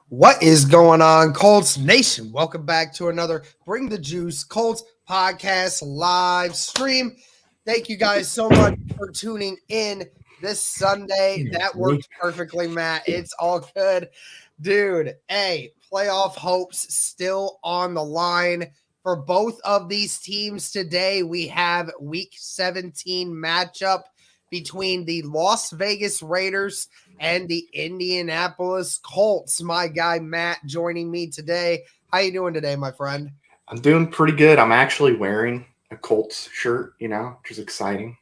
What is going on, Colts Nation? Welcome back to another Bring the Juice Colts podcast live stream. Thank you guys so much for tuning in this Sunday. That worked perfectly, Matt. It's all good. Dude, hey, playoff hopes still on the line for both of these teams today. We have week 17 matchup between the Las Vegas Raiders and the Indianapolis Colts. My guy Matt joining me today. How you doing today, my friend? I'm doing pretty good. I'm actually wearing a Colts shirt, which is exciting.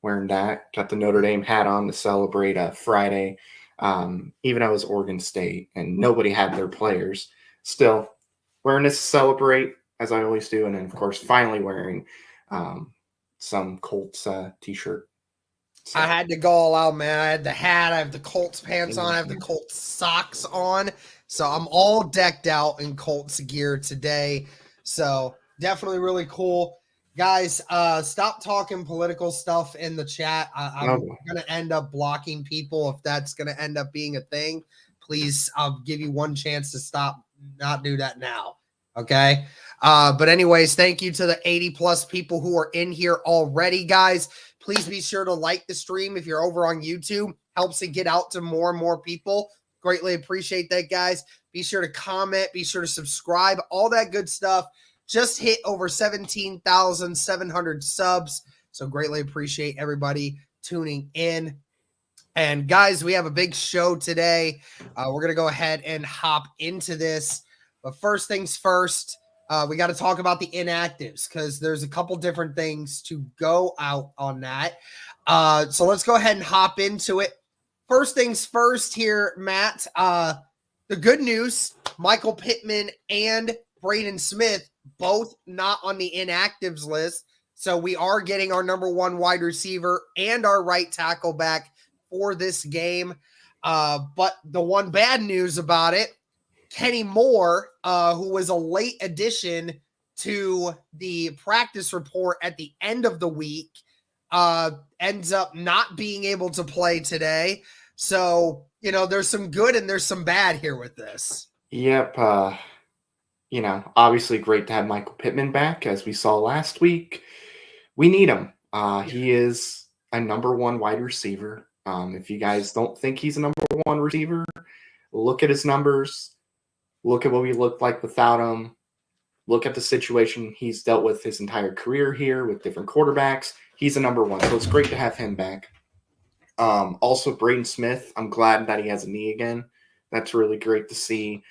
Wearing that. Got the Notre Dame hat on to celebrate Friday. Even though it was Oregon State and nobody had their players, still wearing this to celebrate, as I always do. And then, of course, finally wearing some Colts t-shirt. So. I had to go all out, man. I had the hat, I have the Colts pants on, I have the Colts socks on. So I'm all decked out in Colts gear today. So definitely really cool. Guys, stop talking political stuff in the chat. I'm going to end up blocking people if that's going to end up being a thing. Please, I'll give you one chance to not do that now. Okay. But anyways, thank you to the 80 plus people who are in here already, guys. Please be sure to like the stream if you're over on YouTube. Helps it get out to more and more people. Greatly appreciate that, guys. Be sure to comment. Be sure to subscribe. All that good stuff. Just hit over 17,700 subs. So greatly appreciate everybody tuning in. And guys, we have a big show today. We're going to go ahead and hop into this. But first things first, we got to talk about the inactives because there's a couple different things to go out on that. So let's go ahead and hop into it. First things first here, Matt. The good news, Michael Pittman and Braden Smith both not on the inactives list. So we are getting our number one wide receiver and our right tackle back for this game. But the one bad news about it, Kenny Moore, who was a late addition to the practice report at the end of the week, ends up not being able to play today. So, there's some good and there's some bad here with this. Yep. Obviously great to have Michael Pittman back, as we saw last week. We need him. He is a number one wide receiver. If you guys don't think he's a number one receiver, look at his numbers. Look at what we looked like without him. Look at the situation he's dealt with his entire career here with different quarterbacks. He's a number one, so it's great to have him back. Also, Braden Smith, I'm glad that he has a knee again. That's really great to see.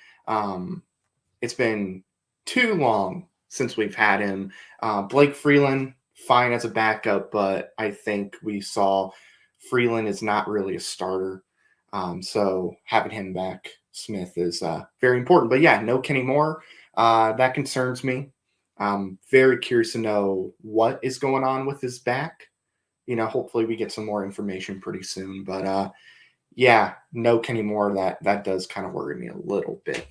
It's been too long since we've had him. Blake Freeland, fine as a backup, but I think we saw Freeland is not really a starter. So having him back, Smith, is very important. But yeah, no Kenny Moore. That concerns me. I'm very curious to know what is going on with his back. Hopefully we get some more information pretty soon. But yeah, no Kenny Moore. That does kind of worry me a little bit.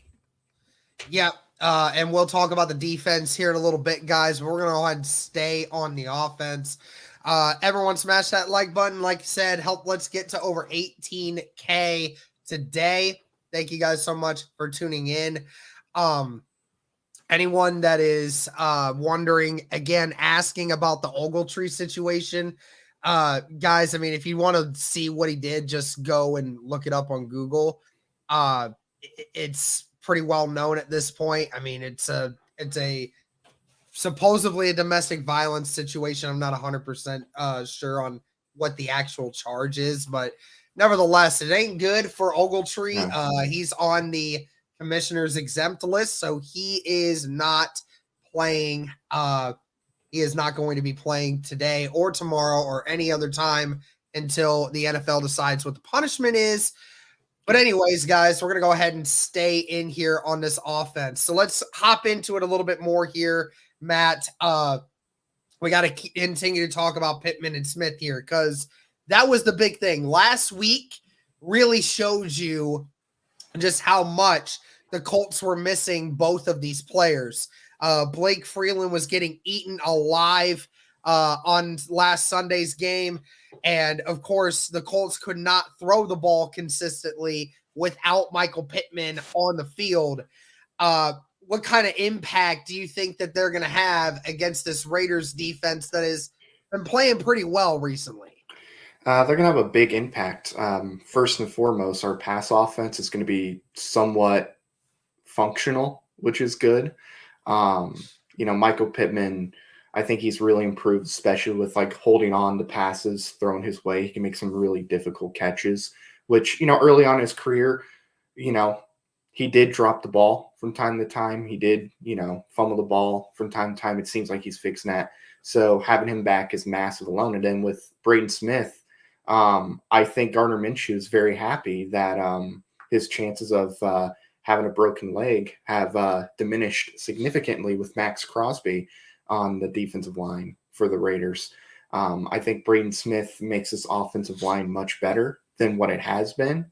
Yeah. And we'll talk about the defense here in a little bit, guys. But we're going to go ahead and stay on the offense. Everyone smash that like button. Like I said, let's get to over 18K today. Thank you guys so much for tuning in. Anyone that is wondering, again, asking about the Ogletree situation, guys, I mean, if you want to see what he did, just go and look it up on Google. It's pretty well known at this point. I mean, it's a supposedly a domestic violence situation. I'm not 100% sure on what the actual charge is, but nevertheless, it ain't good for Ogletree. No. He's on the commissioner's exempt list, so he is not playing. He is not going to be playing today or tomorrow or any other time until the NFL decides what the punishment is. But anyways, guys, we're going to go ahead and stay in here on this offense. So let's hop into it a little bit more here, Matt. We got to continue to talk about Pittman and Smith here because that was the big thing. Last week really showed you just how much the Colts were missing both of these players. Blake Freeland was getting eaten alive on last Sunday's game. And, of course, the Colts could not throw the ball consistently without Michael Pittman on the field. What kind of impact do you think that they're going to have against this Raiders defense that has been playing pretty well recently? They're going to have a big impact. First and foremost, our pass offense is going to be somewhat functional, which is good. Michael Pittman, I think he's really improved, especially with like holding on to passes thrown his way. He can make some really difficult catches, which, early on in his career, he did drop the ball from time to time. He did, fumble the ball from time to time. It seems like he's fixing that. So having him back is massive alone. And then with Braden Smith, I think Gardner Minshew is very happy that his chances of having a broken leg have diminished significantly with Max Crosby on the defensive line for the Raiders. I think Braden Smith makes this offensive line much better than what it has been.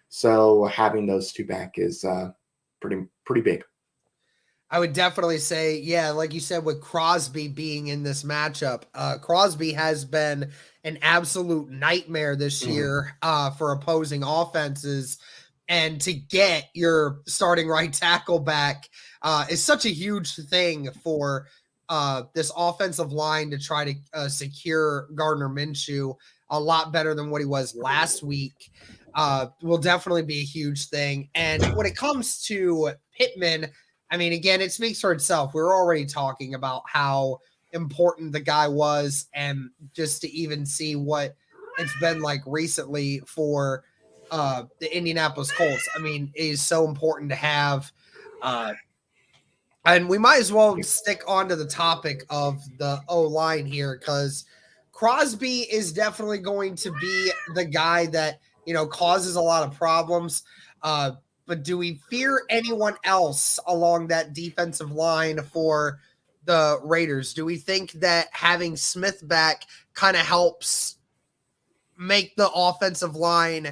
So having those two back is pretty big. I would definitely say, yeah, like you said, with Crosby being in this matchup, Crosby has been an absolute nightmare this year for opposing offenses. And to get your starting right tackle back is such a huge thing for this offensive line to try to secure Gardner Minshew a lot better than what he was last week. Will definitely be a huge thing. And when it comes to Pittman, I mean, again, it speaks for itself. We're already talking about how important the guy was, and just to even see what it's been like recently for the Indianapolis Colts. I mean, it is so important to have. And we might as well stick on to the topic of the O-line here, because Crosby is definitely going to be the guy that, causes a lot of problems. But do we fear anyone else along that defensive line for the Raiders? Do we think that having Smith back kind of helps make the offensive line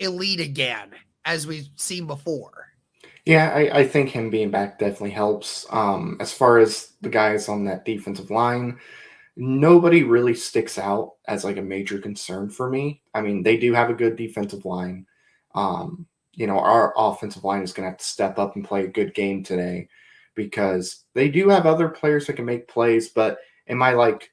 elite again, as we've seen before? Yeah, I think him being back definitely helps. As far as the guys on that defensive line, nobody really sticks out as like a major concern for me. I mean, they do have a good defensive line. Our offensive line is going to have to step up and play a good game today, because they do have other players that can make plays. But am I like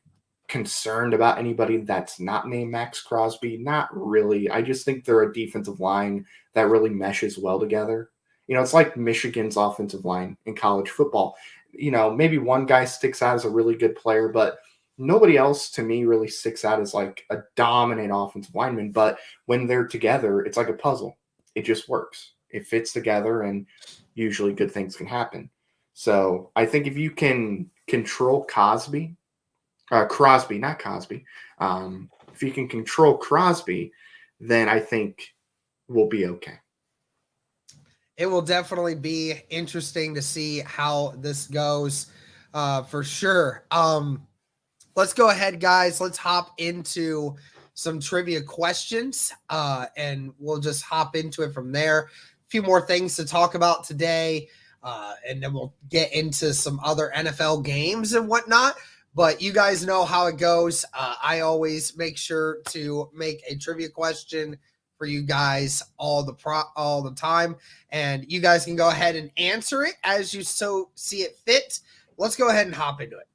concerned about anybody that's not named Max Crosby? Not really. I just think they're a defensive line that really meshes well together. It's like Michigan's offensive line in college football. Maybe one guy sticks out as a really good player, but nobody else to me really sticks out as like a dominant offensive lineman. But when they're together, it's like a puzzle. It just works. It fits together, and usually good things can happen. So I think if you can control Crosby, not Cosby. If you can control Crosby, then I think we'll be okay. It will definitely be interesting to see how this goes, for sure. Let's go ahead, guys. Let's hop into some trivia questions, and we'll just hop into it from there. A few more things to talk about today, and then we'll get into some other NFL games and whatnot. But you guys know how it goes. I always make sure to make a trivia question for you guys all the time, and you guys can go ahead and answer it as you so see it fit. Let's go ahead and hop into it.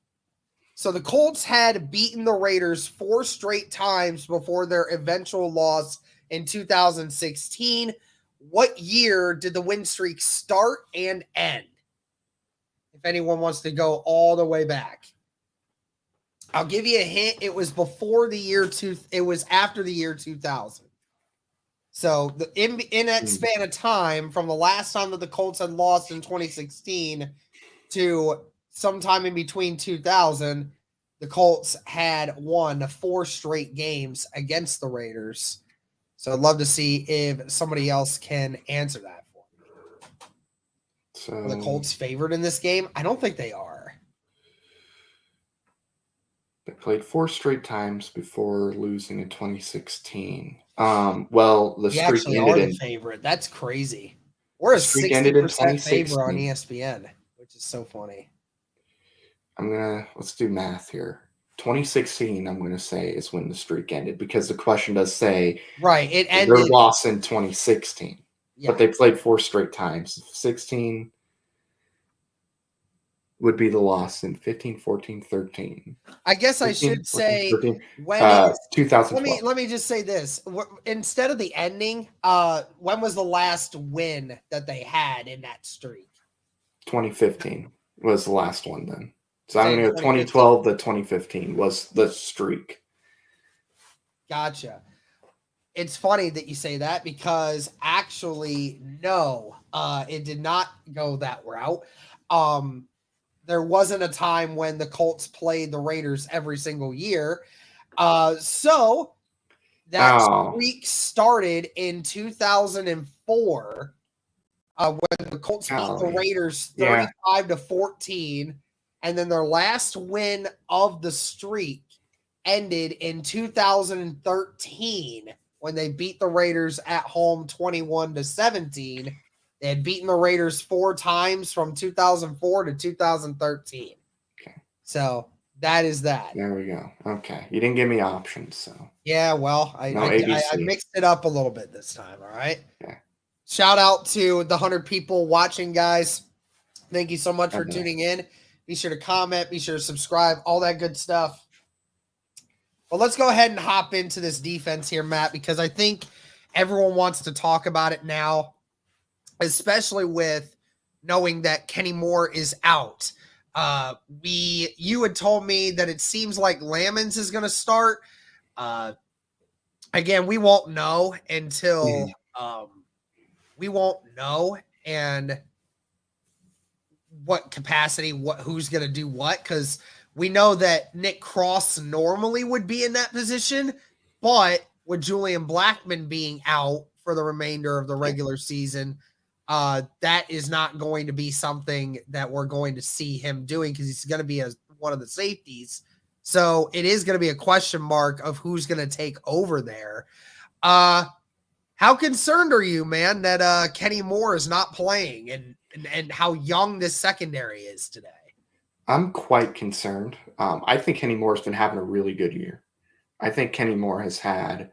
So the Colts had beaten the Raiders 4 straight times before their eventual loss in 2016. What year did the win streak start and end? If anyone wants to go all the way back. I'll give you a hint. It was before the year it was after the year 2000. So in that span of time, from the last time that the Colts had lost in 2016 to sometime in between 2000, the Colts had won 4 straight games against the Raiders. So I'd love to see if somebody else can answer that for me. So, are the Colts favored in this game? I don't think they are. They played 4 straight times before losing in 2016. Well, the streak actually ended are the favorite. That's crazy. We're a 60% favorite on ESPN, which is so funny. Let's do math here. 2016, I'm going to say, is when the streak ended, because the question does say it ended. Their loss in 2016. But they played 4 straight times. 16 would be the loss in 15, 14, 13. I guess 15, I should 14, say 13, when is 2012. let me just say this. Instead of the ending, when was the last win that they had in that streak? 2015 was the last one then. So I'm going to go 2015. 2012 to 2015 was the streak. Gotcha. It's funny that you say that because actually, no, it did not go that route. There wasn't a time when the Colts played the Raiders every single year. So that streak started in 2004 when the Colts beat the Raiders 35-14. And then their last win of the streak ended in 2013 when they beat the Raiders at home 21-17. They had beaten the Raiders 4 times from 2004 to 2013. Okay. So that is that. There we go. Okay. You didn't give me options, so. Yeah, well, I mixed it up a little bit this time, all right? Okay. Shout out to the 100 people watching, guys. Thank you so much for tuning in. Be sure to comment. Be sure to subscribe. All that good stuff. Well, let's go ahead and hop into this defense here, Matt, because I think everyone wants to talk about it now, especially with knowing that Kenny Moore is out. You had told me that it seems like Lamons is going to start. Again, we won't know until and what capacity, who's going to do what, because we know that Nick Cross normally would be in that position, but with Julian Blackmon being out for the remainder of the regular season, that is not going to be something that we're going to see him doing because he's going to be one of the safeties. So it is going to be a question mark of who's going to take over there. How concerned are you, man, that Kenny Moore is not playing and how young this secondary is today? I'm quite concerned. I think Kenny Moore's been having a really good year. I think Kenny Moore has had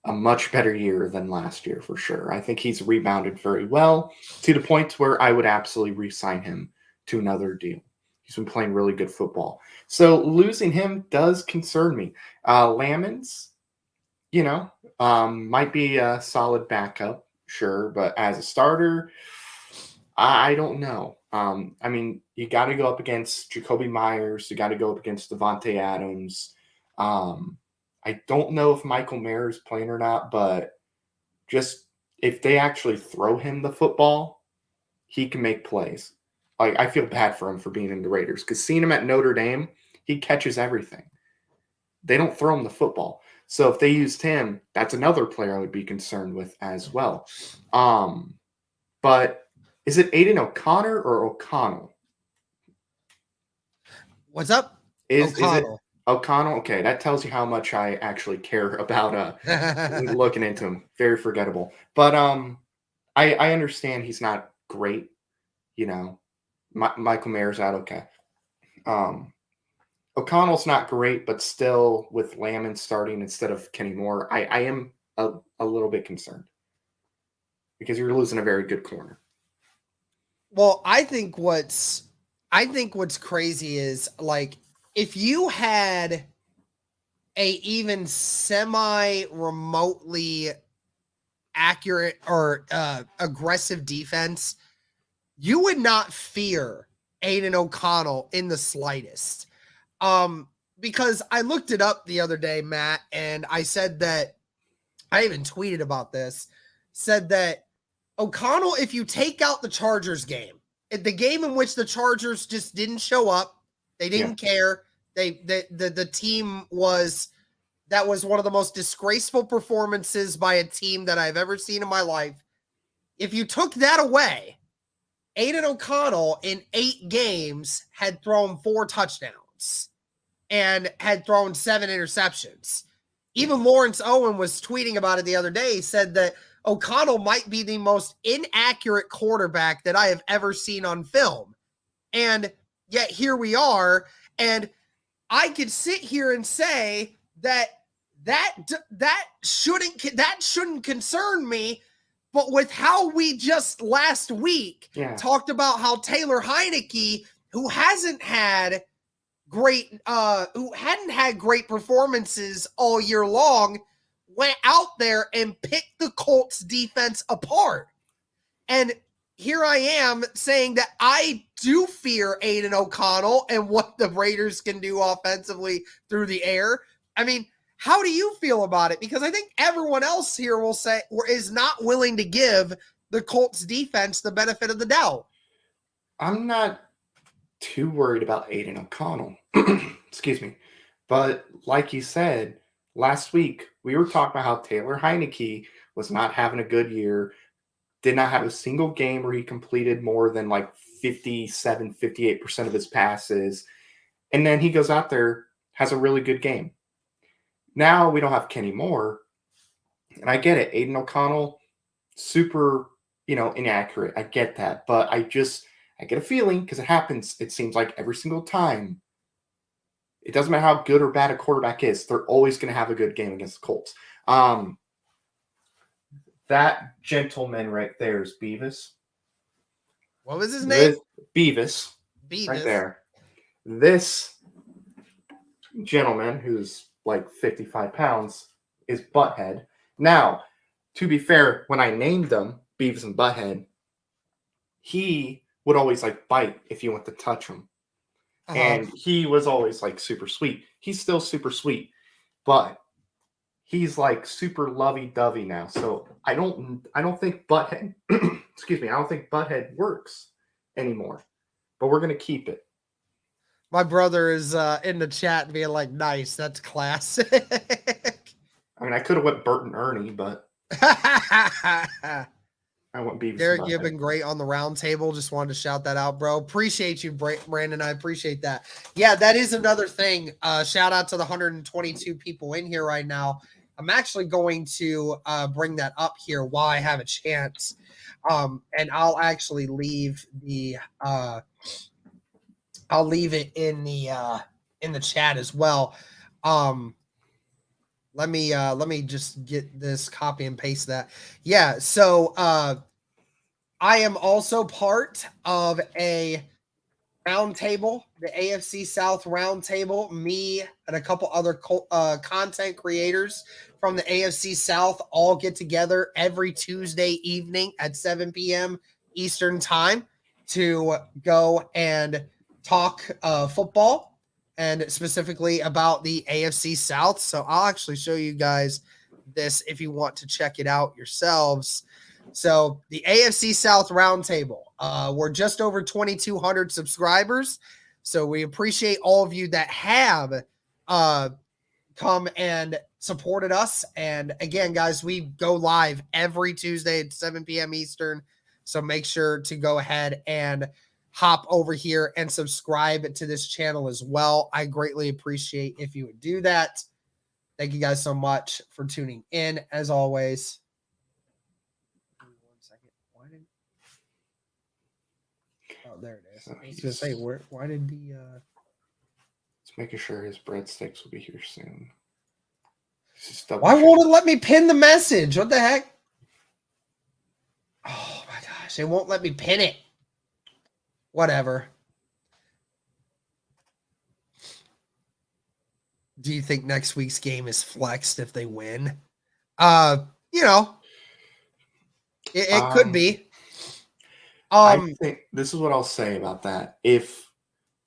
a much better year than last year for sure. I think he's rebounded very well to the point where I would absolutely re-sign him to another deal. He's been playing really good football. So losing him does concern me. Lamons, might be a solid backup, sure, but as a starter, I don't know. I mean, you got to go up against Jacoby Myers. You got to go up against Devontae Adams. I don't know if Michael Mayer is playing or not, but just if they actually throw him the football, he can make plays. Like, I feel bad for him for being in the Raiders because seeing him at Notre Dame, he catches everything. They don't throw him the football. So if they used him, that's another player I would be concerned with as well. But is it Aiden O'Connor or O'Connell? What's up? Is it O'Connell? Okay, that tells you how much I actually care about looking into him. Very forgettable. But I understand he's not great. Michael Mayer's out. Okay. O'Connell's not great, but still with Lamon starting instead of Kenny Moore, I am a little bit concerned because you're losing a very good corner. Well, I think what's crazy is, like, if you had a even semi-remotely accurate or aggressive defense, you would not fear Aiden O'Connell in the slightest. Because I looked it up the other day, Matt, and I said that I even tweeted about this, said that O'Connell, if you take out the Chargers game, the game in which the Chargers just didn't show up, they didn't care. The team that was one of the most disgraceful performances by a team that I've ever seen in my life. If you took that away, Aiden O'Connell in 8 games had thrown 4 touchdowns and had thrown 7 interceptions. Even Lawrence Owen was tweeting about it the other day. He said that O'Connell might be the most inaccurate quarterback that I have ever seen on film. And yet here we are. And I could sit here and say that shouldn't concern me But with how we just last week talked about how Taylor Heineke, who hadn't had great performances all year long, went out there and picked the Colts defense apart. And here I am saying that I do fear Aiden O'Connell and what the Raiders can do offensively through the air. I mean, how do you feel about it? Because I think everyone else here will say is not willing to give the Colts defense the benefit of the doubt. I'm not too worried about Aiden O'Connell. Excuse me. But like you said, last week we were talking about how Taylor Heineke was not having a good year, did not have a single game where he completed more than like 57, 58% of his passes. And then he goes out there, has a really good game. Now we don't have Kenny Moore. And I get it. Aiden O'Connell, super, inaccurate. I get that. But I get a feeling, because it happens, it seems like every single time. It doesn't matter how good or bad a quarterback is. They're always going to have a good game against the Colts. That gentleman right there is Beavis. What was his name? Beavis. Right there. This gentleman, who's like 55 pounds, is Butthead. Now, to be fair, when I named them Beavis and Butthead, he would always like bite if you went to touch him. Uh-huh. And he was always like super sweet. He's still super sweet, but he's like super lovey-dovey now. So I don't think Butthead excuse me, I don't think Butthead works anymore. But we're gonna keep it. My brother is in the chat being like, nice, that's classic. I mean, I could have went Bert and Ernie, but I went Beavis. Derek, you've been great on the round table. Just wanted to shout that out, bro. Appreciate you, Brandon. I appreciate that. Yeah, that is another thing. Shout out to the 122 people in here right now. I'm actually going to bring that up here while I have a chance. And I'll actually leave the I'll leave it in the chat as well. Let me just get this, copy and paste that. Yeah, so I am also part of a roundtable, the AFC South roundtable. Me and a couple other content creators from the AFC South all get together every Tuesday evening at 7 p.m. Eastern time to go and talk football, and specifically about the AFC South. So I'll actually show you guys this if you want to check it out yourselves. So the AFC South Roundtable, we're just over 2,200 subscribers. So we appreciate all of you that have come and supported us. And again, guys, we go live every Tuesday at 7 p.m. Eastern. So make sure to go ahead and hop over here and subscribe to this channel as well. I greatly appreciate if you would do that. Thank you guys so much for tuning in, as always. Oh, there it is. I was going to say, why did the... It's making sure his breadsticks will be here soon. Why won't it let me pin the message? What the heck? Oh, my gosh. It won't let me pin it. Whatever. Do you think next week's game is flexed if they win? It could be. I think this is what I'll say about that. If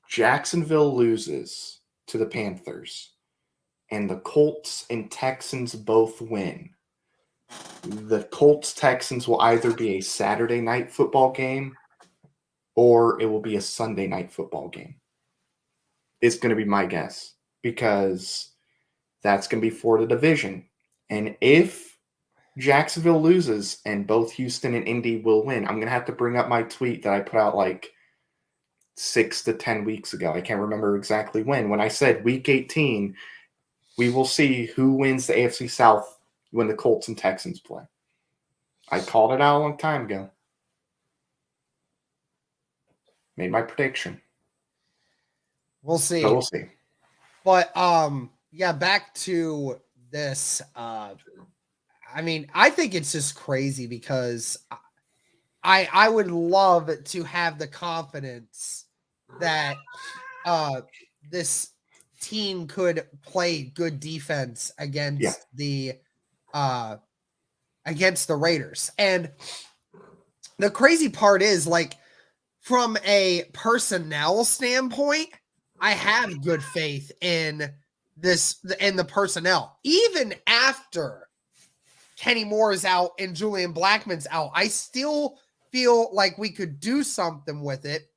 Jacksonville loses to the Panthers and the Colts and Texans both win, the Colts-Texans will either be a Saturday night football game or it will be a Sunday night football game. It's going to be my guess, because that's going to be for the division. And if Jacksonville loses and both Houston and Indy will win, I'm going to have to bring up my tweet that I put out like 6 to 10 weeks ago. I can't remember exactly when I said week 18, we will see who wins the AFC South when the Colts and Texans play. I called it out a long time ago. Made my prediction. We'll see. So we'll see. But yeah, back to this. I mean, I think it's just crazy because I would love to have the confidence that this team could play good defense against the Raiders. And the crazy part is, like, from a personnel standpoint, I have good faith in the personnel. Even after Kenny Moore is out and Julian Blackmon's out, I still feel like we could do something with it.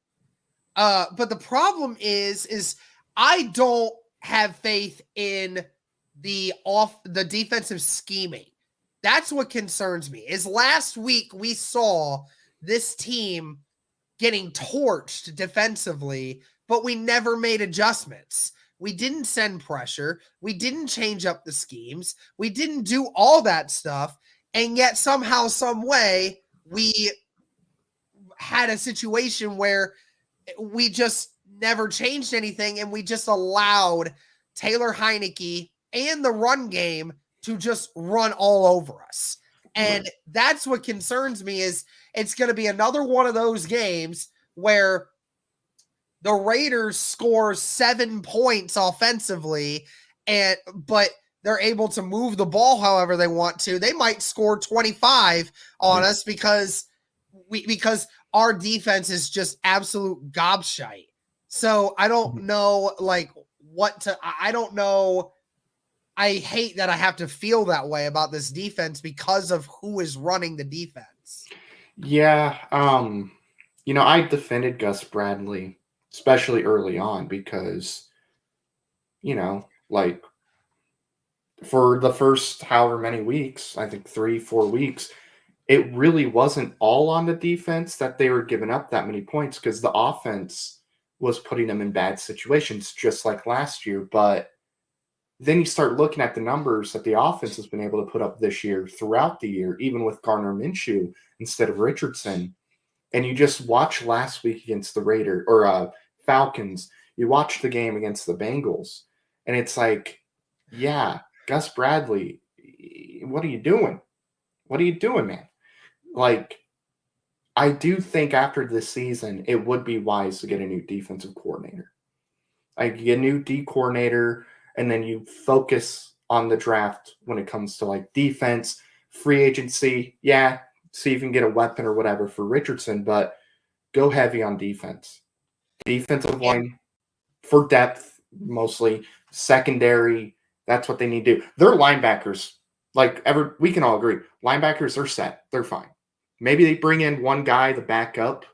But the problem is I don't have faith in the defensive scheming. That's what concerns me. Is last week we saw this team getting torched defensively, but we never made adjustments. We didn't send pressure. We didn't change up the schemes. We didn't do all that stuff. And yet somehow, some way, we had a situation where we just never changed anything, and we just allowed Taylor Heineke and the run game to just run all over us. And that's what concerns me, is it's going to be another one of those games where the Raiders score 7 points offensively, but they're able to move the ball however they want to. They might score 25 on us because our defense is just absolute gobshite. So I don't know, like, I don't know. I hate that I have to feel that way about this defense because of who is running the defense. Yeah. I defended Gus Bradley, especially early on, because, like, for the first however many weeks, I think 3-4 weeks, it really wasn't all on the defense that they were giving up that many points, because the offense was putting them in bad situations, just like last year. But then you start looking at the numbers that the offense has been able to put up this year, throughout the year, even with Gardner Minshew instead of Richardson. And you just watch last week against the Raiders or Falcons. You watch the game against the Bengals, and it's like, yeah, Gus Bradley, what are you doing? What are you doing, man? Like, I do think after this season, it would be wise to get a new defensive coordinator. Like, you get a new D coordinator, and then you focus on the draft when it comes to, like, defense, free agency. Yeah, see if you can get a weapon or whatever for Richardson, but go heavy on defense. Defensive line for depth, mostly. Secondary, that's what they need to do. Their linebackers, we can all agree, linebackers are set. They're fine. Maybe they bring in one guy to back up,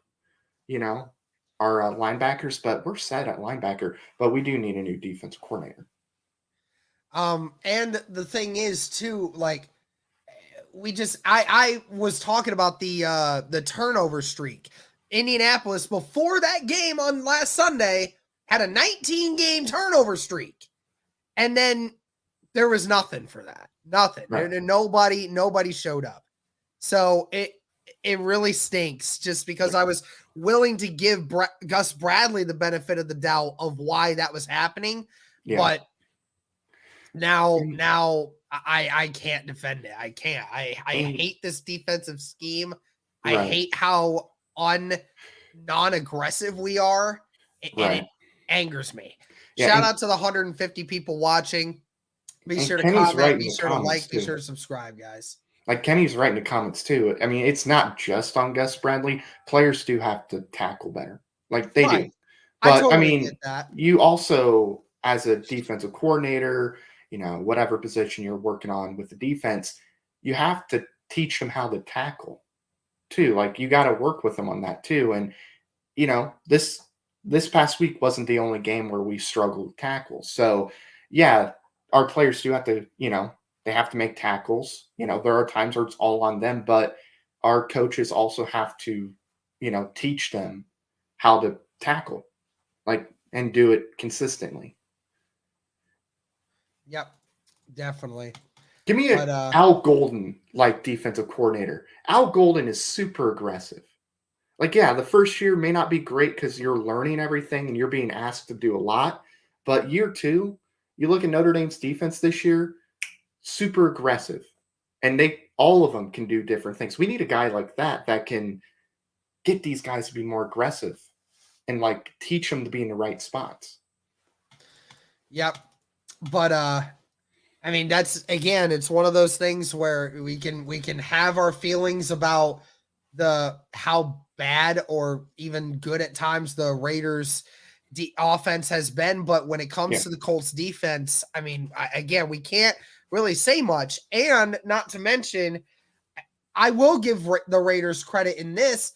our linebackers, but we're set at linebacker. But we do need a new defensive coordinator. And the thing is too, like, I was talking about the turnover streak. Indianapolis, before that game on last Sunday, had a 19-game turnover streak. And then there was nothing for that. Nothing. Right. Nobody showed up. So it really stinks, just because I was willing to give Gus Bradley the benefit of the doubt of why that was happening. Yeah. But now I can't defend it. I can't. I hate this defensive scheme. Right. I hate how non-aggressive we are. And it angers me. Yeah, shout out to the 150 people watching. Be sure to comment, be sure to like, be sure to subscribe, guys. Like, Kenny's right in the comments too. I mean, it's not just on Gus Bradley. Players do have to tackle better. Like, they do. But I mean, you also, as a defensive coordinator, whatever position you're working on with the defense, you have to teach them how to tackle too. Like, you got to work with them on that too. And, this past week wasn't the only game where we struggled with tackles. So, yeah, our players do have to, they have to make tackles. There are times where it's all on them, but our coaches also have to, teach them how to tackle, and do it consistently. Yep, definitely. Give me Al Golden, defensive coordinator. Al Golden is super aggressive. The first year may not be great because you're learning everything and you're being asked to do a lot. But year 2, you look at Notre Dame's defense this year, super aggressive. And all of them can do different things. We need a guy like that can get these guys to be more aggressive and like teach them to be in the right spots. Yep. But I mean, that's, again, it's one of those things where we can have our feelings about how bad or even good at times the Raiders offense has been, but when it comes to the Colts defense, I mean, again, we can't really say much. And not to mention, I will give the Raiders credit in this.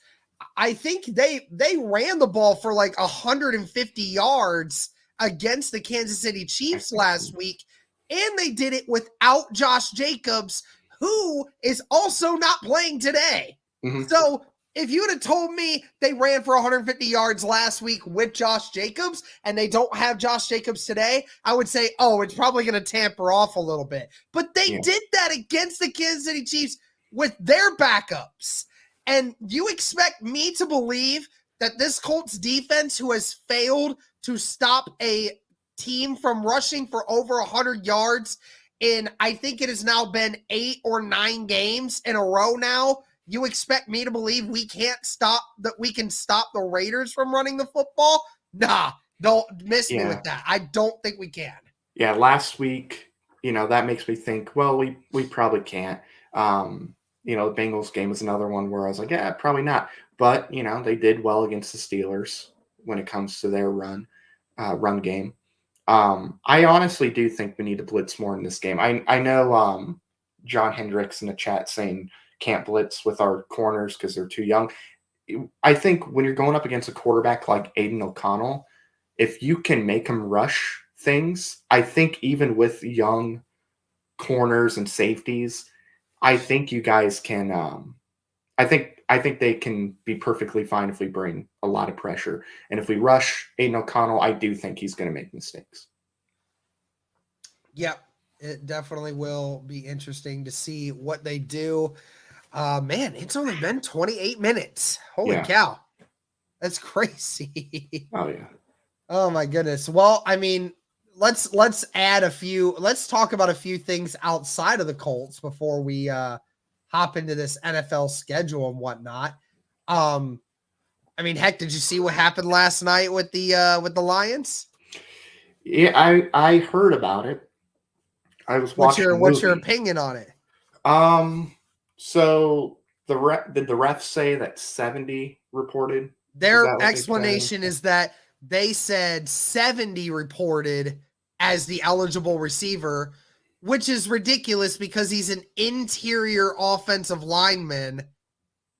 I think they ran the ball for like 150 yards against the Kansas City Chiefs last week, and they did it without Josh Jacobs, who is also not playing today. Mm-hmm. So if you would have told me they ran for 150 yards last week with Josh Jacobs and they don't have Josh Jacobs today, I would say, oh, it's probably going to tamper off a little bit. But they did that against the Kansas City Chiefs with their backups. And you expect me to believe that this Colts defense, who has failed to stop a team from rushing for over 100 yards in, I think it has now been 8 or 9 games in a row now, you expect me to believe we can stop the Raiders from running the football? Nah, don't miss me with that. I don't think we can. Yeah, last week, that makes me think, well, we probably can't. The Bengals game was another one where I was like, yeah, probably not. But, they did well against the Steelers when it comes to their run game. I honestly do think we need to blitz more in this game. I know John Hendricks in the chat saying can't blitz with our corners because they're too young. I think when you're going up against a quarterback like Aiden O'Connell, if you can make him rush things, I think even with young corners and safeties, I think you guys can. I think they can be perfectly fine if we bring a lot of pressure, and if we rush Aiden O'Connell, I do think he's going to make mistakes. Yep, it definitely will be interesting to see what they do. Man, it's only been 28 minutes. Holy cow, that's crazy. Oh yeah. Oh my goodness. Well, I mean, let's talk about a few things outside of the Colts before we hop into this NFL schedule and whatnot. I mean, heck, did you see what happened last night with the Lions? Yeah, I heard about it. I was watching. What's your opinion on it? So did the refs say that 70 reported? Their explanation is that they said 70 reported as the eligible receiver, which is ridiculous because he's an interior offensive lineman.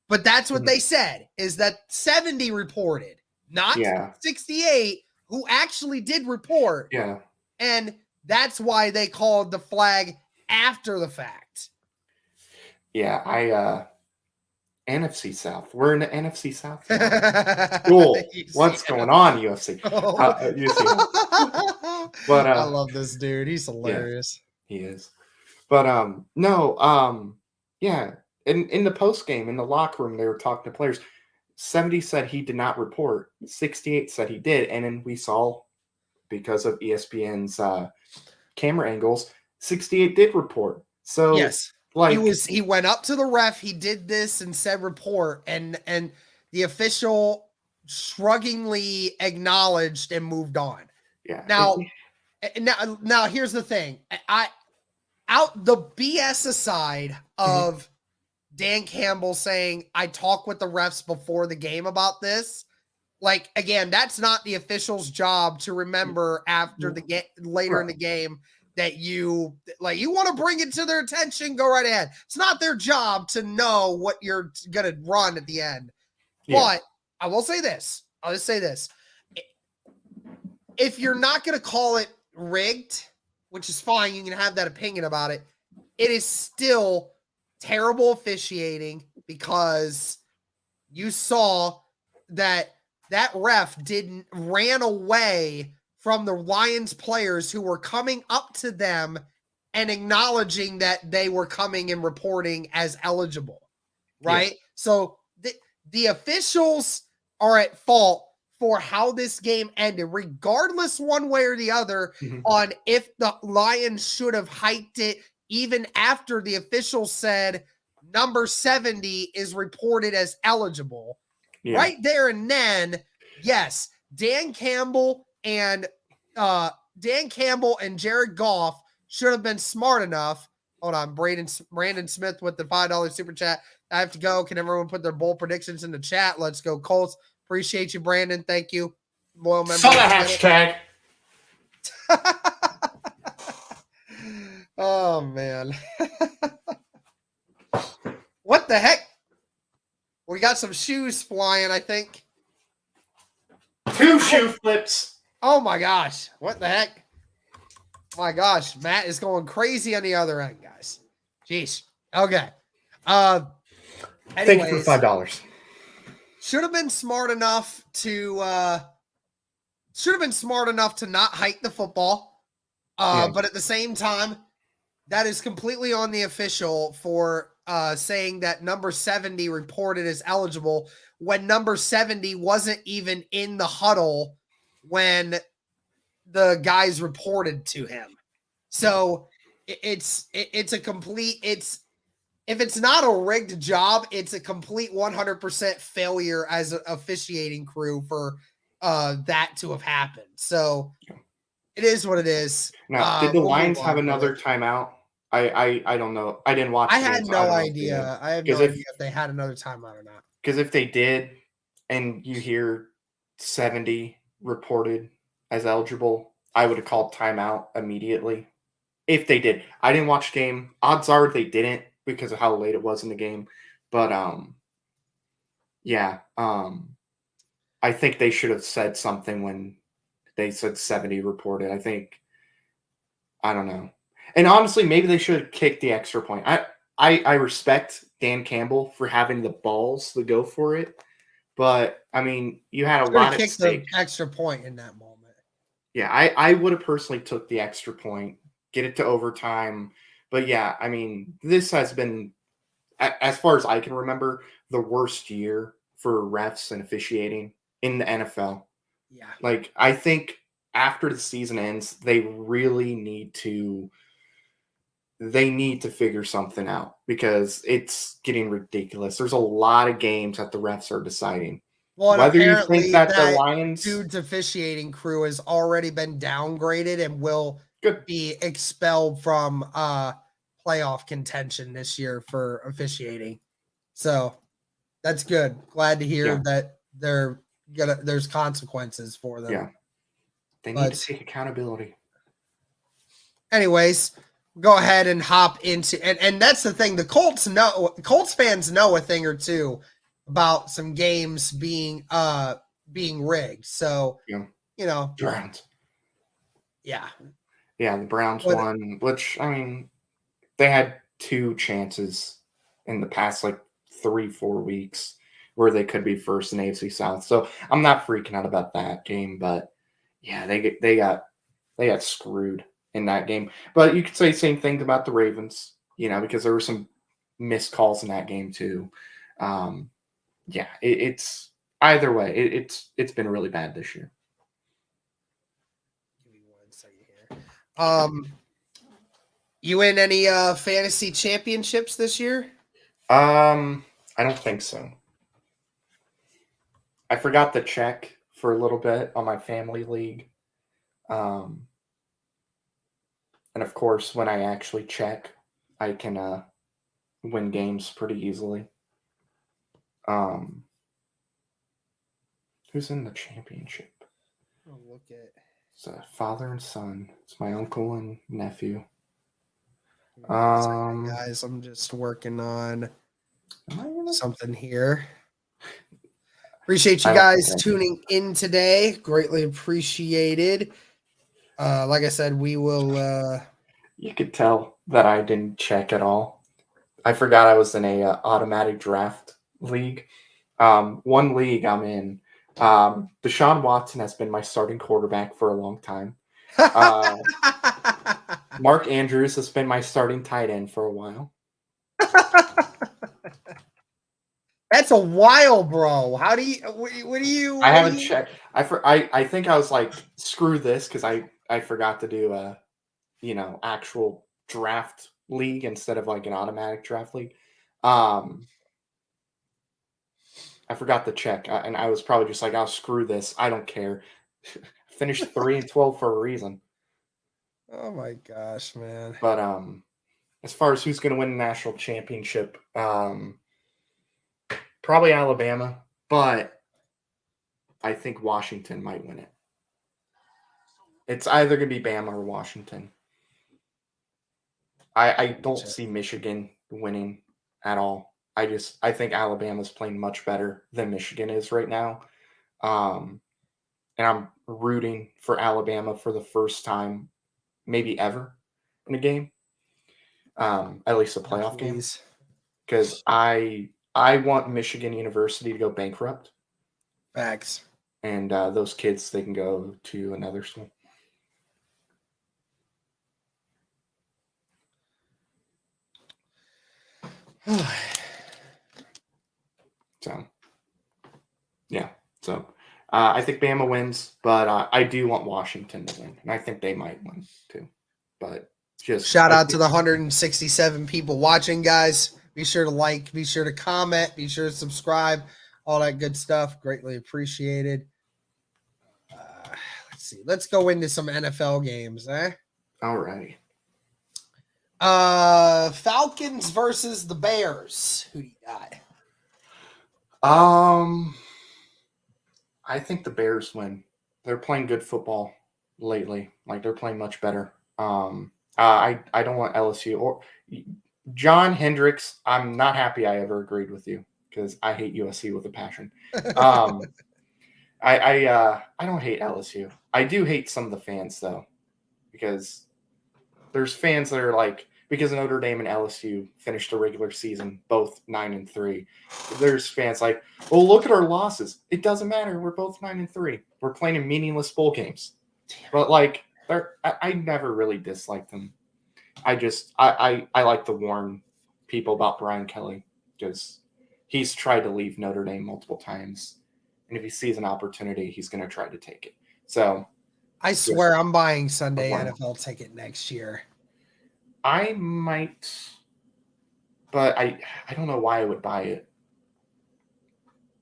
But that's what they said, is that 70 reported, not 68, who actually did report. Yeah. And that's why they called the flag after the fact. Yeah, NFC South. We're in the NFC South. Cool. What's going on, UFC? But I love this dude. He's hilarious. Yeah, he is. But no, yeah. In the post game, in the locker room, they were talking to players. 70 said he did not report. 68 said he did, and then we saw, because of ESPN's camera angles, 68 did report. So yes. He went up to the ref, he did this and said report, and the official shruggingly acknowledged and moved on. Yeah. Now here's the thing. The BS aside of Dan Campbell saying I talked with the refs before the game about this, like, again, that's not the official's job to remember after the game, later in the game, that you want to bring it to their attention, go right ahead. It's not their job to know what you're going to run at the end. Yeah. But I will say this. I'll just say this. If you're not going to call it rigged, which is fine, you can have that opinion about it, it is still terrible officiating, because you saw that ref ran away from the Lions players who were coming up to them and acknowledging that they were coming and reporting as eligible, right? Yeah. So the officials are at fault for how this game ended, regardless one way or the other, on if the Lions should have hiked it even after the official said number 70 is reported as eligible. Yeah. Right there and then, yes, Dan Campbell and Jared Goff should have been smart enough. Hold on, Brandon Smith with the $5 super chat. I have to go. Can everyone put their bold predictions in the chat? Let's go, Colts. Appreciate you, Brandon. Thank you. Loyal member. Saw the hashtag. Oh, man. What the heck? We got some shoes flying, I think. 2 shoe flips. Oh, my gosh. What the heck? My gosh. Matt is going crazy on the other end, guys. Jeez. Okay. Thank you for $5. Should have been smart enough to not hike the football. But at the same time, that is completely on the official for saying that number 70 reported as eligible when number 70 wasn't even in the huddle when the guys reported to him. So if it's not a rigged job, it's a complete 100% failure as an officiating crew for that to have happened. So it is what it is. Now, did the Lions have another timeout? I don't know. I didn't watch. I had no idea. I have no idea if they had another timeout or not. Because if they did, and you hear 70 reported as eligible, I would have called timeout immediately. If they did, I didn't watch the game. Odds are they didn't because of how late it was in the game. But I think they should have said something when they said 70 reported. I don't know. And honestly, maybe they should have kicked the extra point. I respect Dan Campbell for having the balls to go for it. But, I mean, you had a lot at stake. The extra point in that moment. Yeah, I would have personally took the extra point, get it to overtime. But, yeah, I mean, this has been, as far as I can remember, the worst year for refs and officiating in the NFL. Yeah. Like, I think after the season ends, they really need to figure something out because it's getting ridiculous. There's a lot of games that the refs are deciding. Well, whether you think that the Lions dude's officiating crew has already been downgraded and will be expelled from playoff contention this year for officiating. So that's good. Glad to hear that there's consequences for them. Yeah. They need to take accountability. Anyways, go ahead and hop into and that's the thing. The Colts fans know a thing or two about some games being rigged. So Browns. Yeah. Yeah, the Browns won, which I mean they had 2 chances in the past 3-4 weeks where they could be first in AFC South. So I'm not freaking out about that game, but yeah, they got screwed in that game. But you could say the same thing about the Ravens, because there were some missed calls in that game too. It's either way. It's been really bad this year. Give me 1 second here. You in any fantasy championships this year? I don't think so. I forgot to check for a little bit on my family league. And of course, when I actually check, I can win games pretty easily. Who's in the championship? I'll look at. It's a father and son. It's my uncle and nephew. Guys, I'm just working on something here. Appreciate you guys tuning in today. Greatly appreciated. Like I said, we will. You could tell that I didn't check at all. I forgot I was in a automatic draft league. One league I'm in. Deshaun Watson has been my starting quarterback for a long time. Mark Andrews has been my starting tight end for a while. That's a while, bro. How do you? What do you? I haven't checked. I think I was like, screw this, because I forgot to do a actual draft league instead of like an automatic draft league. I forgot to check, and I was probably just like, "Oh, screw this! I don't care." Finished 3-12 for a reason. Oh my gosh, man! But as far as who's going to win the national championship, probably Alabama, but I think Washington might win it. It's either going to be Bama or Washington. I don't see Michigan winning at all. I think Alabama's playing much better than Michigan is right now. And I'm rooting for Alabama for the first time, maybe ever, in a game. At least a playoff game. Because I want Michigan University to go bankrupt. Facts. And those kids, they can go to another school. So, yeah. So, I think Bama wins, but I do want Washington to win. And I think they might win, too. But just shout out to the 167 people watching, guys. Be sure to like, be sure to comment, be sure to subscribe, all that good stuff. Greatly appreciated. Let's see. Let's go into some NFL games, eh? All right. Falcons versus the Bears. Who do you got? I think the Bears win. They're playing good football lately. Like, they're playing much better. I don't want LSU or John Hendricks. I'm not happy I ever agreed with you because I hate USC with a passion. I don't hate LSU. I do hate some of the fans though, because there's fans that are like, because Notre Dame and LSU finished the regular season both 9-3. There's fans like, well, look at our losses. It doesn't matter. We're both 9-3. We're playing in meaningless bowl games. But like, I never really disliked them. I like to warn people about Brian Kelly because he's tried to leave Notre Dame multiple times. And if he sees an opportunity, he's going to try to take it. So I swear I'm buying Sunday NFL ticket next year. I might, but I don't know why I would buy it.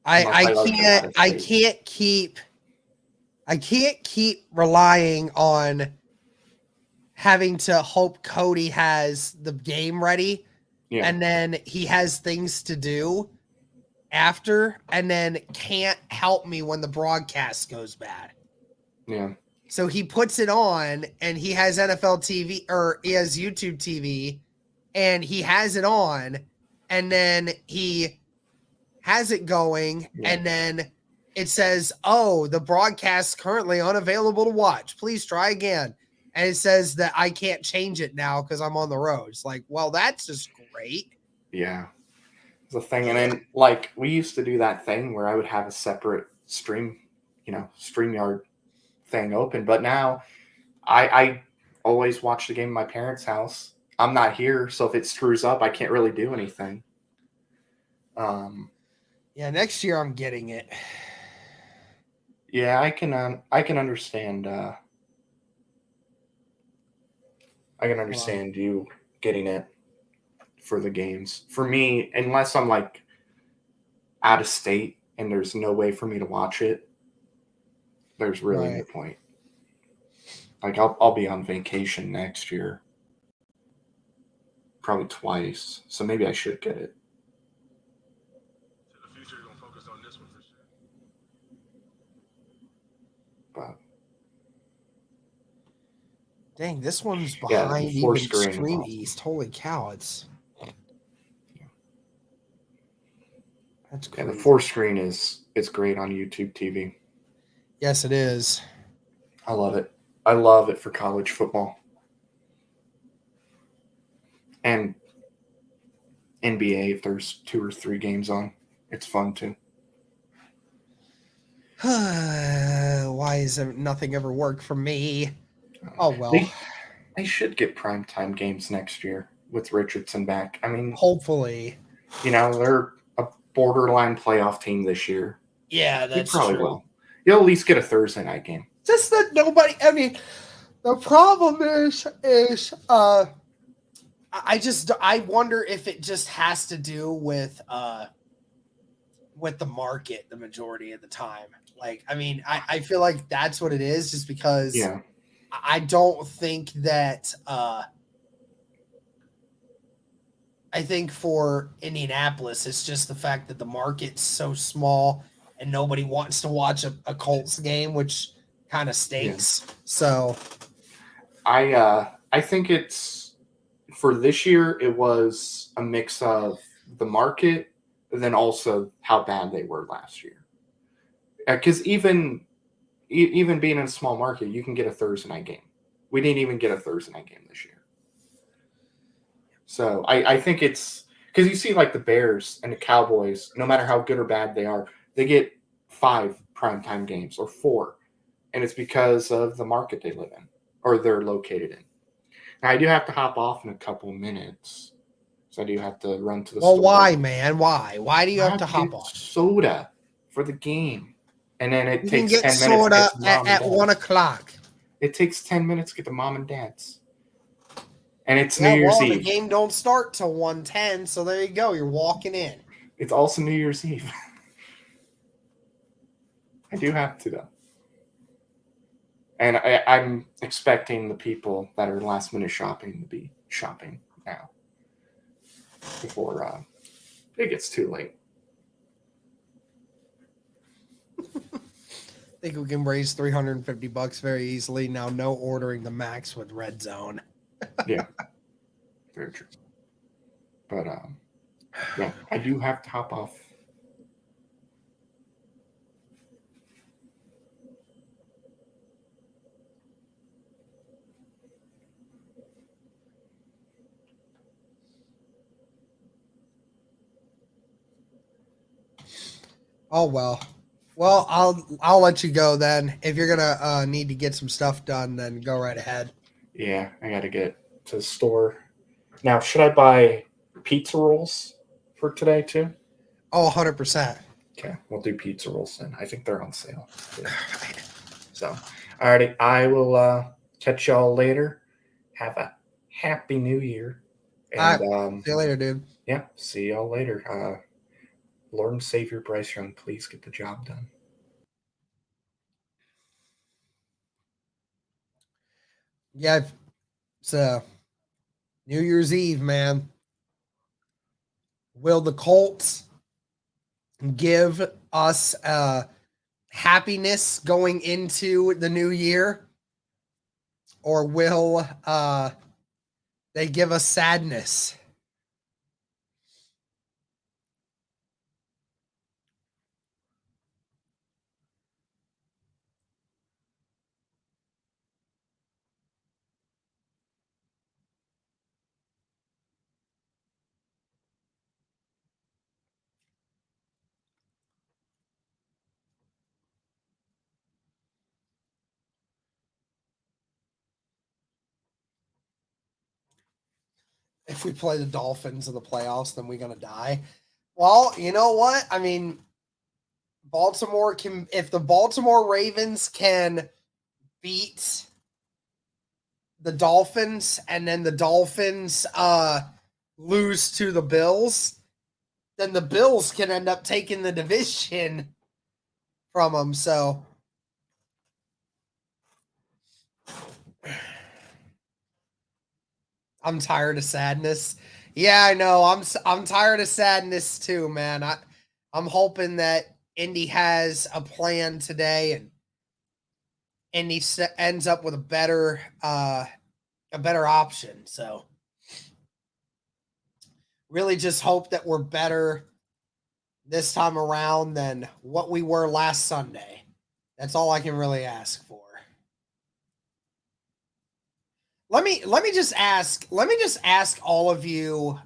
I can't keep relying on having to hope Cody has the game ready, and then he has things to do after, and then can't help me when the broadcast goes bad. Yeah. So he puts it on, and he has NFL TV, or he has YouTube TV, and he has it on, and then he has it going, and then it says, oh, the broadcast currently unavailable to watch. Please try again. And it says that I can't change it now because I'm on the road. It's like, well, that's just great. Yeah. It's a thing. And then, like, we used to do that thing where I would have a separate StreamYard thing open. But now I always watch the game at my parents' house. I'm not here, so if it screws up, I can't really do anything. Yeah, next year I'm getting it. Yeah, I can understand. I can understand you getting it for the games. For me, unless I'm like out of state and there's no way for me to watch it, there's really no point. Like I'll be on vacation next year, probably twice. So maybe I should get it. In the future, you're gonna focus on this one for sure. But dang, this one's behind even Extreme East. Holy cow, that's crazy. Yeah, the 4-screen is great on YouTube TV. Yes, it is. I love it. I love it for college football. And NBA, if there's 2 or 3 games on, it's fun too. Why is nothing ever work for me? Oh, well. They should get primetime games next year with Richardson back. I mean, hopefully. They're a borderline playoff team this year. Yeah, that's probably true. Will. You'll at least get a Thursday night game. Just that nobody, I mean, the problem is I I wonder if it just has to do with the market the majority of the time. Like, I mean, I feel like that's what it is, just because Yeah. I don't think that I think for Indianapolis, it's just the fact that the market's so small and nobody wants to watch a Colts game, which kind of stinks. So I think it's for this year. It was a mix of the market, and then also how bad they were last year. Because even being in a small market, you can get a Thursday night game. We didn't even get a Thursday night game this year. So I think it's because you see like the Bears and the Cowboys, no matter how good or bad they are, they get 5 primetime games or 4. And it's because of the market they live in or they're located in. Now, I do have to hop off in a couple minutes. So I do have to run to the store. Well, why, man? Why? Why do you have to hop on? Soda for the game. And then it You takes can get 10 minutes soda to get at 1 o'clock. It takes 10 minutes to get to mom and dad's. And it's New Year's Eve. The game don't start till 1:10, so there you go. You're walking in. It's also New Year's Eve. I do have to, though. And I'm expecting the people that are last minute shopping to be shopping now before it gets too late. I think we can raise $350 very easily now. No ordering the max with Red Zone. Yeah, very true. But yeah, I do have to hop off. Oh well. Well, I'll let you go then. If you're gonna need to get some stuff done, then go right ahead. Yeah, I got to get to the store. Now, should I buy pizza rolls for today too? Oh, 100%. Okay, we'll do pizza rolls then. I think they're on sale. So, alrighty, I will catch y'all later. Have a happy new year. And See you later, dude. Yeah, see y'all later. Lord and Savior Bryce Young, please get the job done. Yeah, it's New Year's Eve, man. Will the Colts give us happiness going into the new year? Or will they give us sadness? If we play the Dolphins in the playoffs, then we're going to die. Well, you know what? I mean, Baltimore can, if the Baltimore Ravens can beat the Dolphins and then the Dolphins lose to the Bills, then the Bills can end up taking the division from them. So I'm tired of sadness. Yeah, I know. I'm tired of sadness too, man. I'm hoping that Indy has a plan today and Indy ends up with a better option. So really just hope that we're better this time around than what we were last Sunday. That's all I can really ask for. Let me just ask all of you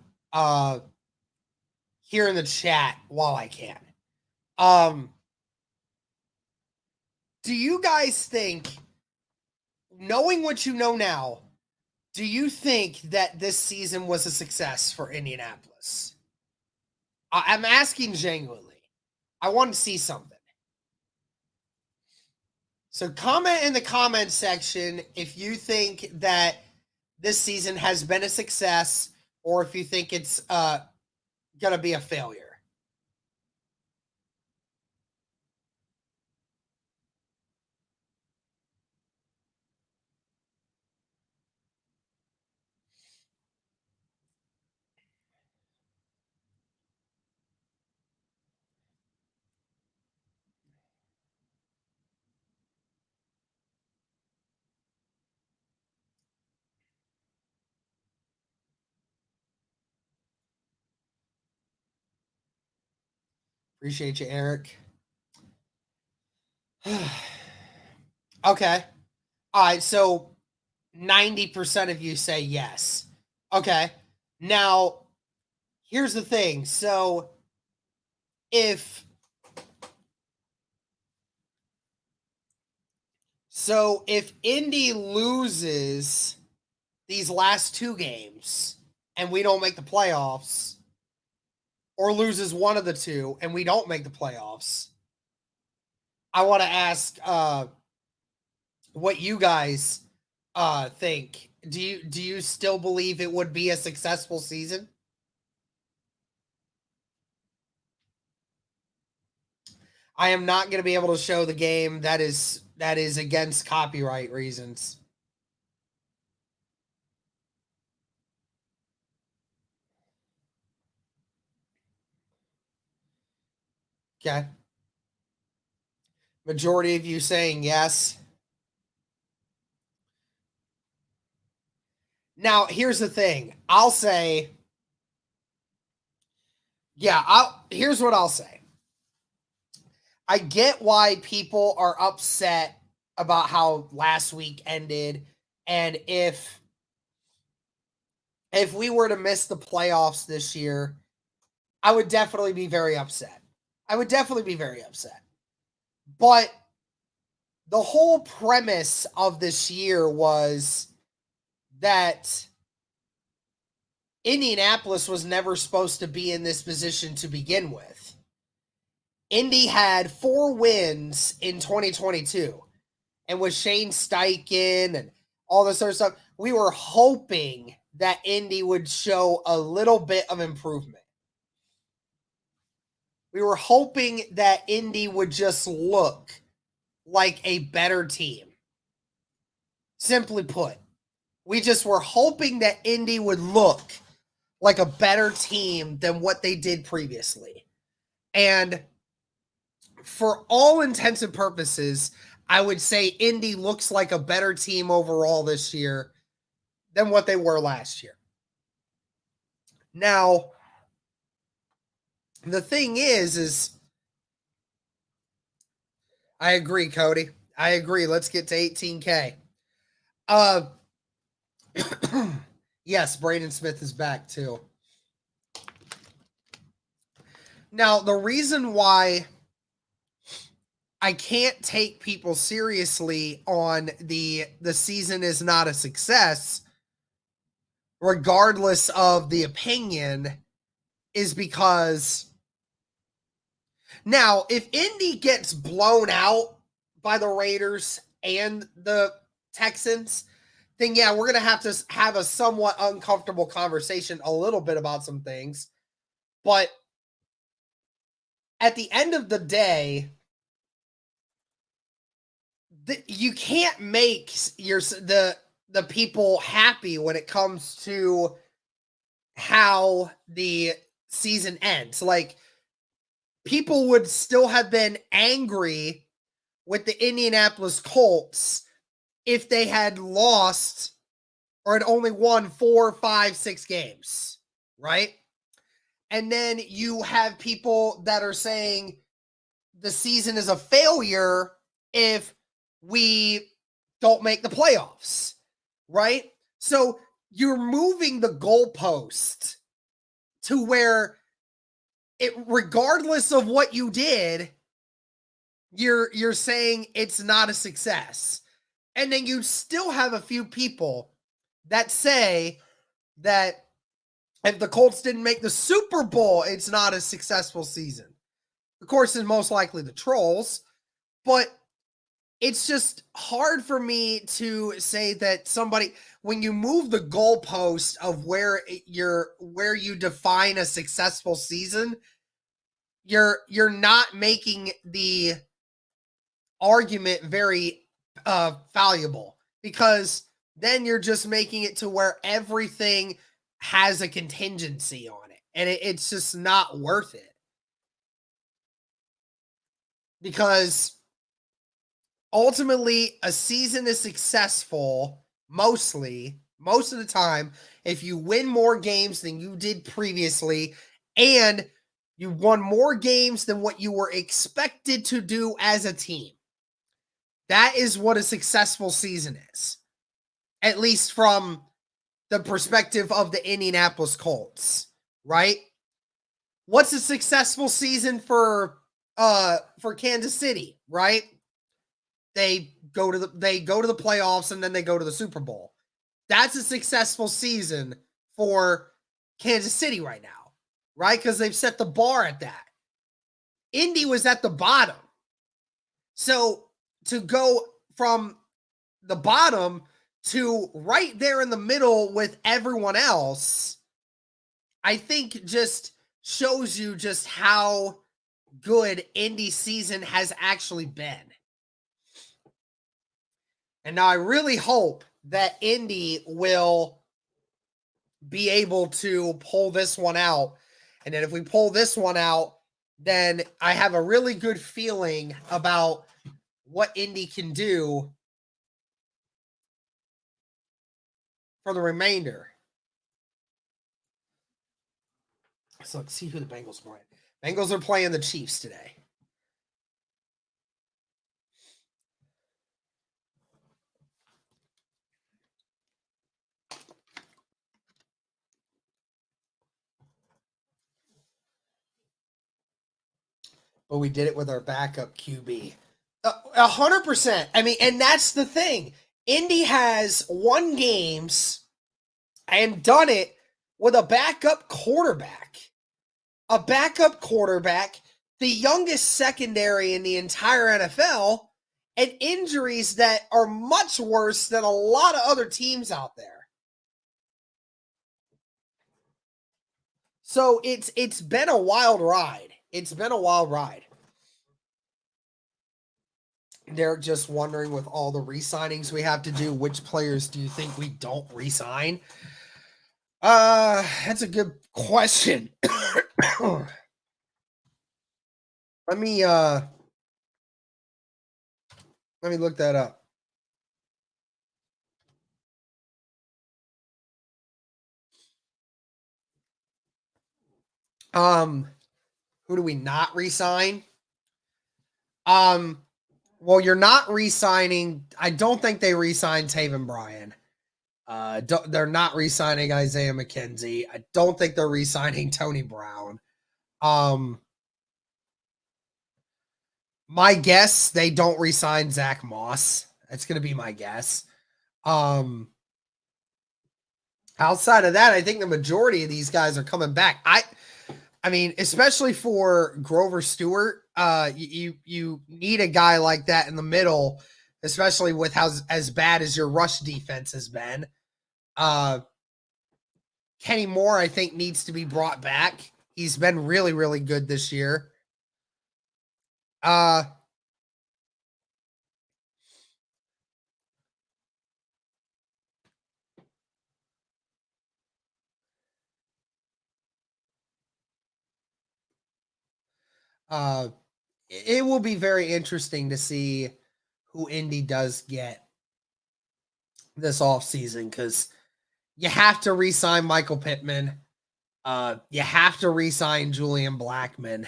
here in the chat while I can. Do you guys think, knowing what you know now, do you think that this season was a success for Indianapolis? I'm asking genuinely. I want to see something. So comment in the comment section if you think that this season has been a success or if you think it's going to be a failure. Appreciate you, Eric. Okay. All right. So 90% of you say yes. Okay. Now, here's the thing. So if Indy loses these last 2 games and we don't make the playoffs, or loses one of the 2 and we don't make the playoffs, I want to ask what you guys think. Do you still believe it would be a successful season? I am not going to be able to show the game. That is against copyright reasons. Okay. Majority of you saying yes. Now, here's the thing. I'll say, here's what I'll say. I get why people are upset about how last week ended, and if we were to miss the playoffs this year, I would definitely be very upset. But the whole premise of this year was that Indianapolis was never supposed to be in this position to begin with. Indy had 4 wins in 2022. And with Shane Steichen and all this other stuff, we were hoping that Indy would show a little bit of improvement. We were hoping that Indy would just look like a better team. Simply put, we just were hoping that Indy would look like a better team than what they did previously. And for all intents and purposes, I would say Indy looks like a better team overall this year than what they were last year. Now, the thing is I agree, Cody. I agree. Let's get to 18K. Yes, Braden Smith is back too. Now, the reason why I can't take people seriously on the season is not a success, regardless of the opinion, is because now, if Indy gets blown out by the Raiders and the Texans, then yeah, we're going to have a somewhat uncomfortable conversation a little bit about some things. But at the end of the day, you can't make the people happy when it comes to how the season ends. Like, people would still have been angry with the Indianapolis Colts if they had lost or had only won 4, 5, 6 games, right? And then you have people that are saying the season is a failure if we don't make the playoffs, right? So you're moving the goalpost to where regardless of what you did, you're saying it's not a success. And then you still have a few people that say that if the Colts didn't make the Super Bowl, it's not a successful season. Of course, it's most likely the trolls, but it's just hard for me to say that somebody, when you move the goalpost of where you define a successful season, you're not making the argument very valuable, because then you're just making it to where everything has a contingency on it, and it's just not worth it, because ultimately a season is successful most of the time if you win more games than you did previously, and you won more games than what you were expected to do as a team. That is what a successful season is, at least from the perspective of the Indianapolis Colts, right? What's a successful season for Kansas City, right? They go to the playoffs and then they go to the Super Bowl. That's a successful season for Kansas City right now, right? Because they've set the bar at that. Indy was at the bottom. So to go from the bottom to right there in the middle with everyone else, I think just shows you just how good Indy's season has actually been. And now I really hope that Indy will be able to pull this one out. And then if we pull this one out, then I have a really good feeling about what Indy can do for the remainder. So let's see who the Bengals are playing. Bengals are playing the Chiefs today. But we did it with our backup QB. 100%. I mean, and that's the thing. Indy has won games and done it with a backup quarterback. A backup quarterback, the youngest secondary in the entire NFL, and injuries that are much worse than a lot of other teams out there. So it's been a wild ride. It's been a wild ride. Derek just wondering, with all the re-signings we have to do, which players do you think we don't re-sign? That's a good question. Let me look that up. Who do we not re-sign? Well, you're not re-signing. I don't think they re-signed Taven Bryan. They're not re-signing Isaiah McKenzie. I don't think they're re-signing Tony Brown. My guess, they don't re-sign Zach Moss. That's going to be my guess. Outside of that, I think the majority of these guys are coming back. I mean, especially for Grover Stewart, you need a guy like that in the middle, especially with as bad as your rush defense has been. Kenny Moore, I think, needs to be brought back. He's been really, really good this year. It will be very interesting to see who Indy does get this offseason, because you have to re-sign Michael Pittman. You have to re-sign Julian Blackmon.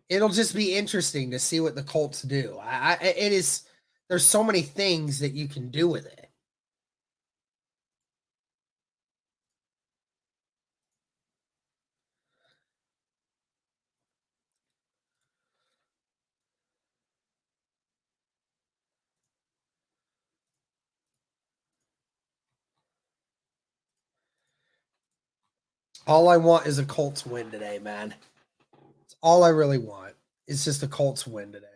It'll just be interesting to see what the Colts do. There's so many things that you can do with it. All I want is a Colts win today, man. That's All I really want is just the Colts win today.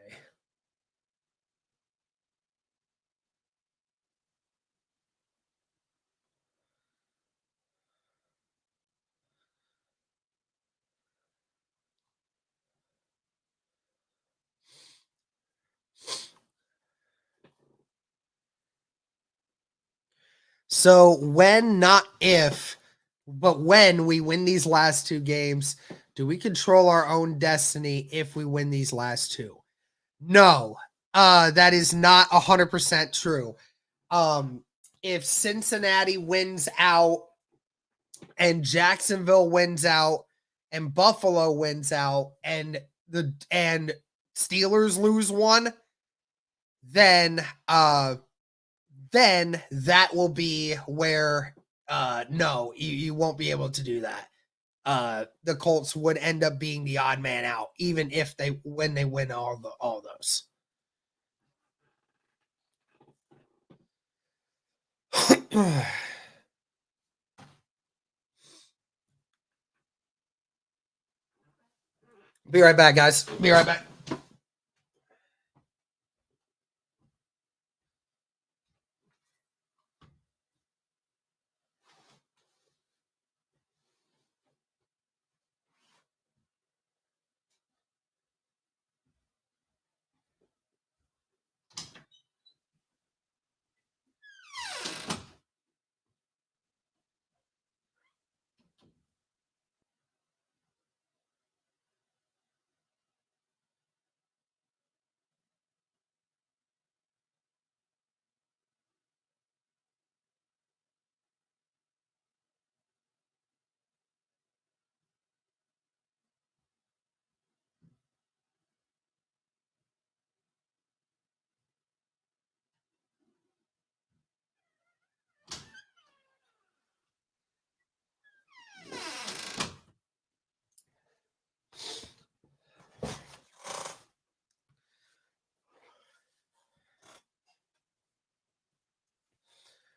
So when, not if, but when we win these last two games, do we control our own destiny if we win these last two? No, that is not 100% true. If Cincinnati wins out and Jacksonville wins out and Buffalo wins out and Steelers lose one, then that will be where no, you won't be able to do that. The Colts would end up being the odd man out, even if they win all those. Be right back, guys. Be right back.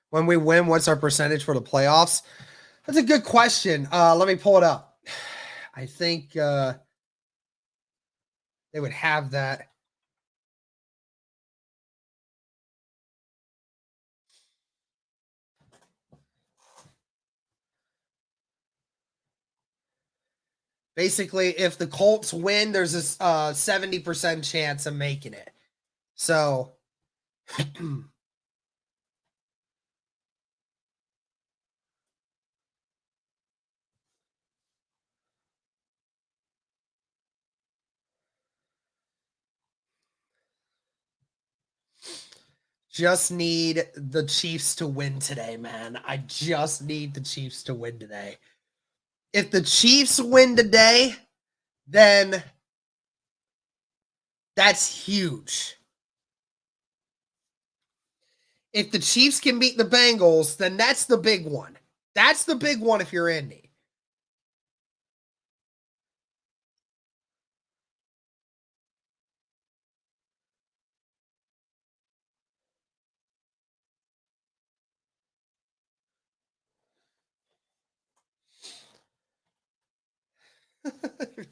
When we win, what's our percentage for the playoffs? That's a good question. Let me pull it up. I think they would have that. Basically, if the Colts win, there's a 70% chance of making it. So just need the Chiefs to win today, man. I just need the Chiefs to win today. If the Chiefs win today, then that's huge. If the Chiefs can beat the Bengals, then that's the big one. That's the big one if you're Indy.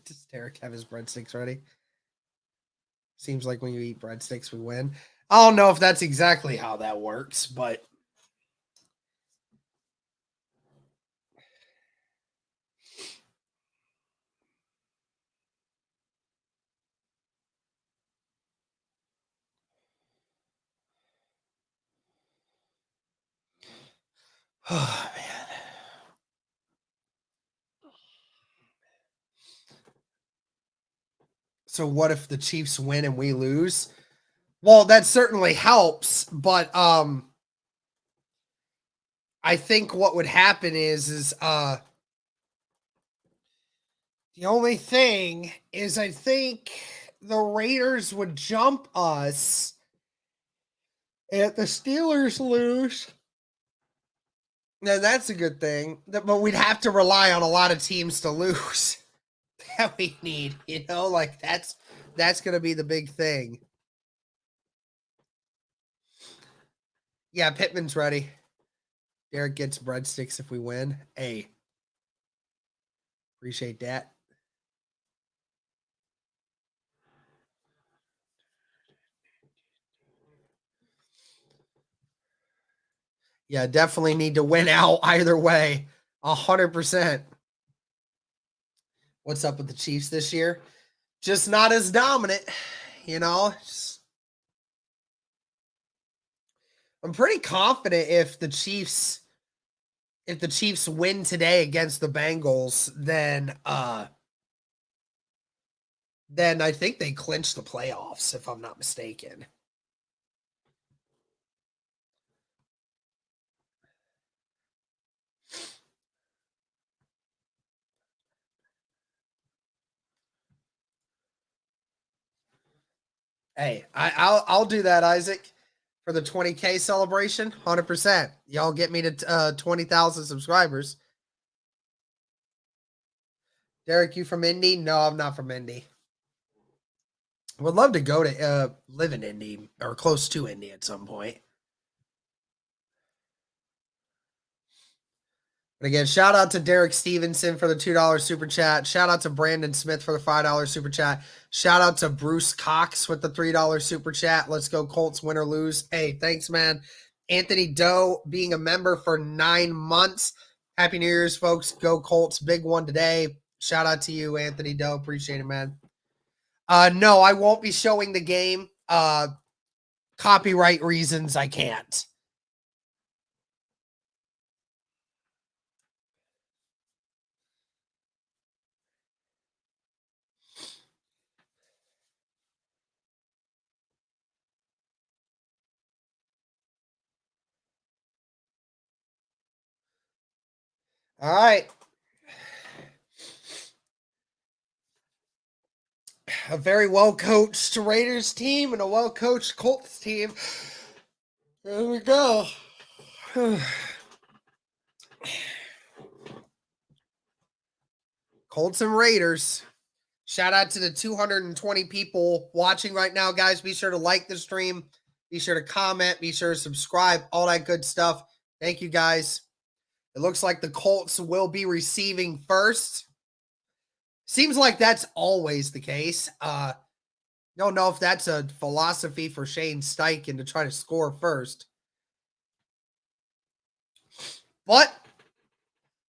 Does Derek have his breadsticks ready? Seems like when you eat breadsticks, we win. I don't know if that's exactly how that works, but oh man. So what if the Chiefs win and we lose? Well, that certainly helps, but I think what would happen is the only thing is I think the Raiders would jump us if the Steelers lose. Now that's a good thing, but we'd have to rely on a lot of teams to lose that we need, like that's going to be the big thing. Yeah, Pittman's ready. Derek gets breadsticks if we win. Hey, appreciate that. Yeah, definitely need to win out either way. 100%. What's up with the Chiefs this year? Just not as dominant, you know. I'm pretty confident if the Chiefs win today against the Bengals, then I think they clinch the playoffs, if I'm not mistaken. Hey, I'll do that, Isaac, for the 20K celebration. 100%. Y'all get me to 20,000 subscribers. Derek, you from Indy? No, I'm not from Indy. Would love to go to live in Indy or close to Indy at some point. But again, shout out to Derek Stevenson for the $2 super chat. Shout out to Brandon Smith for the $5 super chat. Shout out to Bruce Cox with the $3 super chat. Let's go Colts, win or lose. Hey, thanks, man. Anthony Doe being a member for 9 months. Happy New Year's, folks. Go Colts. Big one today. Shout out to you, Anthony Doe. Appreciate it, man. No, I won't be showing the game. Copyright reasons, I can't. All right. A very well-coached Raiders team and a well-coached Colts team. There we go. Colts and Raiders. Shout out to the 220 people watching right now, guys. Be sure to like the stream. Be sure to comment. Be sure to subscribe. All that good stuff. Thank you, guys. It looks like the Colts will be receiving first. Seems like that's always the case. Don't know if that's a philosophy for Shane Steichen to try to score first. But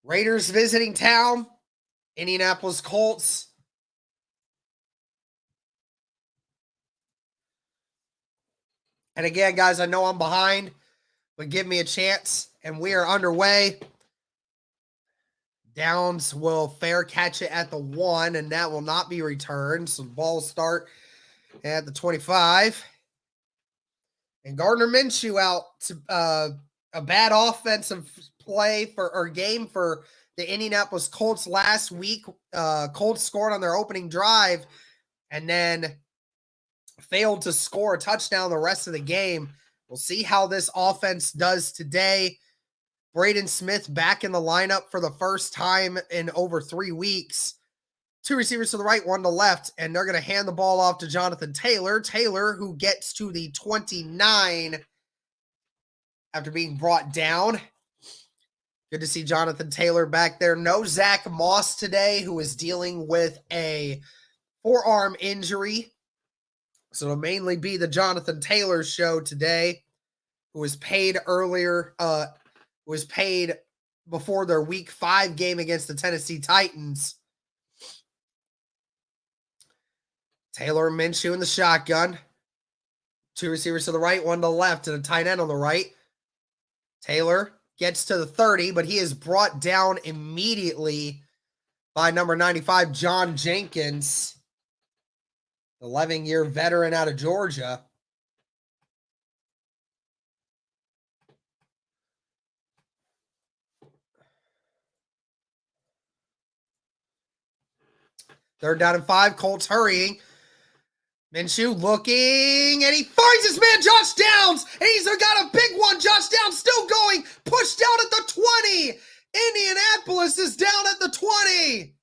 Raiders visiting town. Indianapolis Colts. And again, guys, I know I'm behind, but give me a chance. And we are underway. Downs will fair catch it at the 1, and that will not be returned. So the ball will start at the 25. And Gardner Minshew out to a bad offensive play or game for the Indianapolis Colts last week. Colts scored on their opening drive and then failed to score a touchdown the rest of the game. We'll see how this offense does today. Braden Smith back in the lineup for the first time in over 3 weeks. 2 receivers to the right, 1 to the left, and they're going to hand the ball off to Jonathan Taylor. Taylor, who gets to the 29 after being brought down. Good to see Jonathan Taylor back there. No Zach Moss today, who is dealing with a forearm injury. So it'll mainly be the Jonathan Taylor show today, who was paid earlier, was paid before their week 5 game against the Tennessee Titans. Taylor and Minshew in the shotgun. 2 receivers to the right, 1 to the left, and a tight end on the right. Taylor gets to the 30, but he is brought down immediately by number 95, John Jenkins, 11-year veteran out of Georgia. Third down and 5, Colts hurrying. Minshew looking, and he finds his man, Josh Downs, and he's got a big one. Josh Downs still going, pushed down at the 20. Indianapolis is down at the 20.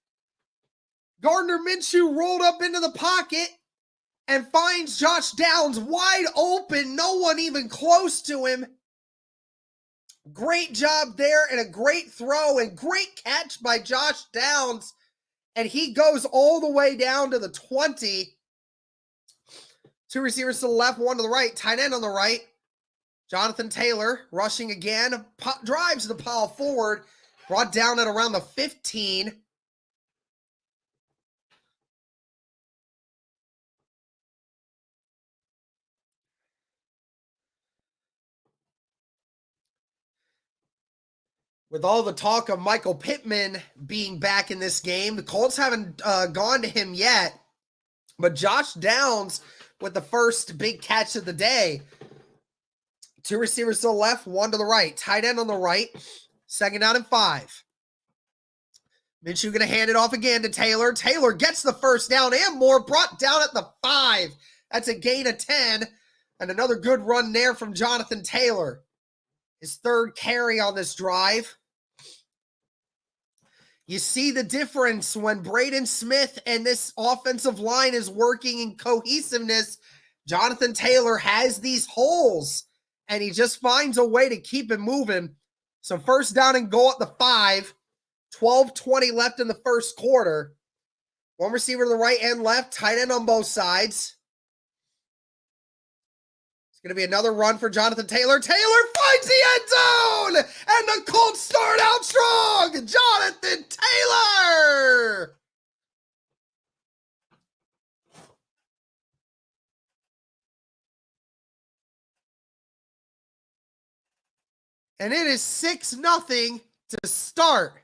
Gardner Minshew rolled up into the pocket and finds Josh Downs wide open, no one even close to him. Great job there, and a great throw, and great catch by Josh Downs. And he goes all the way down to the 20. 2 receivers to the left, 1 to the right. Tight end on the right. Jonathan Taylor rushing again, drives the pile forward, brought down at around the 15. With all the talk of Michael Pittman being back in this game, the Colts haven't gone to him yet. But Josh Downs with the first big catch of the day. 2 receivers to the left, 1 to the right. Tight end on the right. 2nd down and 5. Minshew going to hand it off again to Taylor. Taylor gets the first down and more, brought down at the 5. That's a gain of 10. And another good run there from Jonathan Taylor. His 3rd carry on this drive. You see the difference when Braden Smith and this offensive line is working in cohesiveness. Jonathan Taylor has these holes, and he just finds a way to keep it moving. So 1st down and goal at the 5. 12:20 left in the first quarter. 1 receiver to the right and left, tight end on both sides. Going to be another run for Jonathan Taylor. Taylor finds the end zone, and the Colts start out strong. Jonathan Taylor. And it is 6-0 to start.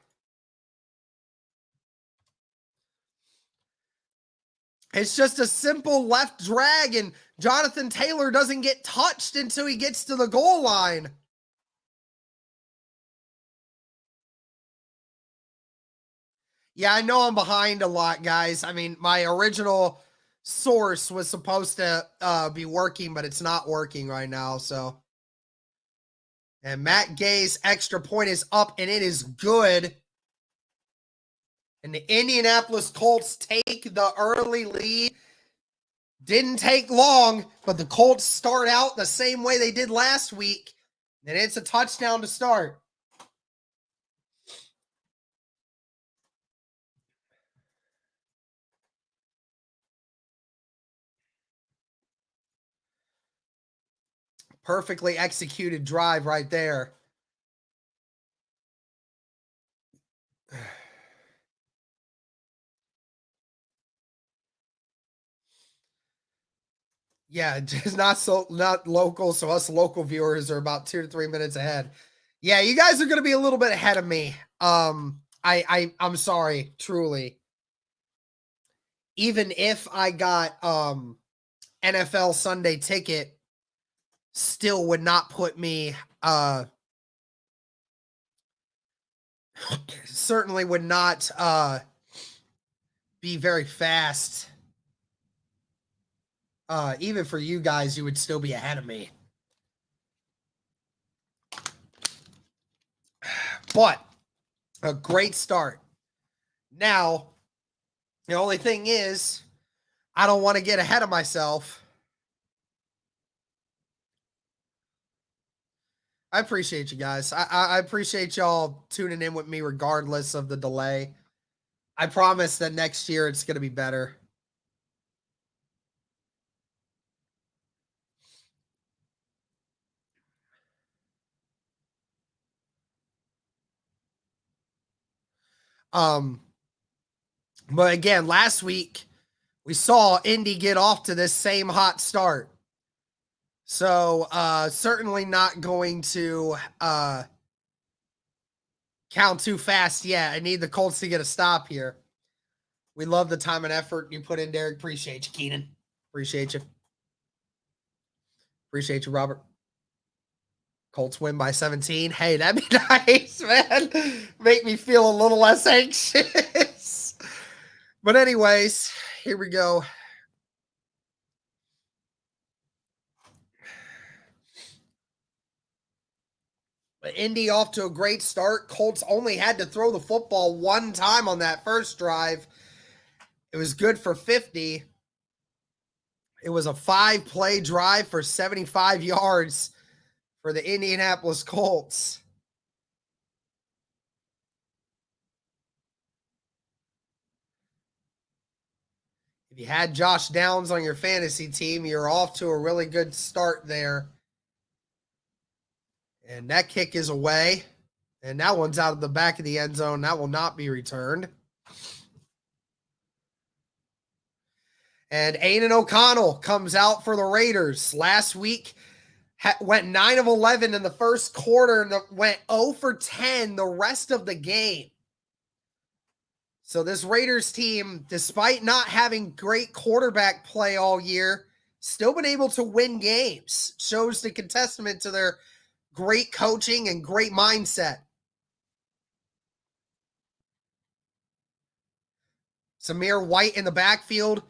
It's just a simple left drag, and Jonathan Taylor doesn't get touched until he gets to the goal line. Yeah, I know I'm behind a lot, guys. I mean, my original source was supposed to be working, but it's not working right now, so. And Matt Gay's extra point is up, and it is good. And the Indianapolis Colts take the early lead. Didn't take long, but the Colts start out the same way they did last week. And it's a touchdown to start. Perfectly executed drive right there. Yeah, just not local, so us local viewers are about 2 to 3 minutes ahead. Yeah, you guys are going to be a little bit ahead of me. I'm sorry, truly. Even if I got NFL Sunday Ticket, still would not put me certainly would not be very fast. Even for you guys, you would still be ahead of me. But a great start. Now, the only thing is, I don't want to get ahead of myself. I appreciate you guys. I appreciate y'all tuning in with me regardless of the delay. I promise that next year it's going to be better. But again, last week we saw Indy get off to this same hot start. So certainly not going to count too fast yet. I need the Colts to get a stop here. We love the time and effort you put in, Derek. Appreciate you, Keenan. Appreciate you. Appreciate you, Robert. Colts win by 17. Hey, that'd be nice, man. Make me feel a little less anxious. But anyways, here we go. Indy off to a great start. Colts only had to throw the football 1 time on that first drive. It was good for 50. It was a 5-play drive for 75 yards for the Indianapolis Colts. If you had Josh Downs on your fantasy team, you're off to a really good start there. And that kick is away. And that one's out of the back of the end zone. That will not be returned. And Aiden O'Connell comes out for the Raiders. Last week, went 9 of 11 in the first quarter and went 0 for 10 the rest of the game. So this Raiders team, despite not having great quarterback play all year, still been able to win games. Shows the testament to their great coaching and great mindset. Zamir White in the backfield.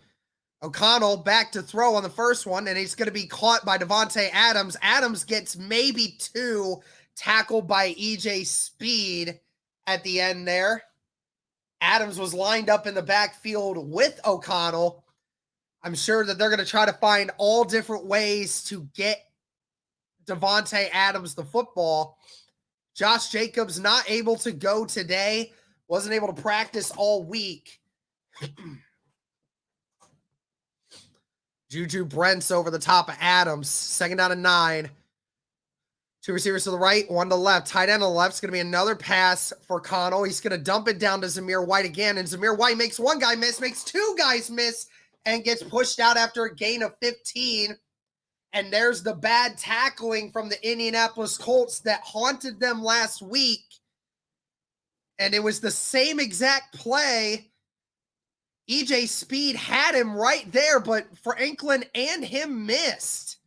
O'Connell back to throw on the first one, and he's going to be caught by Devontae Adams. Adams gets maybe 2, tackled by EJ Speed at the end there. Adams was lined up in the backfield with O'Connell. I'm sure that they're going to try to find all different ways to get Devontae Adams the football. Josh Jacobs not able to go today. Wasn't able to practice all week. Juju Brents over the top of Adams. 2nd down and 9. 2 receivers to the right, 1 to the left. Tight end on the left is going to be another pass for Connell. He's going to dump it down to Zamir White again. And Zamir White makes 1 guy miss, makes 2 guys miss, and gets pushed out after a gain of 15. And there's the bad tackling from the Indianapolis Colts that haunted them last week. And it was the same exact play. EJ Speed had him right there, but Franklin and him missed.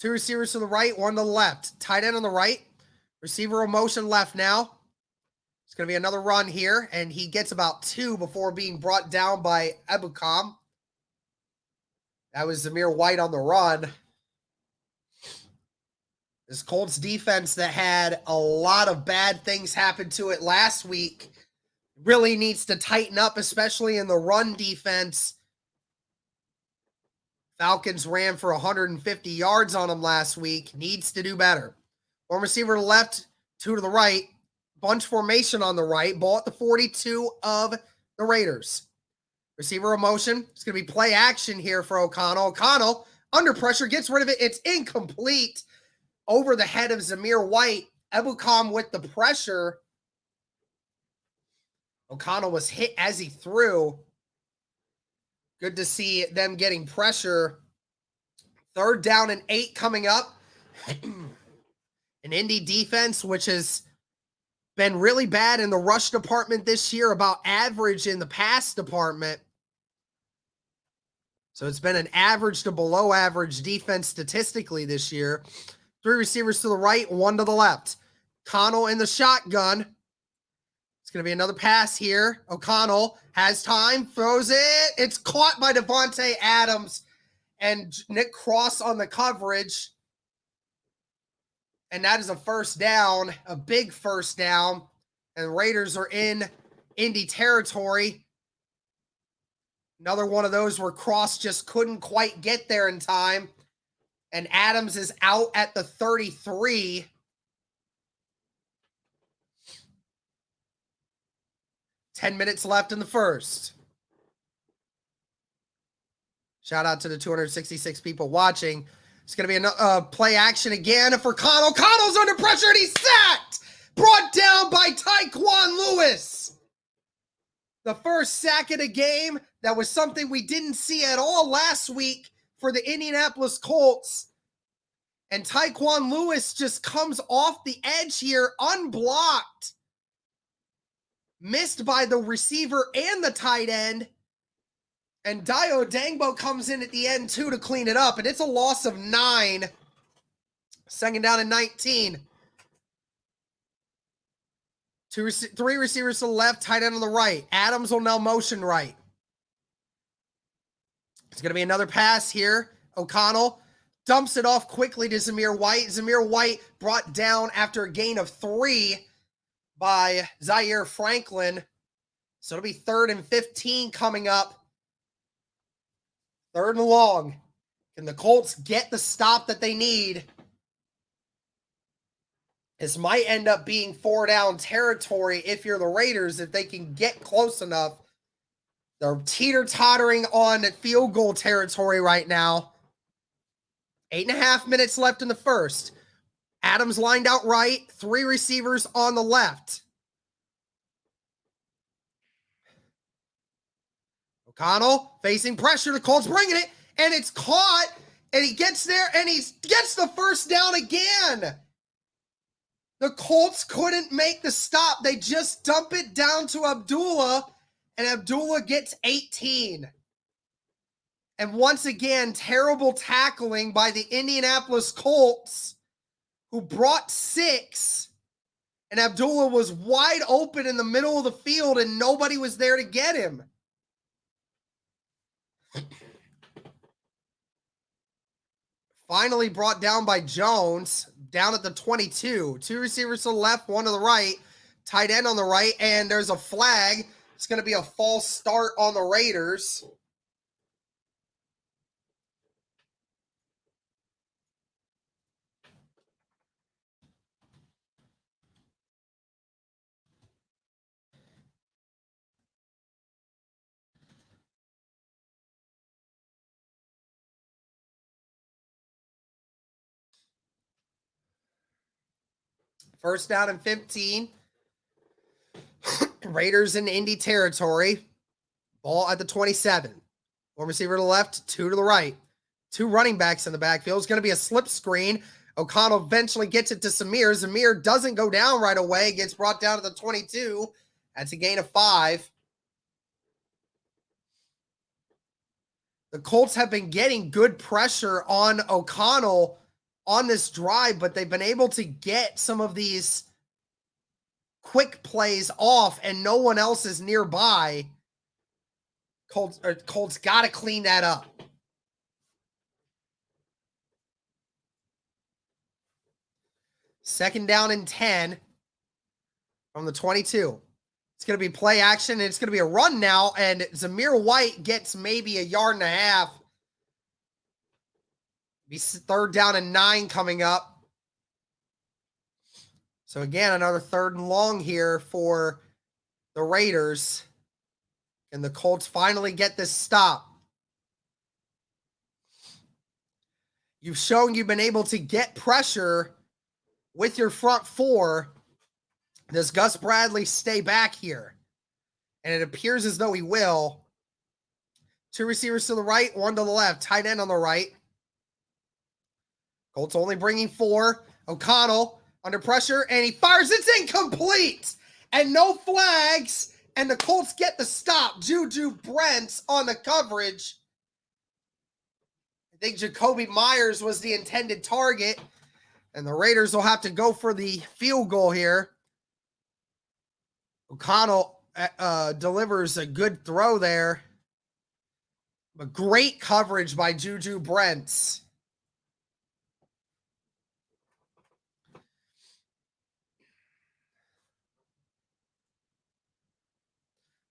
Two receivers to the right, 1 to the left. Tight end on the right. Receiver in motion left now. It's going to be another run here, and he gets about 2 before being brought down by Ebukam. That was Zamir White on the run. This Colts defense that had a lot of bad things happen to it last week really needs to tighten up, especially in the run defense. Falcons ran for 150 yards on them last week. Needs to do better. 1 receiver to the left, 2 to the right. Bunch formation on the right. Ball at the 42 of the Raiders. Receiver in motion. It's going to be play action here for O'Connell. O'Connell, under pressure, gets rid of it. It's incomplete. Over the head of Zamir White. Ebukam with the pressure. O'Connell was hit as he threw. Good to see them getting pressure. 3rd down and 8 coming up. An Indy defense, which has been really bad in the rush department this year, about average in the pass department. So it's been an average to below average defense statistically this year. 3 receivers to the right, 1 to the left. Connell in the shotgun. It's going to be another pass here. O'Connell has time, throws it. It's caught by Devontae Adams and Nick Cross on the coverage. And that is a first down, a big first down. And the Raiders are in Indy territory. Another one of those where Cross just couldn't quite get there in time. And Adams is out at the 33. Ten minutes left in the first. Shout out to the 266 people watching. It's going to be a play action again for Connell. Connell's under pressure and he's sacked. Brought down by Tyquan Lewis. The first sack of the game. That was something we didn't see at all last week for the Indianapolis Colts. And Tyquan Lewis just comes off the edge here unblocked. Missed by the receiver and the tight end. And Dio Dangbo comes in at the end, too, to clean it up. And it's a loss of 9. 2nd down and 19. 3 receivers to the left, tight end on the right. Adams will now motion right. It's going to be another pass here. O'Connell dumps it off quickly to Zamir White. Zamir White brought down after a gain of 3 by Zaire Franklin. So it'll be 3rd and 15 coming up. 3rd and long. Can the Colts get the stop that they need? This might end up being 4 down territory if you're the Raiders, if they can get close enough They're teeter-tottering on field goal territory right now. 8.5 minutes left in the first. Adams lined out right, 3 receivers on the left. O'Connell facing pressure. The Colts bringing it, and it's caught, and he gets there, and he gets the first down again. The Colts couldn't make the stop. They just dump it down to Abdullah, and Abdullah gets 18. And once again, terrible tackling by the Indianapolis Colts, who brought 6. And Abdullah was wide open in the middle of the field, and nobody was there to get him. Finally brought down by Jones, down at the 22. 2 receivers to the left, 1 to the right. Tight end on the right, and there's a flag. It's going to be a false start on the Raiders. First down and 15. Raiders in Indy territory. Ball at the 27. 1 receiver to the left, 2 to the right. 2 running backs in the backfield. It's going to be a slip screen. O'Connell eventually gets it to Samir. Samir doesn't go down right away. Gets brought down to the 22. That's a gain of 5. The Colts have been getting good pressure on O'Connell on this drive, but they've been able to get some of these quick plays off, and no one else is nearby. Colts got to clean that up. Second down and 10 from the 22. It's going to be play action, and it's going to be a run now, and Zamir White gets maybe a yard and a half. Be third down and 9 coming up. So again, another 3rd and long here for the Raiders. And the Colts finally get this stop. You've shown you've been able to get pressure with your front 4. Does Gus Bradley stay back here? And it appears as though he will. 2 receivers to the right, 1 to the left. Tight end on the right. Colts only bringing 4. O'Connell under pressure, and he fires. It's incomplete, and no flags, and the Colts get the stop. Juju Brents on the coverage. I think Jacoby Myers was the intended target, and the Raiders will have to go for the field goal here. O'Connell delivers a good throw there, but great coverage by Juju Brents.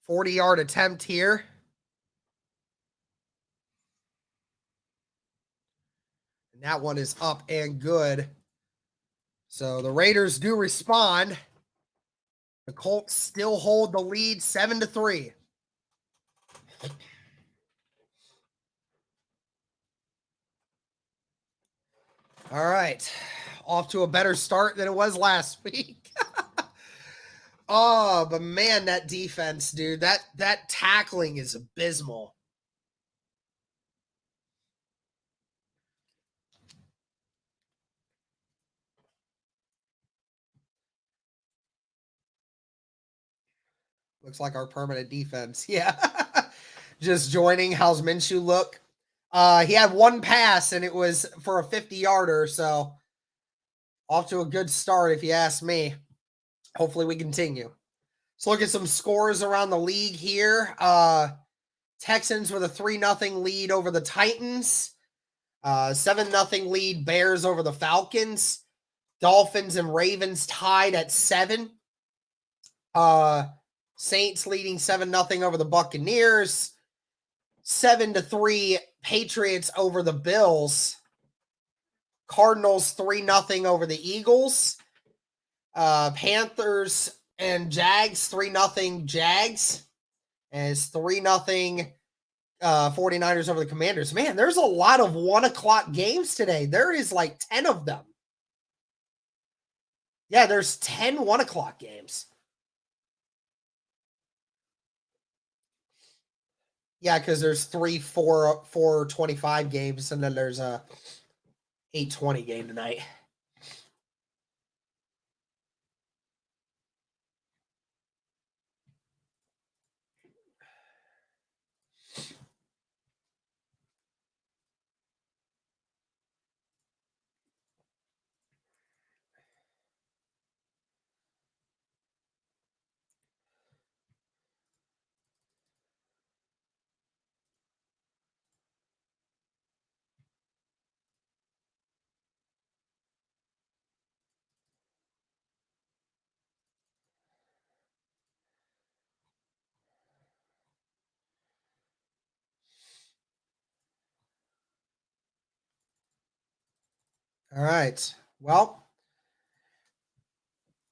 40-yard attempt here. And that one is up and good. So the Raiders do respond. The Colts still hold the lead 7-3. All right. Off to a better start than it was last week. Oh, but man, that defense, dude, that tackling is abysmal. Looks like our permanent defense. Yeah. Just joining. How's Minshew look? He had 1 pass, and it was for a 50-yarder, so off to a good start, if you ask me. Hopefully we continue. Let's look at some scores around the league here. Texans with a 3-0 lead over the Titans. 7-0 lead Bears over the Falcons. Dolphins and Ravens tied at 7. Saints leading 7-0 over the Buccaneers. 7-3 Patriots over the Bills. Cardinals 3-0 over the Eagles. Panthers and Jags 3-0 Jags. And it's 3-0 49ers over the Commanders. Man, there's a lot of 1 o'clock games today. There is like 10 of them. Yeah, there's 10 1 o'clock games. Yeah, because there's 4:25 games, and then there's a 8:20 game tonight. All right. Well,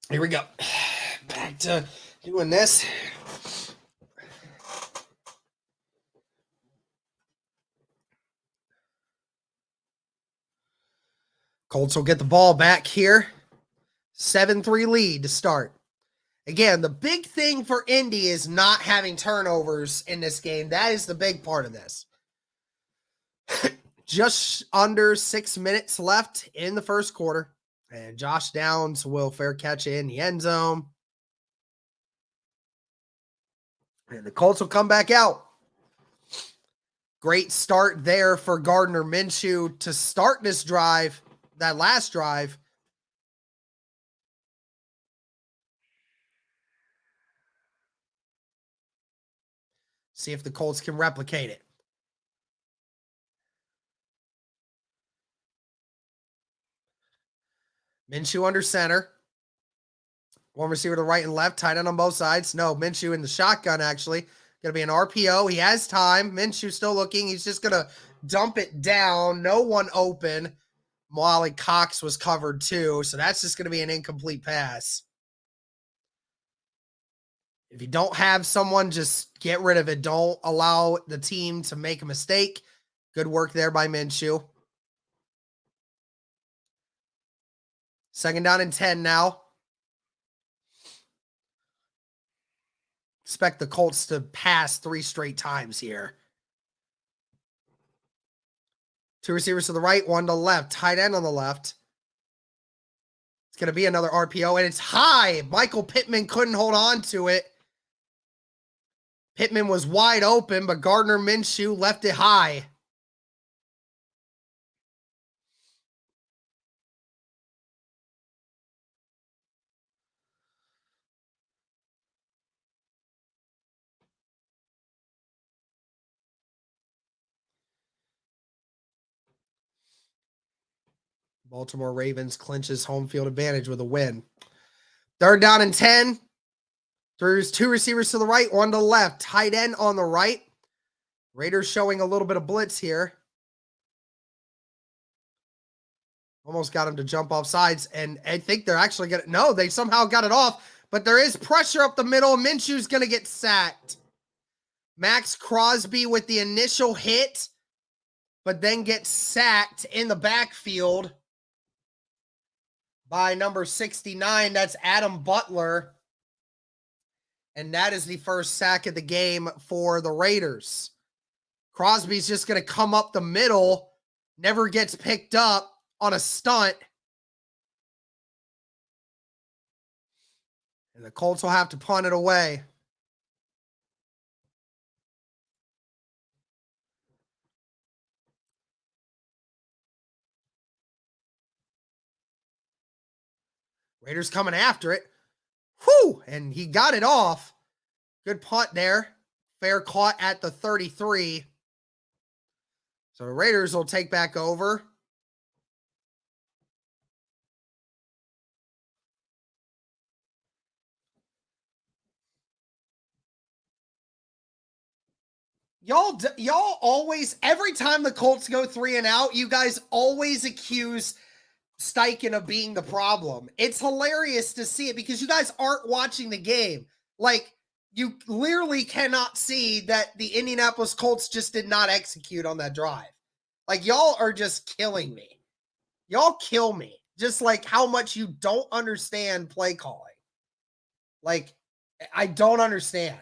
here we go. Back to doing this. Colts will get the ball back here. 7-3 lead to start. Again, the big thing for Indy is not having turnovers in this game. That is the big part of this. Just under 6 minutes left in the first quarter. And Josh Downs will fair catch in the end zone. And the Colts will come back out. Great start there for Gardner Minshew to start this drive, that last drive. See if the Colts can replicate it. Minshew under center. One receiver to right and left, tight end on both sides. No, Minshew in the shotgun, actually. Going to be an RPO. He has time. Minshew still looking. He's just going to dump it down. No one open. Molly Cox was covered too, so that's just going to be an incomplete pass. If you don't have someone, just get rid of it. Don't allow the team to make a mistake. Good work there by Minshew. 2nd down and 10 now. Expect the Colts to pass 3 straight times here. 2 receivers to the right, 1 to the left. Tight end on the left. It's going to be another RPO, and it's high. Michael Pittman couldn't hold on to it. Pittman was wide open, but Gardner Minshew left it high. Baltimore Ravens clinches home field advantage with a win. 3rd down and 10. There's 2 receivers to the right, 1 to the left. Tight end on the right. Raiders showing a little bit of blitz here. Almost got him to jump off sides, and I think they're actually going to... No, they somehow got it off, but there is pressure up the middle. Minshew's going to get sacked. Max Crosby with the initial hit, but then gets sacked in the backfield by number 69. That's Adam Butler. And that is the first sack of the game for the Raiders. Crosby's just going to come up the middle, never gets picked up on a stunt. And the Colts will have to punt it away. Raiders coming after it. Whew! And he got it off. Good punt there. Fair caught at the 33. So the Raiders will take back over. Y'all always, every time the Colts go 3 and out, you guys always accuse Steichen of being the problem. It's hilarious to see it because you guys aren't watching the game. Like, you literally cannot see that the Indianapolis Colts just did not execute on that drive. Like, y'all are just killing me. Y'all kill me. Just like how much you don't understand play calling. Like, I don't understand.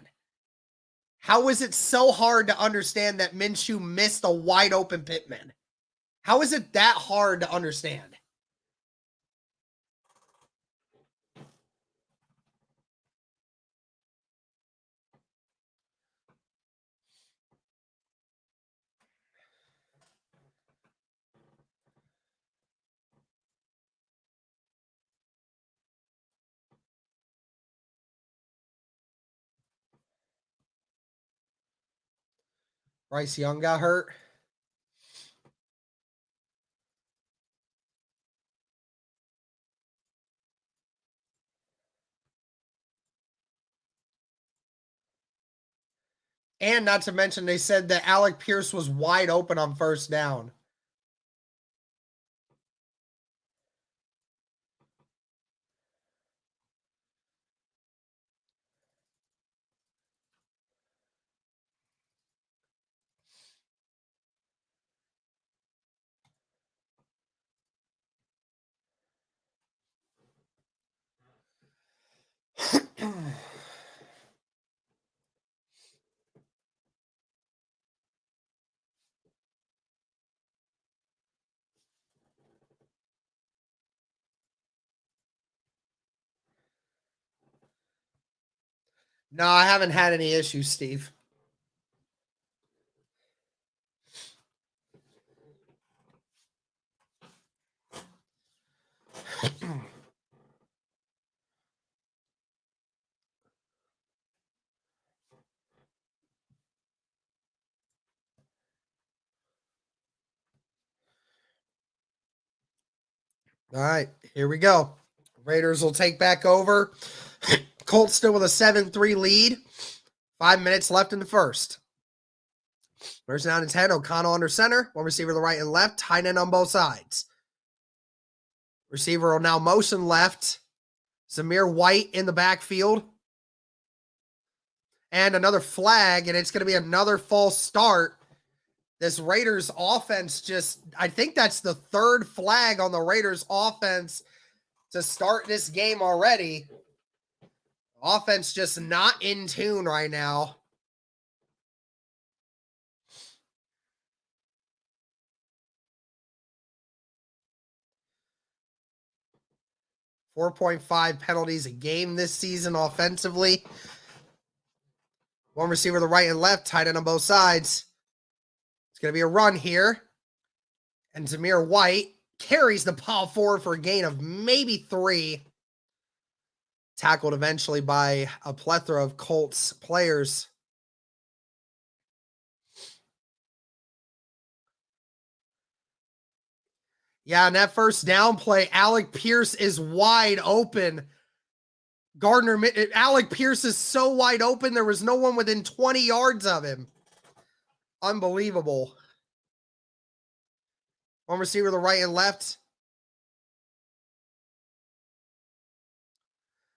How is it so hard to understand that Minshew missed a wide open Pittman? How is it that hard to understand? Bryce Young got hurt. And not to mention, they said that Alec Pierce was wide open on first down. No, I haven't had any issues, Steve. All right, here we go. Raiders will take back over. Colts still with a 7-3 lead. 5 minutes left in the first. First down and 10. O'Connell under center. One receiver to the right and left. Tight end on both sides. Receiver will now motion left. Zamir White in the backfield. And another flag, and it's going to be another false start. This Raiders offense just, I think that's the third flag on the Raiders offense to start this game already. Offense just not in tune right now. .5 penalties a game this season offensively. One receiver to the right and left, tight end on both sides. It's going to be a run here. And Zamir White carries the ball forward for a gain of maybe 3. Tackled eventually by a plethora of Colts players. Yeah, and that first down play, Alec Pierce is wide open. Alec Pierce is so wide open, there was no one within 20 yards of him. Unbelievable. One receiver to the right and left.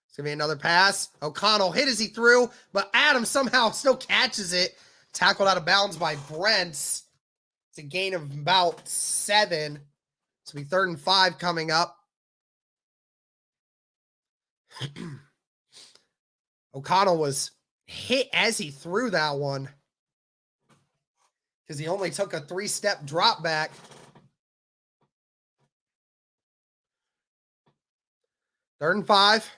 It's going to be another pass. O'Connell hit as he threw, but Adams somehow still catches it. Tackled out of bounds by Brents. It's a gain of about 7. It's going to be 3rd and 5 coming up. O'Connell was hit as he threw that one because he only took a 3-step drop back. Third and 5.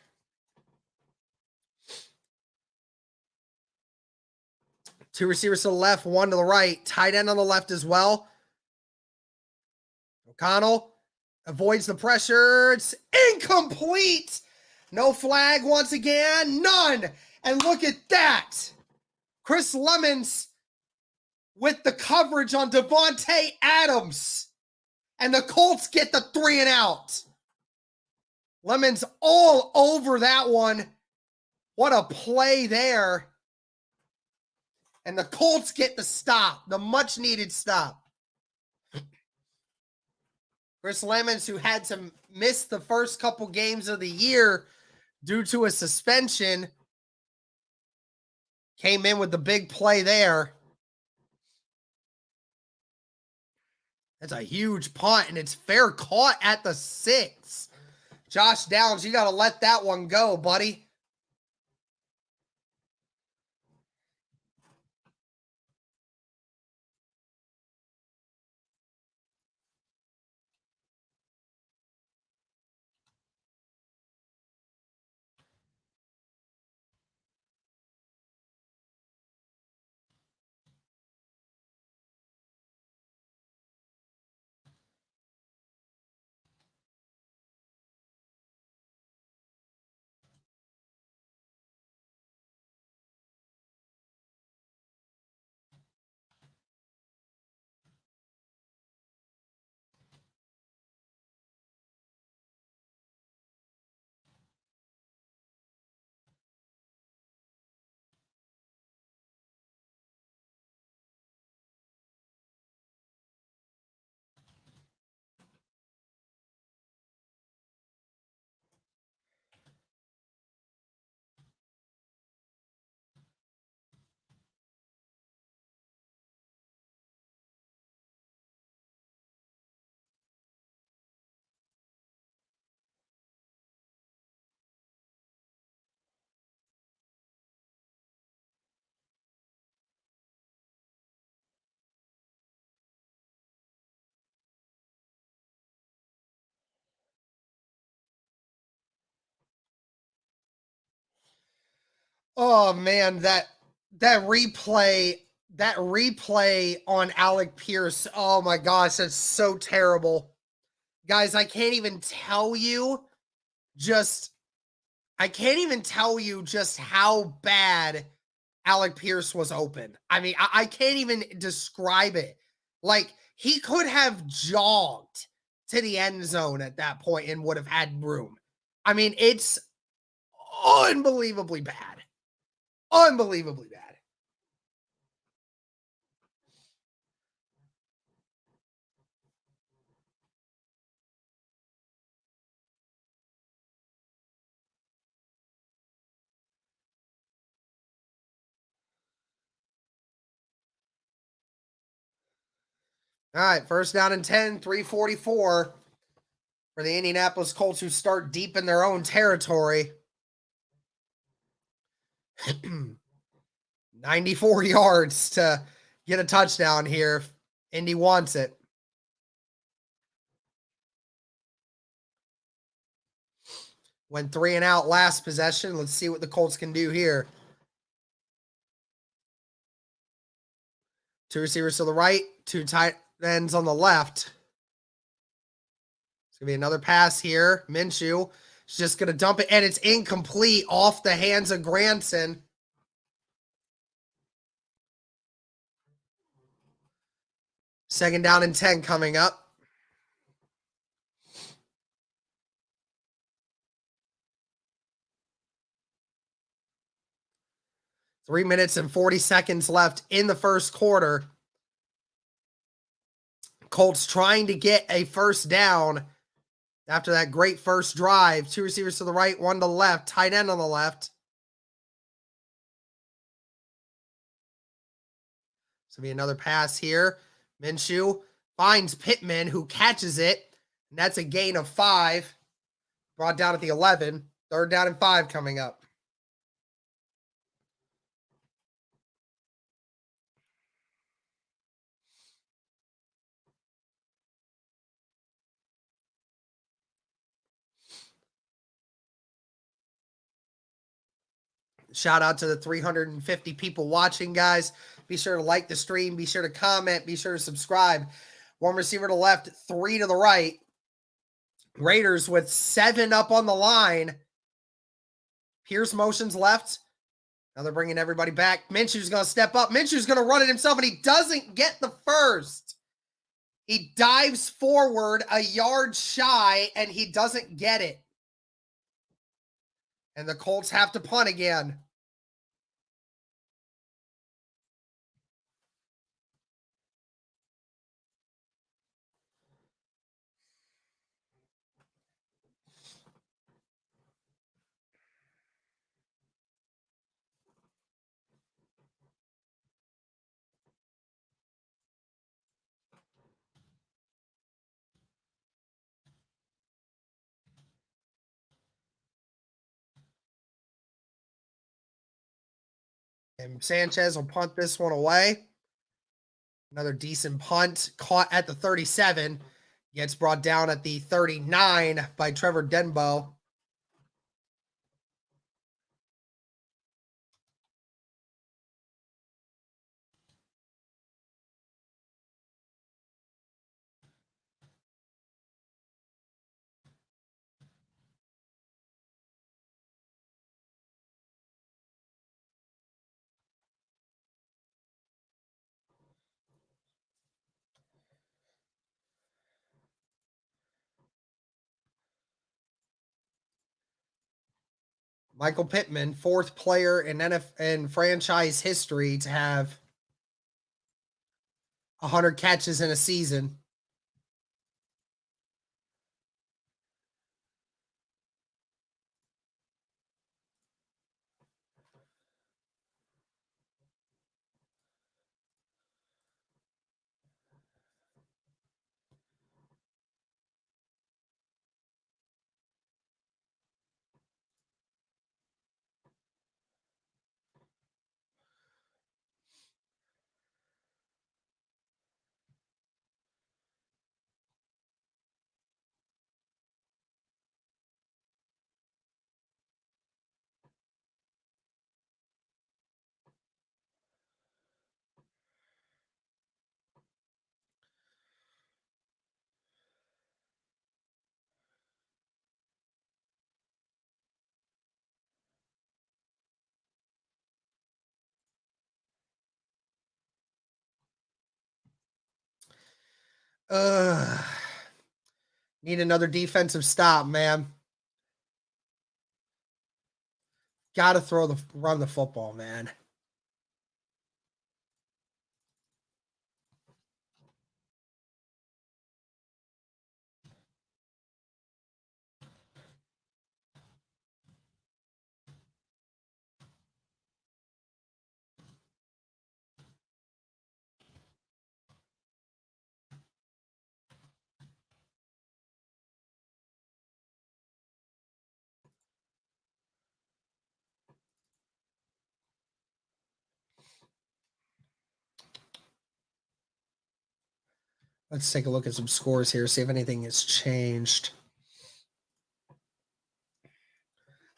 Two receivers to the left, one to the right. Tight end on the left as well. O'Connell avoids the pressure. It's incomplete. No flag once again. None. And look at that. Chris Lemons with the coverage on Devontae Adams. And the Colts get the 3 and out. Lemons all over that one. What a play there. And the Colts get the stop, the much-needed stop. Chris Lemons, who had to miss the first couple games of the year due to a suspension, Came in with the big play there. That's a huge punt, and it's fair caught at the 6. Josh Downs, you got to let that one go, buddy. Oh man, that replay on Alec Pierce. Oh my gosh, that's so terrible. Guys, I can't even tell you just how bad Alec Pierce was open. I mean, I can't even describe it. Like, he could have jogged to the end zone at that point and would have had room. I mean, it's unbelievably bad. Unbelievably bad. All right, first down and 10, 3:44 for the Indianapolis Colts, who start deep in their own territory. 94 yards to get a touchdown here if Indy wants it. Went 3 and out last possession. Let's see what the Colts can do here. 2 receivers to the right, 2 tight ends on the left. It's going to be another pass here. Minshew is just going to dump it, and it's incomplete off the hands of Granson. Second down and 10 coming up. Three minutes and 40 seconds left in the first quarter. Colts trying to get a first down after that great first drive. 2 receivers to the right, 1 to the left, tight end on the left. So be another pass here. Minshew finds Pittman, who catches it. And that's a gain of 5. Brought down at the 11. Third down and 5 coming up. Shout out to the 350 people watching, guys. Be sure to like the stream. Be sure to comment. Be sure to subscribe. 1 receiver to the left, 3 to the right. Raiders with 7 up on the line. Pierce motions left. Now they're bringing everybody back. Minshew's going to step up. Minshew's going to run it himself, and he doesn't get the first. He dives forward a yard shy, and he doesn't get it. And the Colts have to punt again. And Sanchez will punt this one away. Another decent punt caught at the 37. Gets brought down at the 39 by Trevor Denbo. Michael Pittman, fourth player in franchise history to have 100 catches in a season. Need another defensive stop, man. Got to run the football, man. Let's take a look at some scores here, see if anything has changed.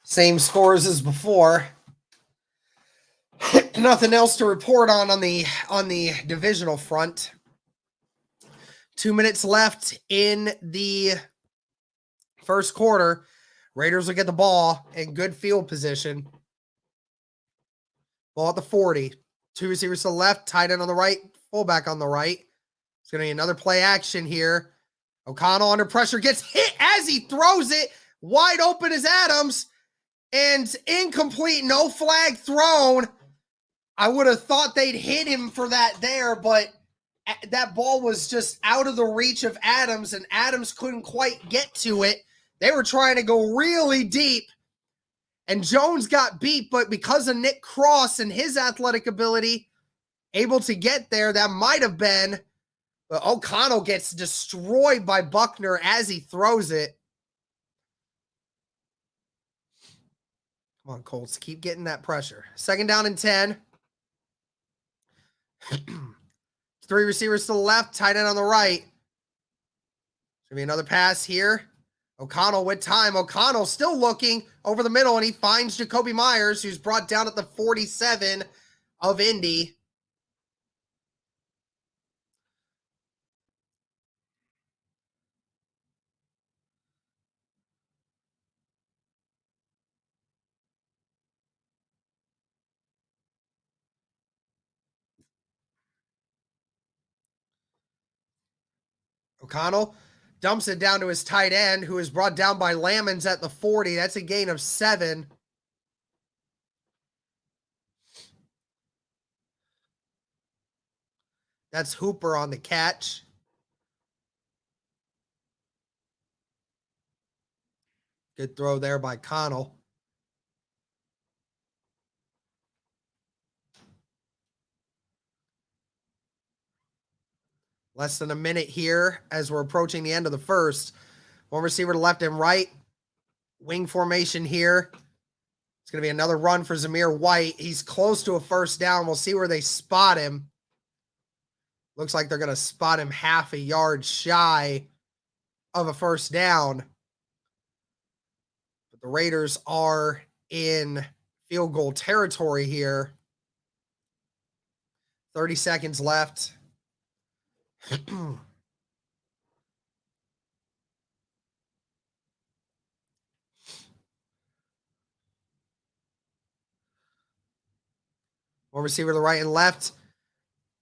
Same scores as before. Nothing else to report on the divisional front. 2 minutes left in the first quarter. Raiders will get the ball in good field position. Ball at the 40. Two receivers to the left, tight end on the right, fullback on the right. It's going to be another play action here. O'Connell under pressure gets hit as he throws it. Wide open is Adams. And incomplete, no flag thrown. I would have thought they'd hit him for that there, but that ball was just out of the reach of Adams, and Adams couldn't quite get to it. They were trying to go really deep, and Jones got beat, but because of Nick Cross and his athletic ability, able to get there, that might have been. But O'Connell gets destroyed by Buckner as he throws it. Come on, Colts, keep getting that pressure. Second down and 10. Three receivers to the left, tight end on the right. There's going to be another pass here. O'Connell with time. O'Connell still looking over the middle, and he finds Jacoby Myers, who's brought down at the 47 of Indy. O'Connell dumps it down to his tight end, who is brought down by Lamons at the 40. That's a gain of 7. That's Hooper on the catch. Good throw there by Connell. Less than a minute here as we're approaching the end of the first. One receiver to left and right. Wing formation here. It's It's going to be another run for Zamir White. He's close to a first down. We'll see where they spot him. Looks like they're going to spot him half a yard shy of a first down. But the Raiders are in field goal territory here. 30 seconds left. One receiver to the right and left.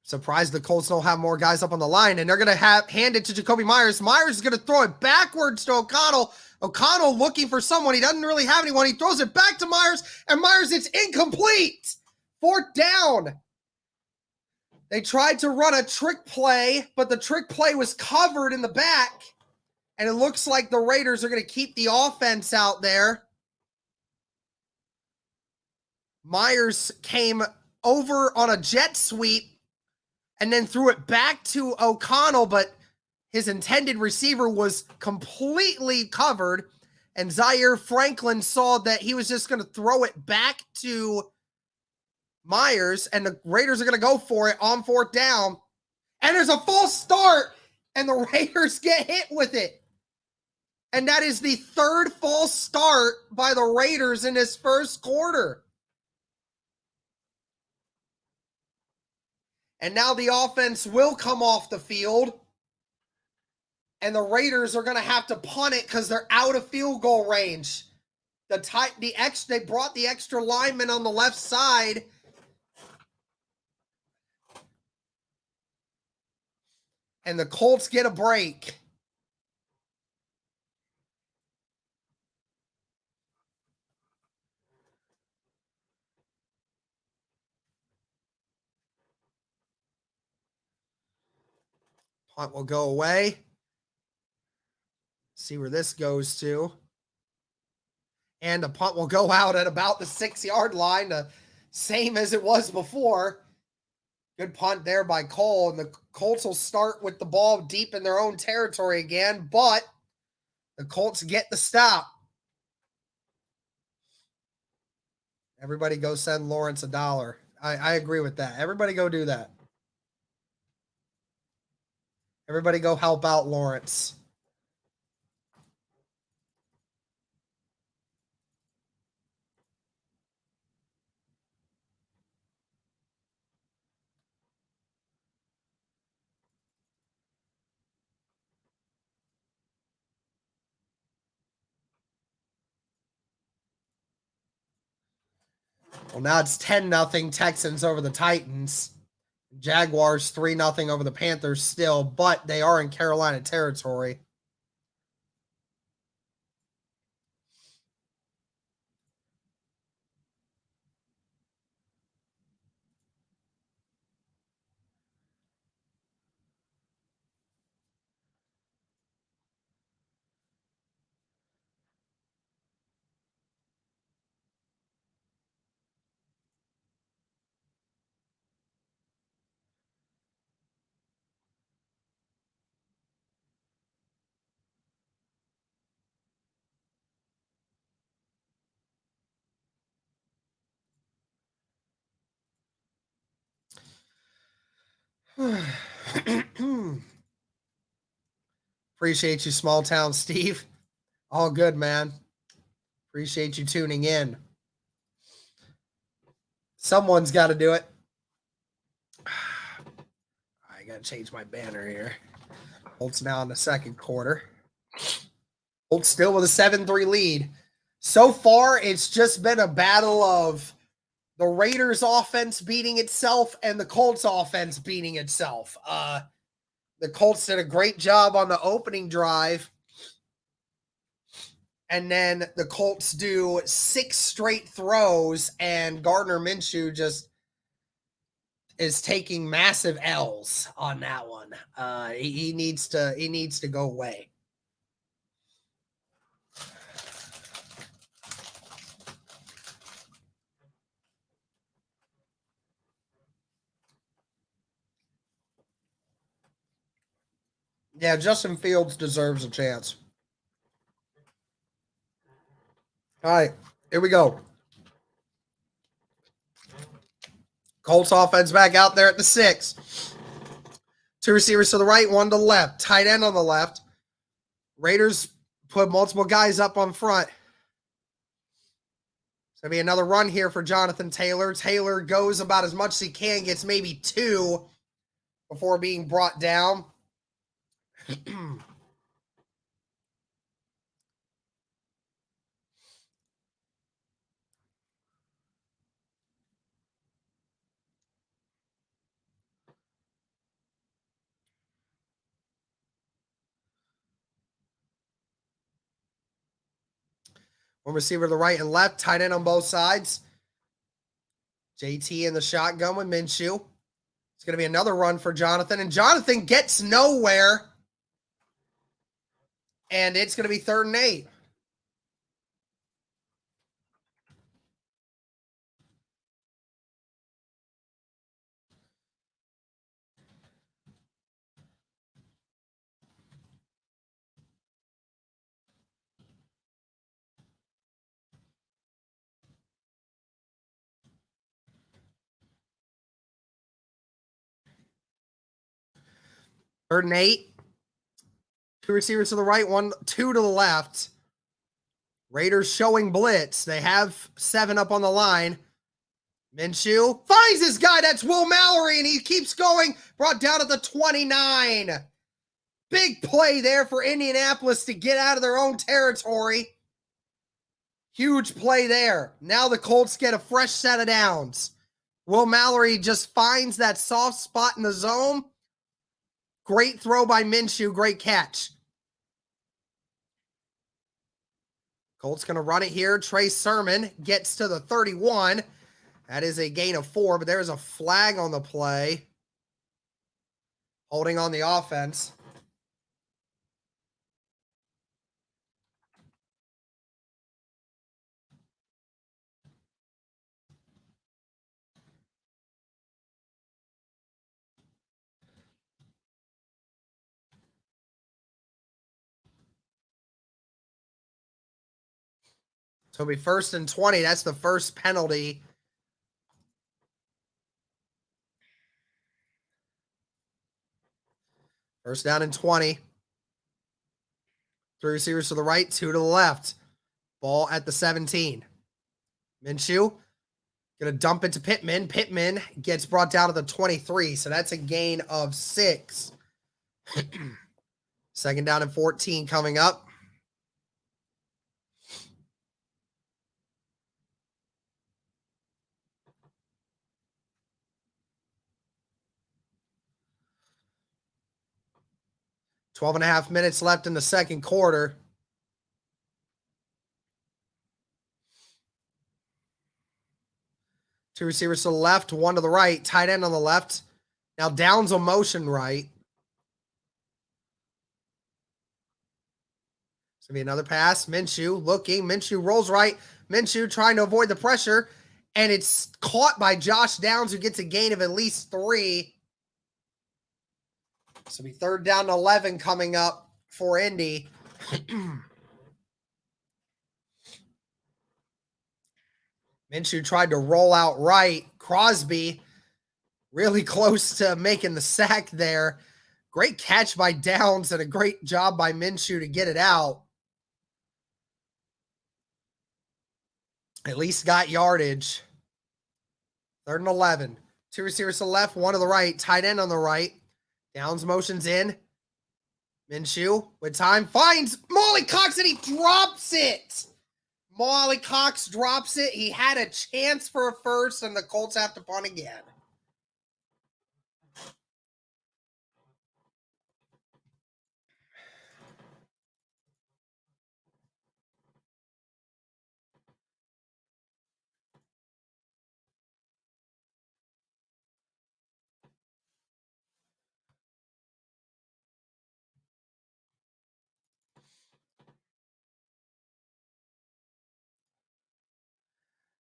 Surprised the Colts don't have more guys up on the line, and they're going to hand it to Jacoby Myers. Myers is going to throw it backwards to O'Connell. O'Connell looking for someone. He doesn't really have anyone. He throws it back to Myers, and Myers, it's incomplete. Fourth down. They tried to run a trick play, but the trick play was covered in the back, and it looks like the Raiders are going to keep the offense out there. Myers came over on a jet sweep and then threw it back to O'Connell, but his intended receiver was completely covered, and Zaire Franklin saw that he was just going to throw it back to Myers, and the Raiders are going to go for it on fourth down, and there's a false start, and the Raiders get hit with it. And that is the third false start by the Raiders in this first quarter. And now the offense will come off the field. And the Raiders are going to have to punt it because they're out of field goal range. They brought the extra lineman on the left side. And the Colts get a break. Punt will go away. See where this goes to. And the punt will go out at about the 6-yard line, the same as it was before. Good punt there by Cole. And the Colts will start with the ball deep in their own territory again, but the Colts get the stop. Everybody go send Lawrence $1. I agree with that. Everybody go do that. Everybody go help out Lawrence. Well, now it's 10-0 Texans over the Titans. Jaguars 3-0 over the Panthers still, but they are in Carolina territory. Appreciate you, small town Steve. All good, man. Appreciate you tuning in. Someone's got to do it. I got to change my banner here. Colts now in the second quarter. Colts still with a 7-3 lead. So far, it's just been a battle of the Raiders offense beating itself and the Colts offense beating itself. The Colts did a great job on the opening drive. And then the Colts do 6 straight throws, and Gardner Minshew just is taking massive L's on that one. He needs to go away. Yeah, Justin Fields deserves a chance. All right, here we go. Colts offense back out there at the 6. 2 receivers to the right, 1 to the left. Tight end on the left. Raiders put multiple guys up on front. It's going to be another run here for Jonathan Taylor. Taylor goes about as much as he can, gets maybe 2 before being brought down. One receiver to the right and left, tight end on both sides. JT in the shotgun with Minshew. It's going to be another run for Jonathan, and Jonathan gets nowhere. And it's going to be 3rd and 8. Third and 8. 2 receivers to the right, 2 to the left. Raiders showing blitz. They have 7 up on the line. Minshew finds this guy. That's Will Mallory, and he keeps going. Brought down at the 29. Big play there for Indianapolis to get out of their own territory. Huge play there. Now the Colts get a fresh set of downs. Will Mallory just finds that soft spot in the zone. Great throw by Minshew. Great catch. Colts going to run it here. Trey Sermon gets to the 31. That is a gain of 4, but there's a flag on the play. Holding on the offense. So it'll be 1st and 20. That's the first penalty. First down and 20. 3 receivers to the right, 2 to the left. Ball at the 17. Minshew going to dump it to Pittman. Pittman gets brought down to the 23, so that's a gain of 6. 2nd down and 14 coming up. Twelve and a half minutes left in the second quarter. Two receivers to the left, 1 to the right. Tight end on the left. Now Downs a motion right. It's going to be another pass. Minshew looking. Minshew rolls right. Minshew trying to avoid the pressure. And it's caught by Josh Downs, who gets a gain of at least 3. So it'll be 3rd down and 11 coming up for Indy. Minshew tried to roll out right. Crosby really close to making the sack there. Great catch by Downs and a great job by Minshew to get it out. At least got yardage. 3rd and 11. 2 receivers to the left, 1 to the right. Tight end on the right. Downs motions in. Minshew with time finds Molly Cox and he drops it. Molly Cox drops it. He had a chance for a first and the Colts have to punt again.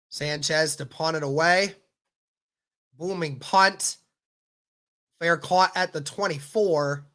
Sanchez to punt it away. Booming punt. Fair caught at the 24.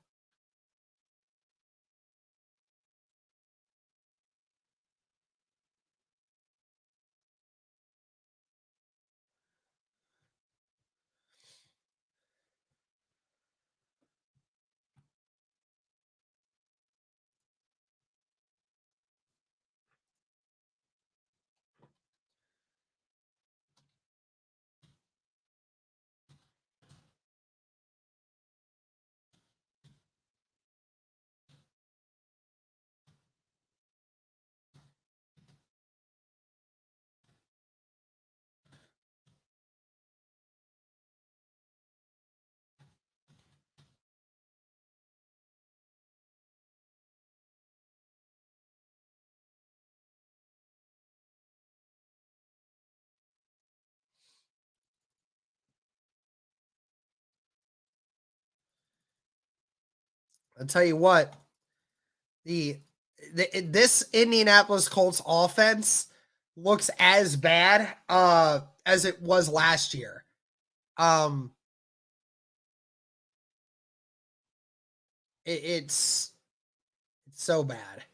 I'll tell you what, this Indianapolis Colts offense looks as bad as it was last year. It's so bad.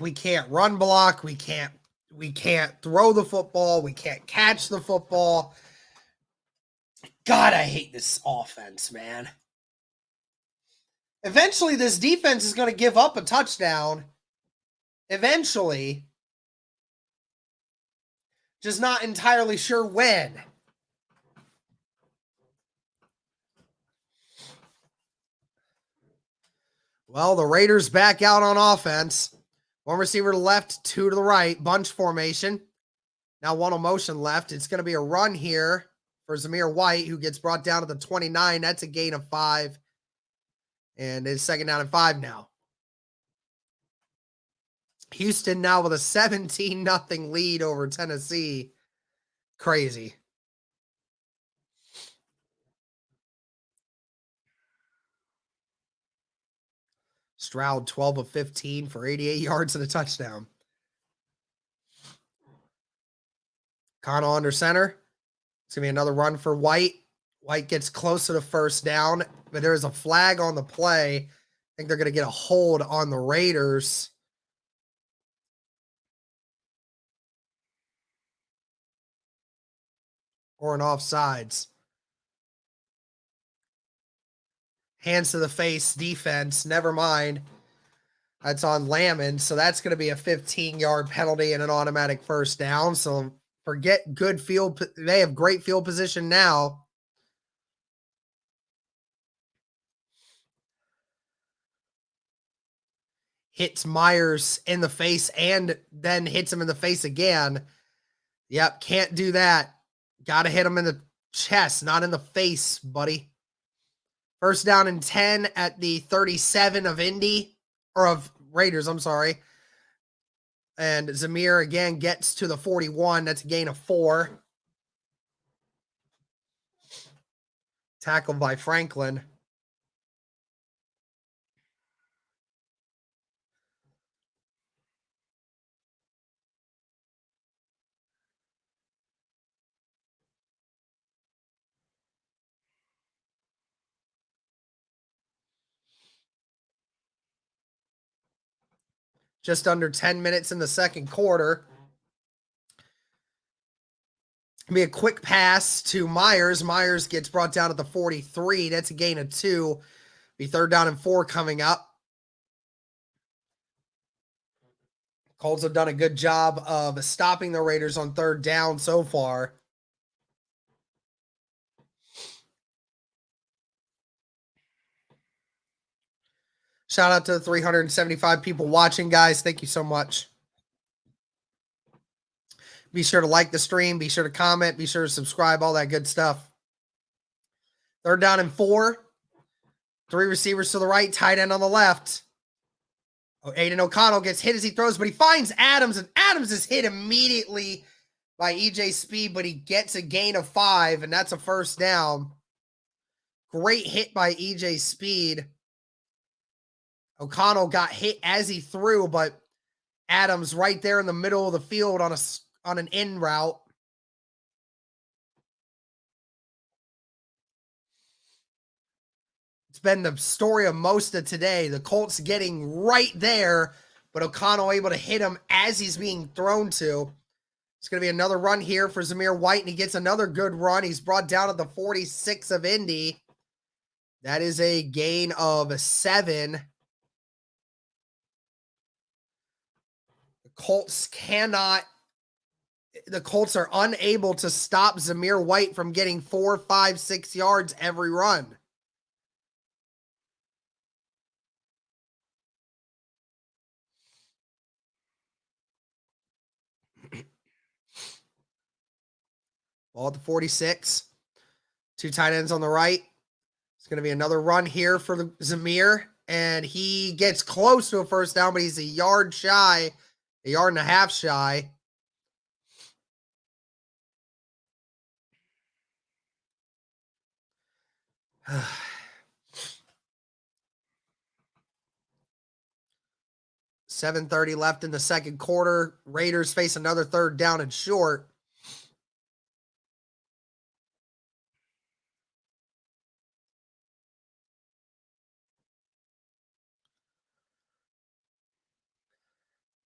We can't run block. We can't throw the football. We can't catch the football. God, I hate this offense, man. Eventually, this defense is going to give up a touchdown. Eventually. Just not entirely sure when. Well, the Raiders back out on offense. One receiver to the left, two to the right. Bunch formation. Now one on motion left. It's going to be a run here for Zamir White, who gets brought down to the 29. That's a gain of 5. And it's 2nd down and 5 now. Houston now with a 17-0 lead over Tennessee. Crazy. Stroud, 12 of 15 for 88 yards and a touchdown. Connell under center. It's going to be another run for White. White gets close to the 1st down, but there's a flag on the play. I think they're going to get a hold on the Raiders. Or an offsides. Hands to the face defense. Never mind. That's on Lamon. So that's going to be a 15-yard penalty and an automatic 1st down. So forget good field. They have great field position now. Hits Myers in the face and then hits him in the face again. Yep, can't do that. Got to hit him in the chest, not in the face, buddy. 1st down and 10 at the 37 of Indy, or of Raiders, I'm sorry. And Zamir again gets to the 41. That's a gain of 4. Tackled by Franklin. Just under 10 minutes in the 2nd quarter. Be a quick pass to Myers. Myers gets brought down at the 43. That's a gain of 2. Be 3rd down and 4 coming up. Colts have done a good job of stopping the Raiders on 3rd down so far. Shout out to the 375 people watching, guys. Thank you so much. Be sure to like the stream. Be sure to comment. Be sure to subscribe. All that good stuff. 3rd down and 4. 3 receivers to the right. Tight end on the left. Aiden O'Connell gets hit as he throws, but he finds Adams, and Adams is hit immediately by EJ Speed, but he gets a gain of 5, and that's a 1st down. Great hit by EJ Speed. O'Connell got hit as he threw, but Adams right there in the middle of the field on an in route. It's been the story of most of today. The Colts getting right there, but O'Connell able to hit him as he's being thrown to. It's going to be another run here for Zamir White, and he gets another good run. He's brought down at the 46 of Indy. That is a gain of 7. The Colts are unable to stop Zamir White from getting 4, 5, 6 yards every run. Ball at the 46. 2 tight ends on the right. It's going to be another run here for the Zamir, and he gets close to a first down, but he's a yard and a half shy. $7:30 left in the second quarter. Raiders face another third down and short.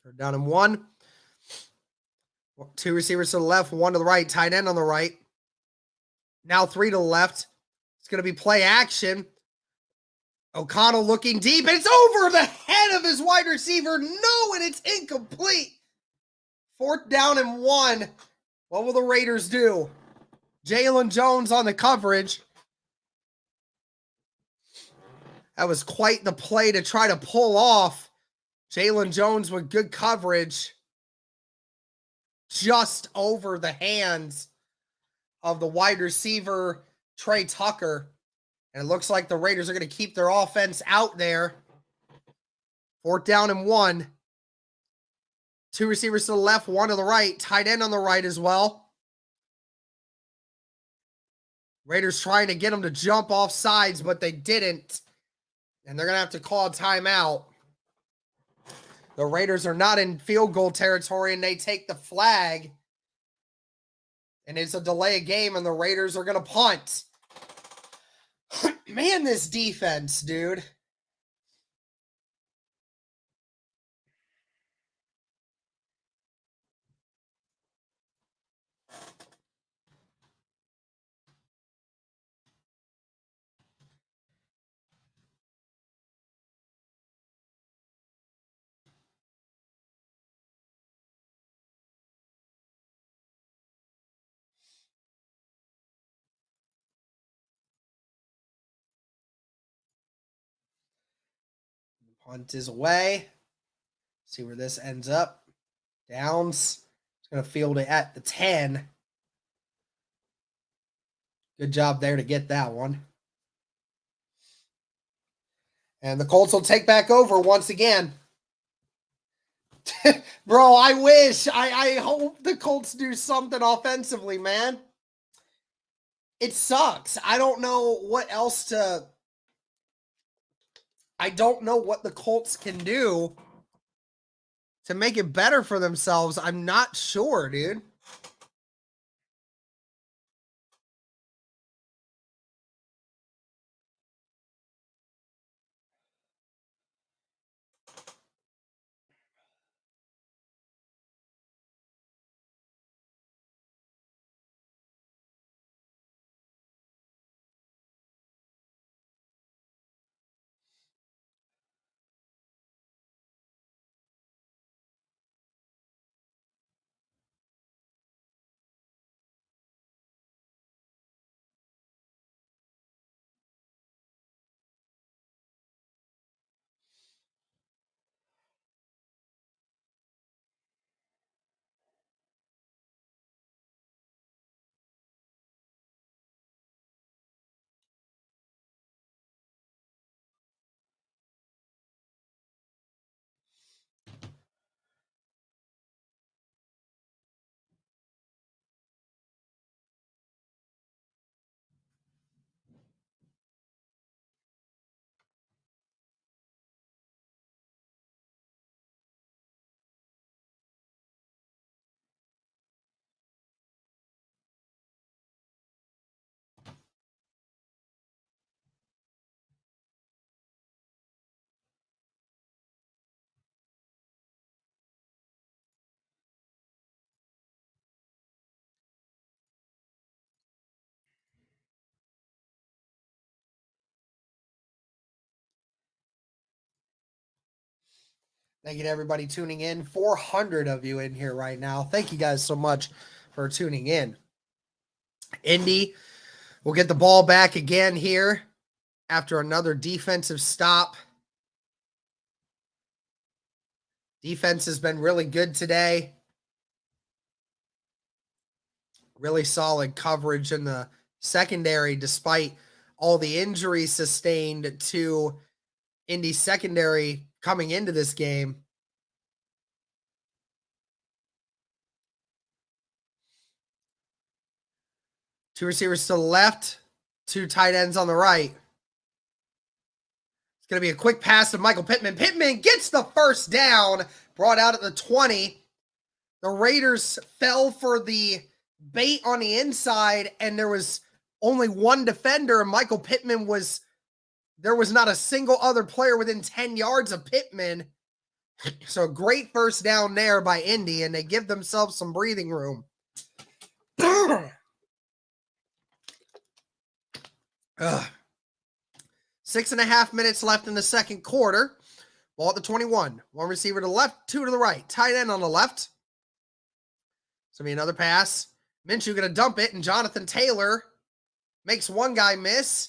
Third down and 1. 2 receivers to the left, 1 to the right, tight end on the right. Now 3 to the left. It's going to be play action. O'Connell looking deep. It's over the head of his wide receiver. No, and it's incomplete. 4th down and 1. What will the Raiders do? Jalen Jones on the coverage. That was quite the play to try to pull off. Jalen Jones with good coverage. Just over the hands of the wide receiver, Trey Tucker. And it looks like the Raiders are going to keep their offense out there. 4th down and 1. 2 receivers to the left, 1 to the right. Tight end on the right as well. Raiders trying to get them to jump off sides, but they didn't. And they're going to have to call a timeout. The Raiders are not in field goal territory, and they take the flag. And it's a delay of game, and the Raiders are going to punt. Man, this defense, dude. Punt is away. See where this ends up. Downs. It's going to field it at the 10. Good job there to get that one. And the Colts will take back over once again. Bro, I wish. I hope the Colts do something offensively, man. It sucks. I don't know what else to... I don't know what the Colts can do to make it better for themselves. I'm not sure, dude. Thank you to everybody tuning in. 400 of you in here right now. Thank you guys so much for tuning in. Indy will get the ball back again here after another defensive stop. Defense has been really good today. Really solid coverage in the secondary despite all the injuries sustained to Indy's secondary coming into this game. Two receivers to the left, two tight ends on the right. It's going to be a quick pass to Michael Pittman. Pittman gets the first down, brought out at the 20. The Raiders fell for the bait on the inside, and there was only one defender, and Michael Pittman was, there was not a single other player within 10 yards of Pittman. So great first down there by Indy, and they give themselves some breathing room. 6.5 minutes left in the second quarter. Ball at the 21. One receiver to the left, two to the right. Tight end on the left. So be another pass. Minshew going to dump it, and Jonathan Taylor makes one guy miss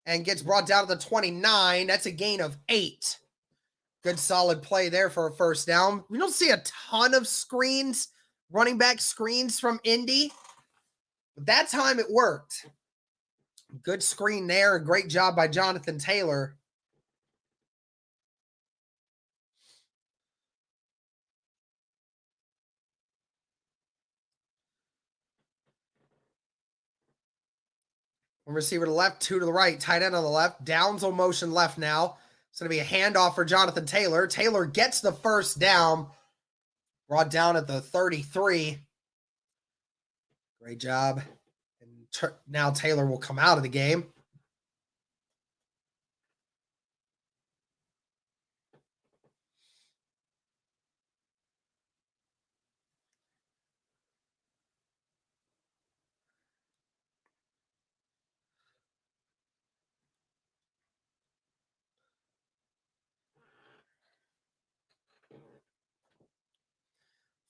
and gets brought down to the 29. That's a gain of 8. Good solid play there for a first down. We don't see a ton of screens, running back screens from Indy, but that time it worked. Good screen there. Great job by Jonathan Taylor. One receiver to the left, two to the right. Tight end on the left. Downs will motion left now. It's going to be a handoff for Jonathan Taylor. Taylor gets the first down. Brought down at the 33. Great job. And now Taylor will come out of the game.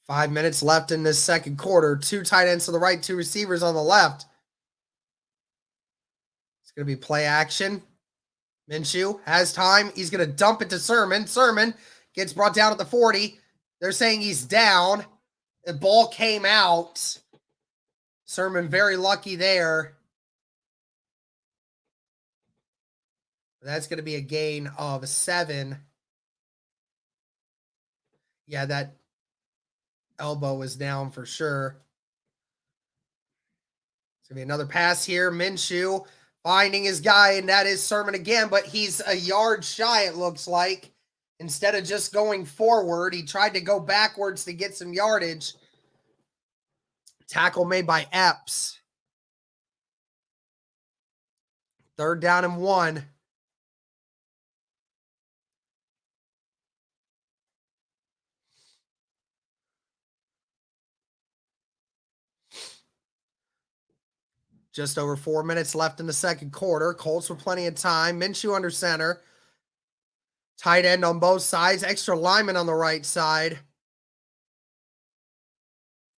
Five minutes left in this second quarter. Two tight ends to the right, two receivers on the left. It's going to be play action. Minshew has time. He's going to dump it to Sermon. Sermon gets brought down at the 40. They're saying he's down. The ball came out. Sermon very lucky there. That's going to be a gain of 7. Yeah, that elbow is down for sure. It's going to be another pass here. Minshew finding his guy, and that is Sermon again, but he's a yard shy, it looks like. Instead of just going forward, he tried to go backwards to get some yardage. Tackle made by Epps. Third down and 1. Just over 4 minutes left in the second quarter. Colts with plenty of time. Minshew under center. Tight end on both sides. Extra lineman on the right side.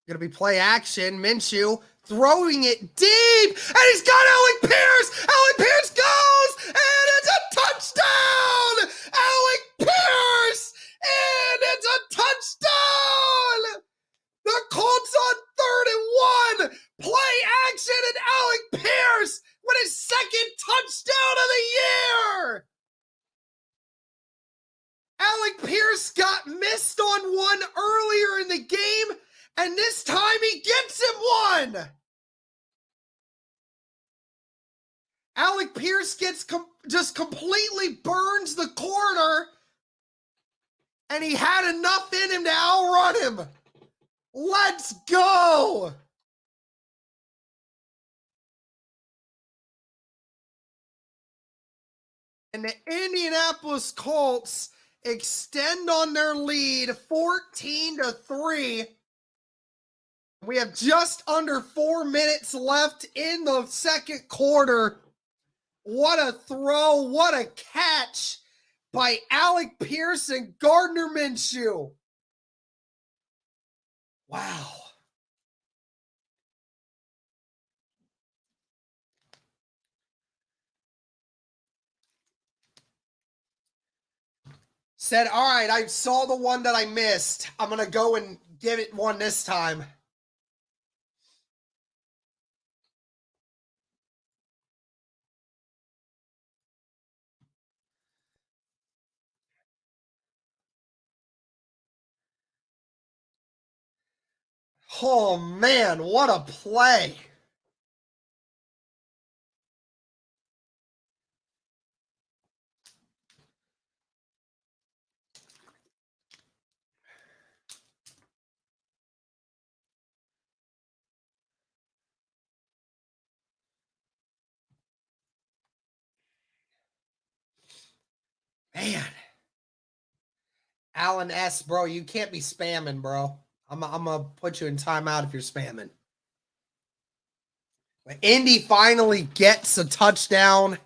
Going to be play action. Minshew throwing it deep. And he's got Alec Pierce. Alec Pierce goes. And it's a touchdown. Alec Pierce. And it's a touchdown. The Colts on 3rd and 1. Play action and Alec Pierce with his second touchdown of the year. Alec Pierce got missed on one earlier in the game, and this time he gets him one. Alec Pierce gets just completely burns the corner, and he had enough in him to outrun him. Let's go. And the Indianapolis Colts extend on their lead 14-3. We have just under 4 minutes left in the second quarter. What a throw. What a catch by Alec Pierce and Gardner Minshew. Wow. Said, all right, I saw the one that I missed. I'm going to go and give it one this time. Oh, man, what a play. Man. Alan S., bro, you can't be spamming, bro. I'm going to put you in timeout if you're spamming. Indy finally gets a touchdown.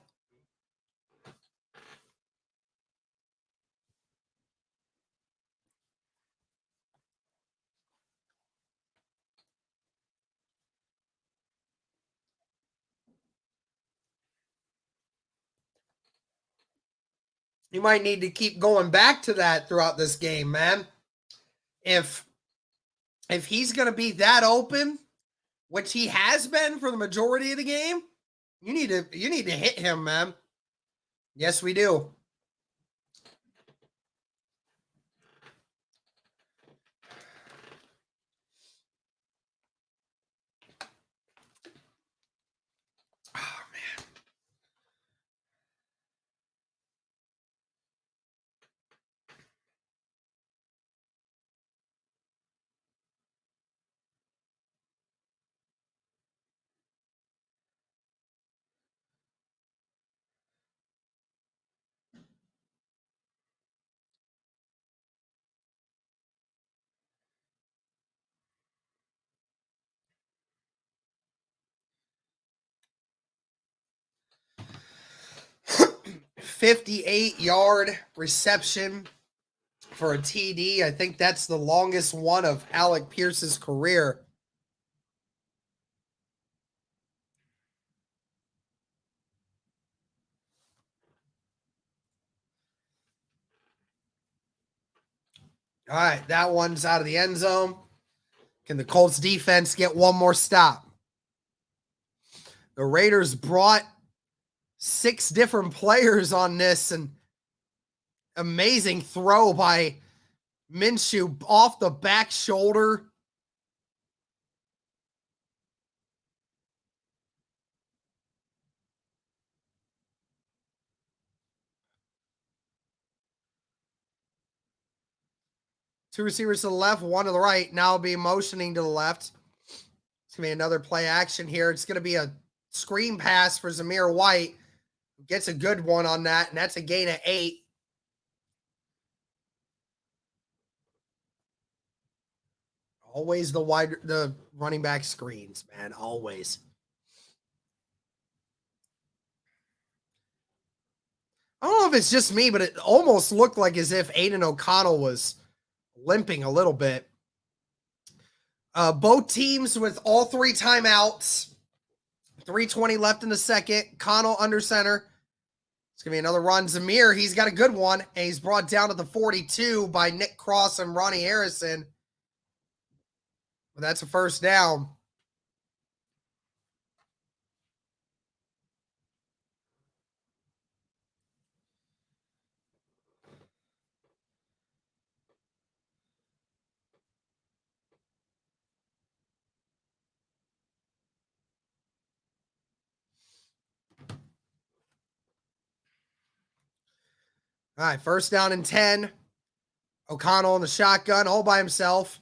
You might need to keep going back to that throughout this game, man. If he's going to be that open, which he has been for the majority of the game, you need to hit him, man. Yes, we do. Oh, man. $58-yard reception for a TD. I think that's the longest one of Alec Pierce's career. All right, that one's out of the end zone. Can the Colts defense get one more stop? The Raiders brought 6 different players on this, and amazing throw by Minshew off the back shoulder. Two receivers to the left, one to the right. Now be motioning to the left. It's going to be another play action here. It's going to be a screen pass for Zamir White. Gets a good one on that, and that's a gain of 8. Always the running back screens, man. Always. I don't know if it's just me, but it almost looked like as if Aiden O'Connell was limping a little bit. Both teams with all 3 timeouts. 3:20 left in the second. Connell under center. It's going to be another run. Zamir, he's got a good one. And he's brought down to the 42 by Nick Cross and Ronnie Harrison. But that's a first down. All right, first down and 10. O'Connell in the shotgun all by himself.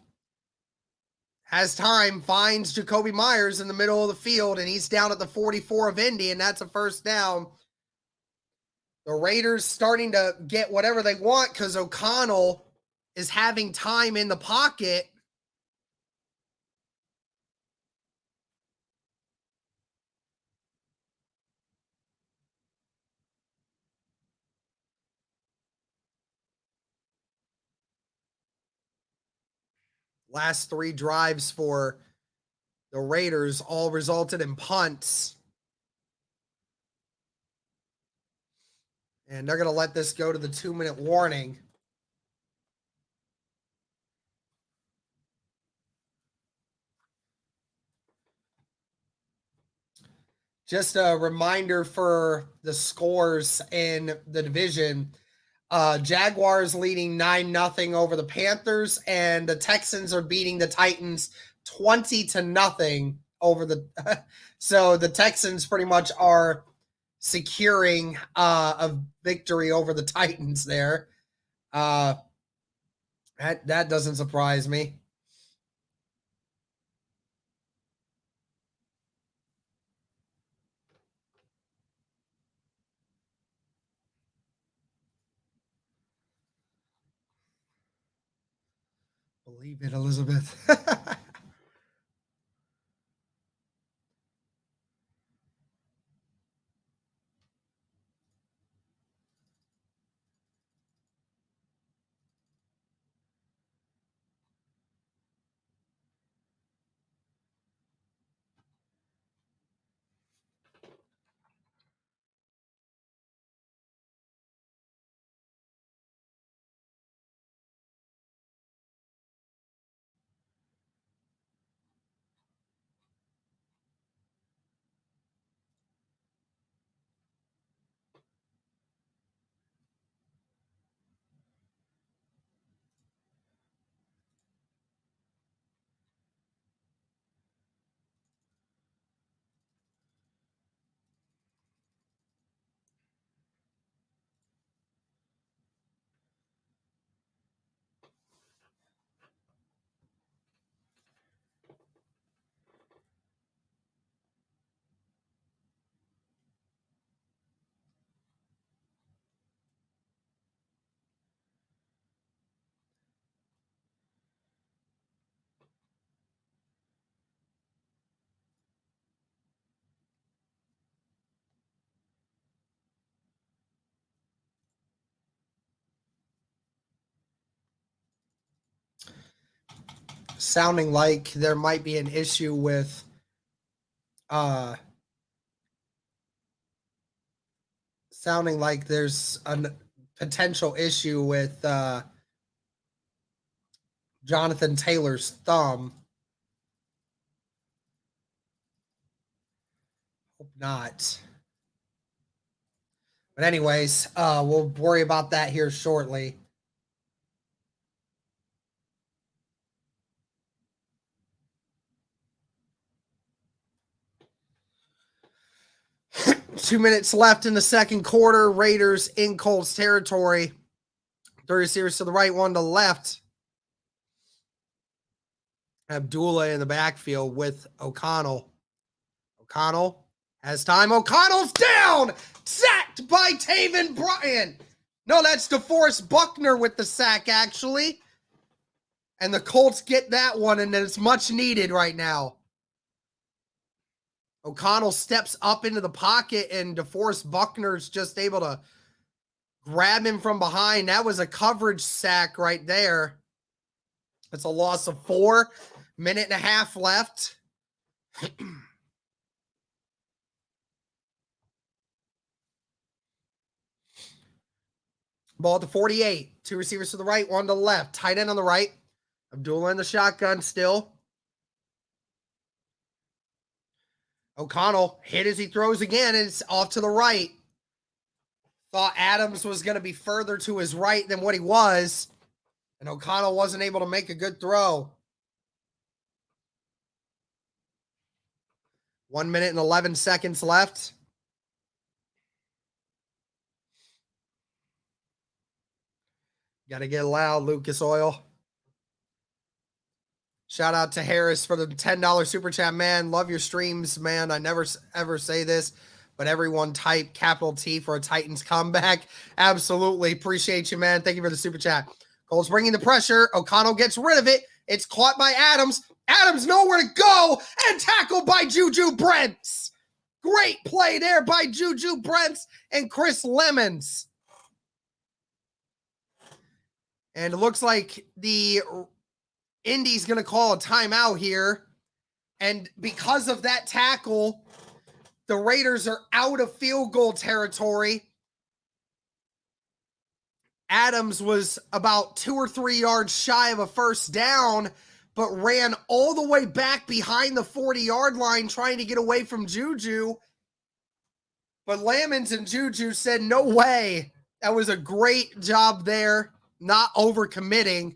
Has time, finds Jacoby Myers in the middle of the field, and he's down at the 44 of Indy, and that's a first down. The Raiders starting to get whatever they want because O'Connell is having time in the pocket. Last 3 drives for the Raiders all resulted in punts. And they're going to let this go to the 2-minute warning. Just a reminder for the scores in the division. Jaguars leading 9-0 over the Panthers, and the Texans are beating the Titans 20-0 over the so the Texans pretty much are securing a victory over the Titans there. That doesn't surprise me. Believe it, Elizabeth. Sounding like there might be an issue with sounding like there's a potential issue with Jonathan Taylor's thumb. Hope not. But anyways, we'll worry about that here shortly. Two minutes left in the second quarter. Raiders in Colts territory. 3 receivers to the right, 1 to the left. Abdullah in the backfield with O'Connell. O'Connell has time. O'Connell's down! Sacked by Taven Bryan. No, that's DeForest Buckner with the sack, actually. And the Colts get that one, and it's much needed right now. O'Connell steps up into the pocket, and DeForest Buckner's just able to grab him from behind. That was a coverage sack right there. It's a loss of 4. Minute and a half left. Ball at the 48. 2 receivers to the right, 1 to the left. Tight end on the right. Abdullah in the shotgun still. O'Connell hit as he throws again. It's off to the right. Thought Adams was going to be further to his right than what he was. And O'Connell wasn't able to make a good throw. 1 minute and 11 seconds left. Got to get loud, Lucas Oil. Shout out to Harris for the $10 super chat, man. Love your streams, man. I never ever say this, but everyone type capital T for a Titans comeback. Absolutely. Appreciate you, man. Thank you for the super chat. Colts bringing the pressure. O'Connell gets rid of it. It's caught by Adams. Adams nowhere to go and tackled by Juju Brents. Great play there by Juju Brents and Chris Lemons. And it looks like the Indy's going to call a timeout here. And because of that tackle, the Raiders are out of field goal territory. Adams was about 2 or 3 yards shy of a first down, but ran all the way back behind the 40-yard line trying to get away from Juju. But Lamons and Juju said, no way. That was a great job there, not overcommitting.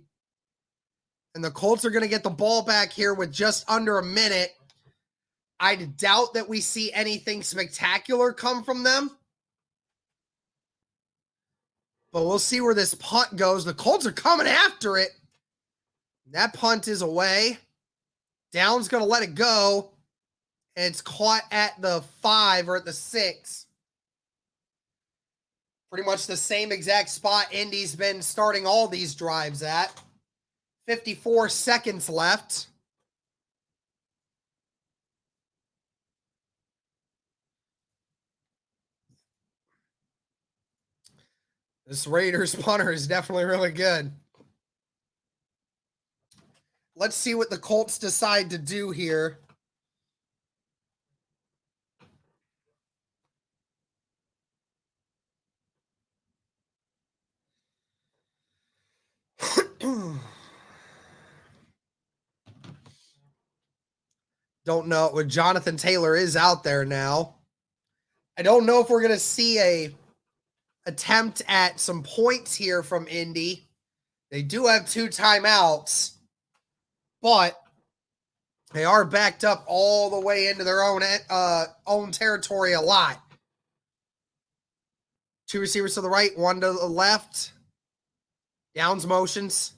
And the Colts are going to get the ball back here with just under a minute. I doubt that we see anything spectacular come from them. But we'll see where this punt goes. The Colts are coming after it. That punt is away. Down's going to let it go. And it's caught at the 5 or at the 6. Pretty much the same exact spot Indy's been starting all these drives at. 54 seconds left. This Raiders punter is definitely really good. Let's see what the Colts decide to do here. Don't know. Jonathan Taylor is out there now. I don't know if we're going to see a attempt at some points here from Indy. They do have 2 timeouts, but they are backed up all the way into their own territory a lot. 2 receivers to the right, 1 to the left. Downs motions.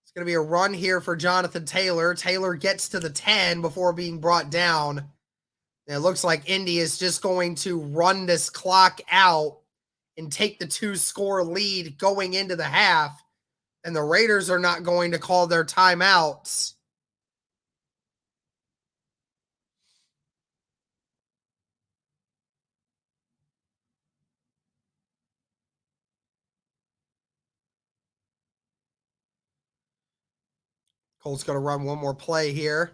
It's going to be a run here for Jonathan Taylor. Taylor gets to the 10 before being brought down. And it looks like Indy is just going to run this clock out and take the 2-score lead going into the half. And the Raiders are not going to call their timeouts. Colts going to run one more play here.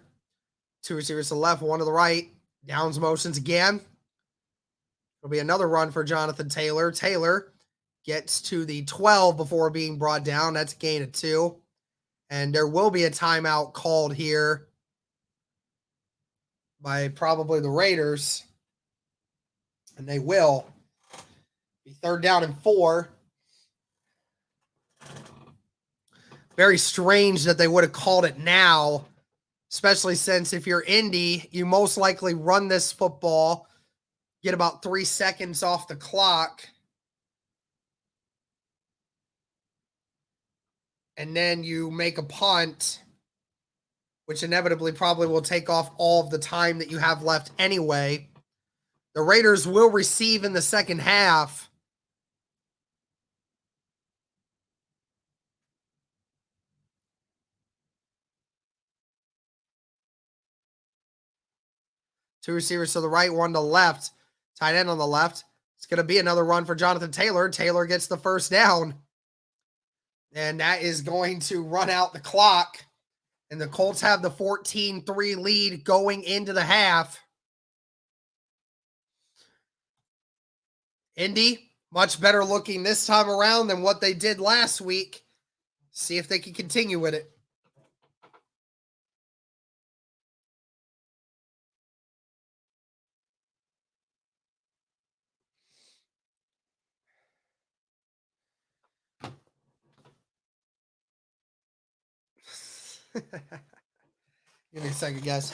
2 receivers to the left, 1 to the right. Downs motions again. It'll be another run for Jonathan Taylor. Taylor gets to the 12 before being brought down. That's a gain of 2. And there will be a timeout called here by probably the Raiders. And they will. Be 3rd down and 4. Very strange that they would have called it now, especially since if you're Indy, you most likely run this football, get about 3 seconds off the clock, and then you make a punt, which inevitably probably will take off all of the time that you have left anyway. The Raiders will receive in the second half. Two receivers to the right, 1 to the left. Tight end on the left. It's going to be another run for Jonathan Taylor. Taylor gets the first down. And that is going to run out the clock. And the Colts have the 14-3 lead going into the half. Indy, much better looking this time around than what they did last week. See if they can continue with it. Give me a second, guys.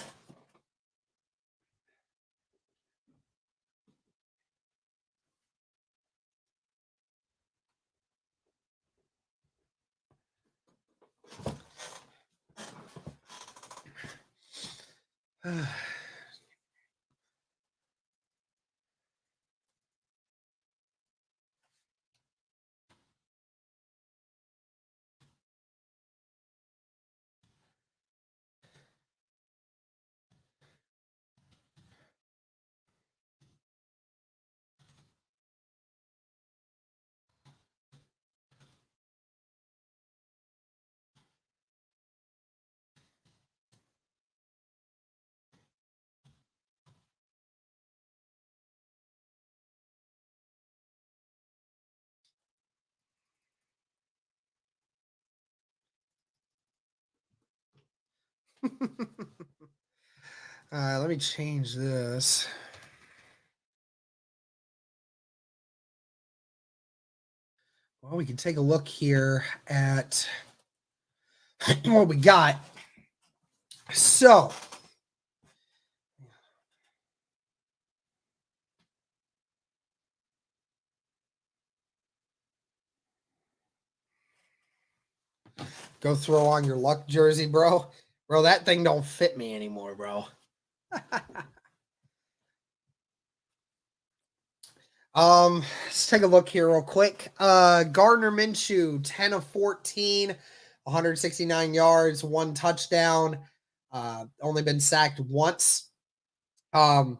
Let me change this. Well, we can take a look here at what we got. So, go throw on your luck jersey, bro. Bro, that thing don't fit me anymore, bro. Let's take a look here real quick. Gardner Minshew, 10 of 14, 169 yards, 1 touchdown. Only been sacked once. The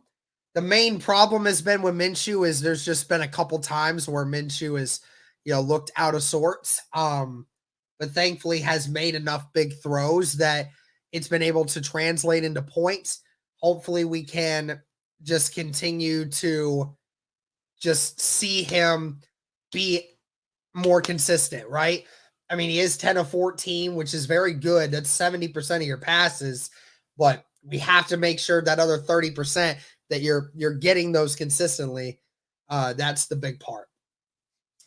main problem has been with Minshew is there's just been a couple times where Minshew is, looked out of sorts. But thankfully has made enough big throws that it's been able to translate into points. Hopefully we can just continue to just see him be more consistent, right? I mean, he is 10 of 14, which is very good. That's 70% of your passes, but we have to make sure that other 30% that you're getting those consistently. That's the big part.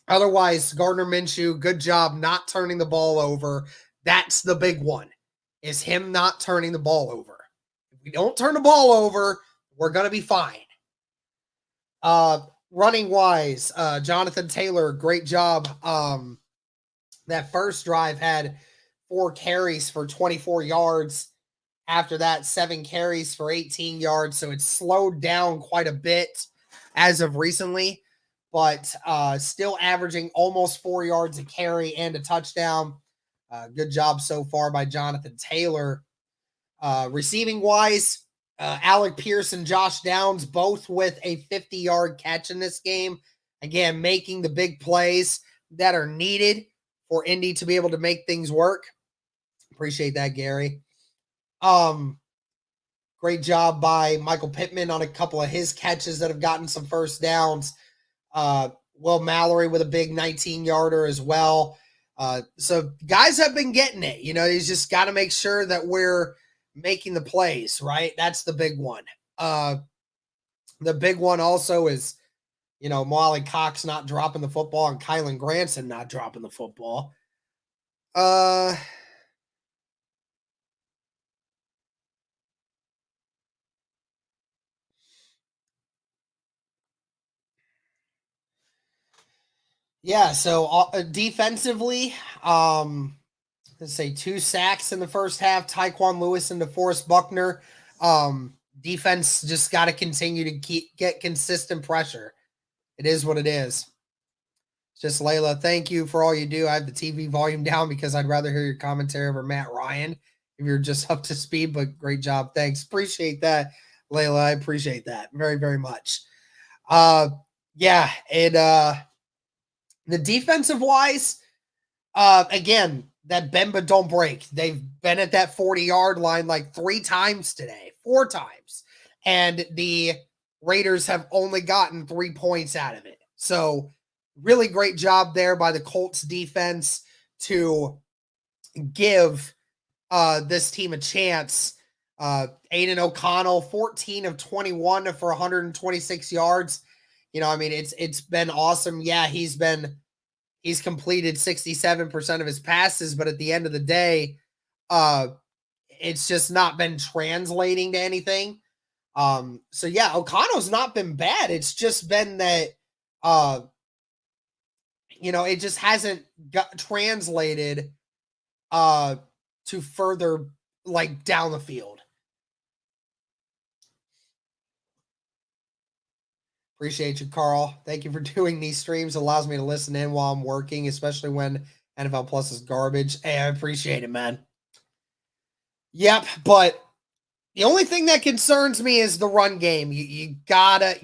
Otherwise, Gardner Minshew, good job not turning the ball over. That's the big one, is him not turning the ball over. If we don't turn the ball over, we're going to be fine. Running wise, Jonathan Taylor, great job. That first drive had 4 carries for 24 yards. After that, 7 carries for 18 yards. So it's slowed down quite a bit as of recently, but still averaging almost 4 yards a carry and a touchdown. Good job so far by Jonathan Taylor. Receiving wise, Alec Pierce and Josh Downs, both with a 50-yard catch in this game. Again, making the big plays that are needed for Indy to be able to make things work. Appreciate that, Gary. Great job by Michael Pittman on a couple of his catches that have gotten some first downs. Will Mallory with a big 19-yarder as well. So guys have been getting it. He's just got to make sure that we're making the plays, right? That's the big one. The big one also is, Molly Cox not dropping the football and Kylan Granson not dropping the football. Yeah, so defensively, let's say 2 sacks in the first half, Tyquan Lewis and DeForest Buckner. Defense just got to continue to get consistent pressure. It is what it is. Just Layla, thank you for all you do. I have the TV volume down because I'd rather hear your commentary over Matt Ryan if you're just up to speed, but great job. Thanks. Appreciate that, Layla. I appreciate that very, very much. Yeah, the defensive wise, again, that bend but don't break. They've been at that 40-yard line like 3 times today, 4 times. And the Raiders have only gotten 3 points out of it. So really great job there by the Colts defense to give this team a chance. Aiden O'Connell, 14 of 21 for 126 yards. It's been awesome. Yeah, he's completed 67% of his passes, but at the end of the day, it's just not been translating to anything. So yeah, O'Connell's not been bad. It's just been that, it just hasn't got translated to further like down the field. Appreciate you, Carl. Thank you for doing these streams. It allows me to listen in while I'm working, especially when NFL Plus is garbage. Hey, I appreciate it, man. Yep, but the only thing that concerns me is the run game. You gotta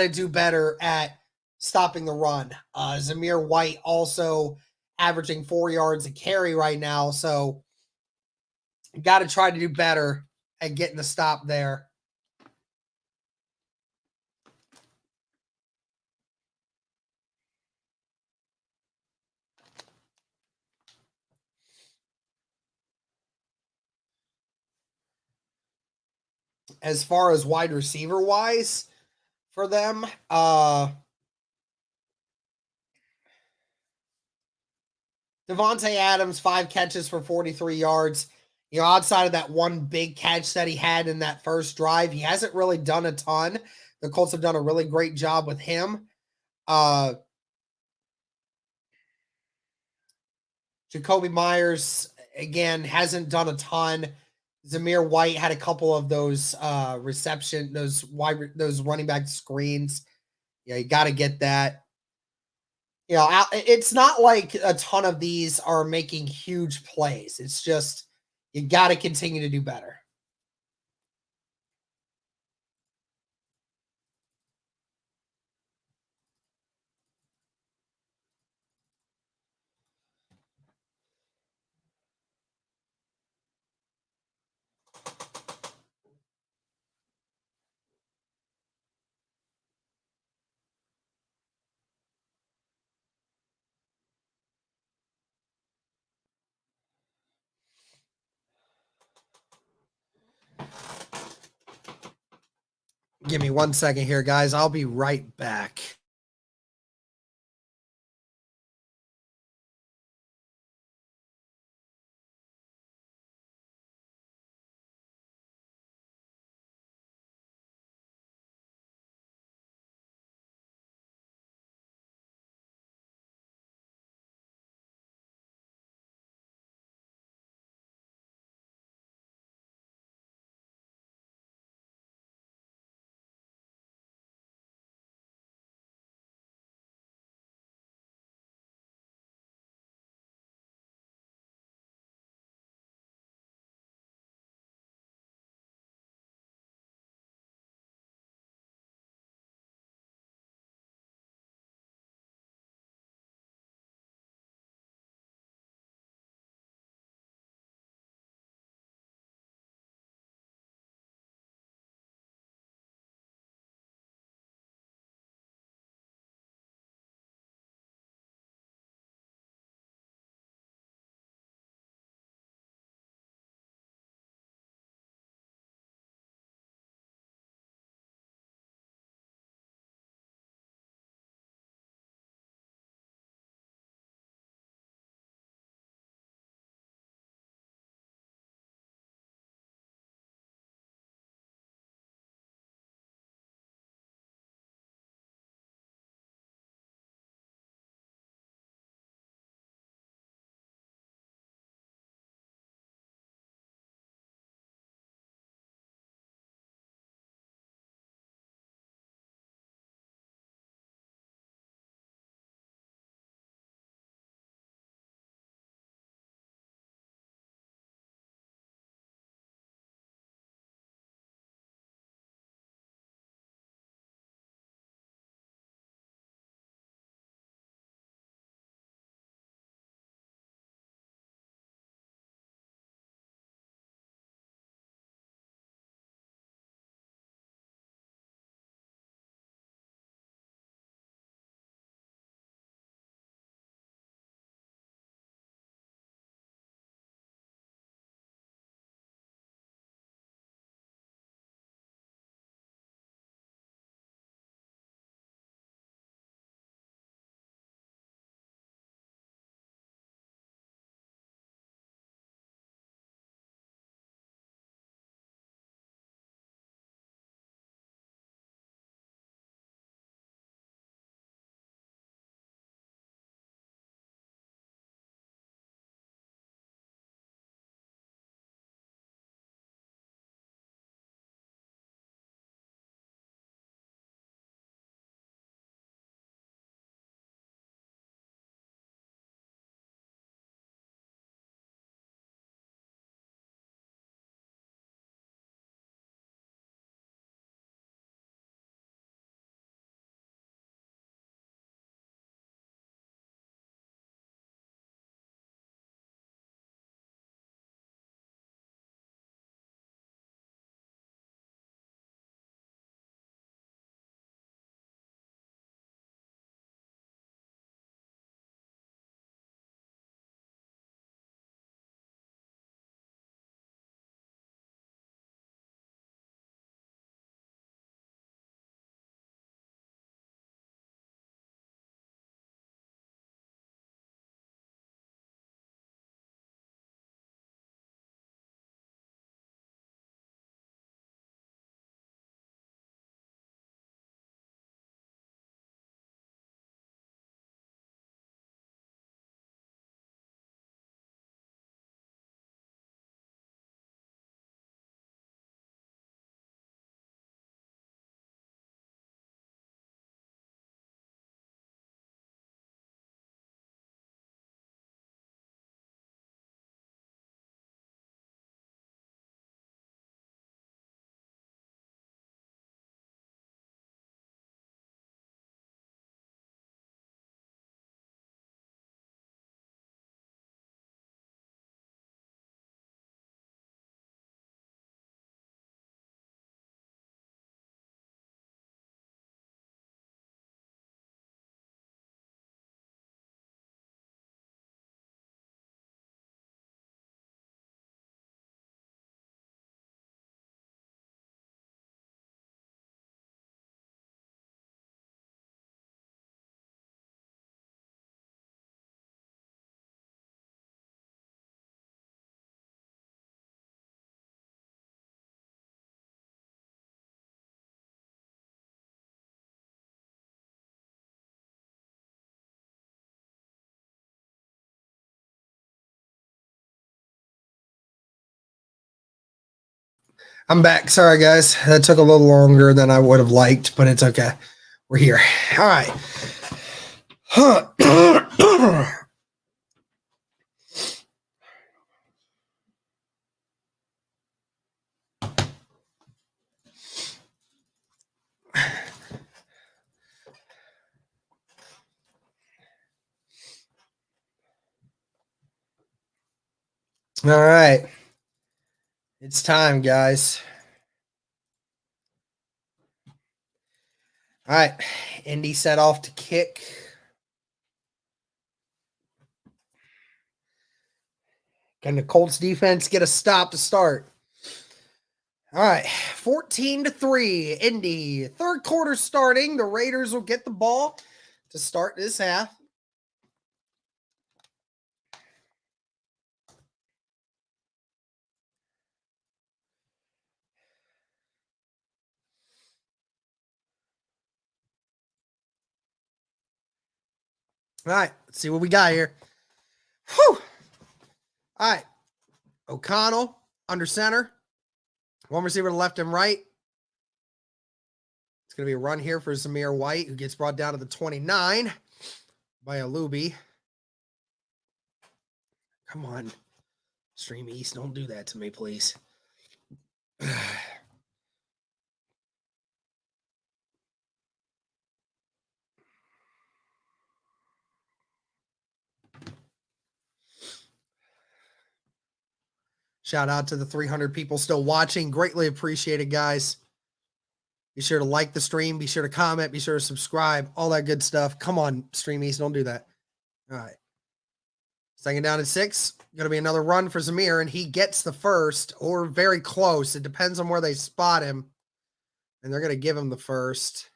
do better at stopping the run. Zamir White also averaging 4 yards a carry right now, so you got to try to do better at getting the stop there. as far as wide receiver wise for them. Devontae Adams, 5 catches for 43 yards. You know, outside of that one big catch that he had in that first drive, he hasn't really done a ton. The Colts have done a really great job with him. Jacoby Myers, again, hasn't done a ton. Zamir White had a couple of those those running back screens. Yeah, you got to get that. You know, it's not like a ton of these are making huge plays. It's just you got to continue to do better. Give me 1 second here, guys. I'll be right back. I'm back. Sorry, guys. That took a little longer than I would have liked, but it's okay. We're here. All right. All right. It's time, guys. All right. Indy set off to kick. Can the Colts defense get a stop to start? All right. 14-3, Indy. Third quarter starting. The Raiders will get the ball to start this half. All right, let's see what we got here. Whew. All right. O'Connell under center. One receiver to left and right. It's going to be a run here for Zamir White, who gets brought down to the 29 by Alubi. Come on. Stream East, don't do that to me, please. Shout out to the 300 people still watching. Greatly appreciated, guys. Be sure to like the stream. Be sure to comment. Be sure to subscribe. All that good stuff. Come on, Stream East. Don't do that. All right. Second down and 6. Going to be another run for Zamir, and he gets the first or very close. It depends on where they spot him. And they're going to give him the first.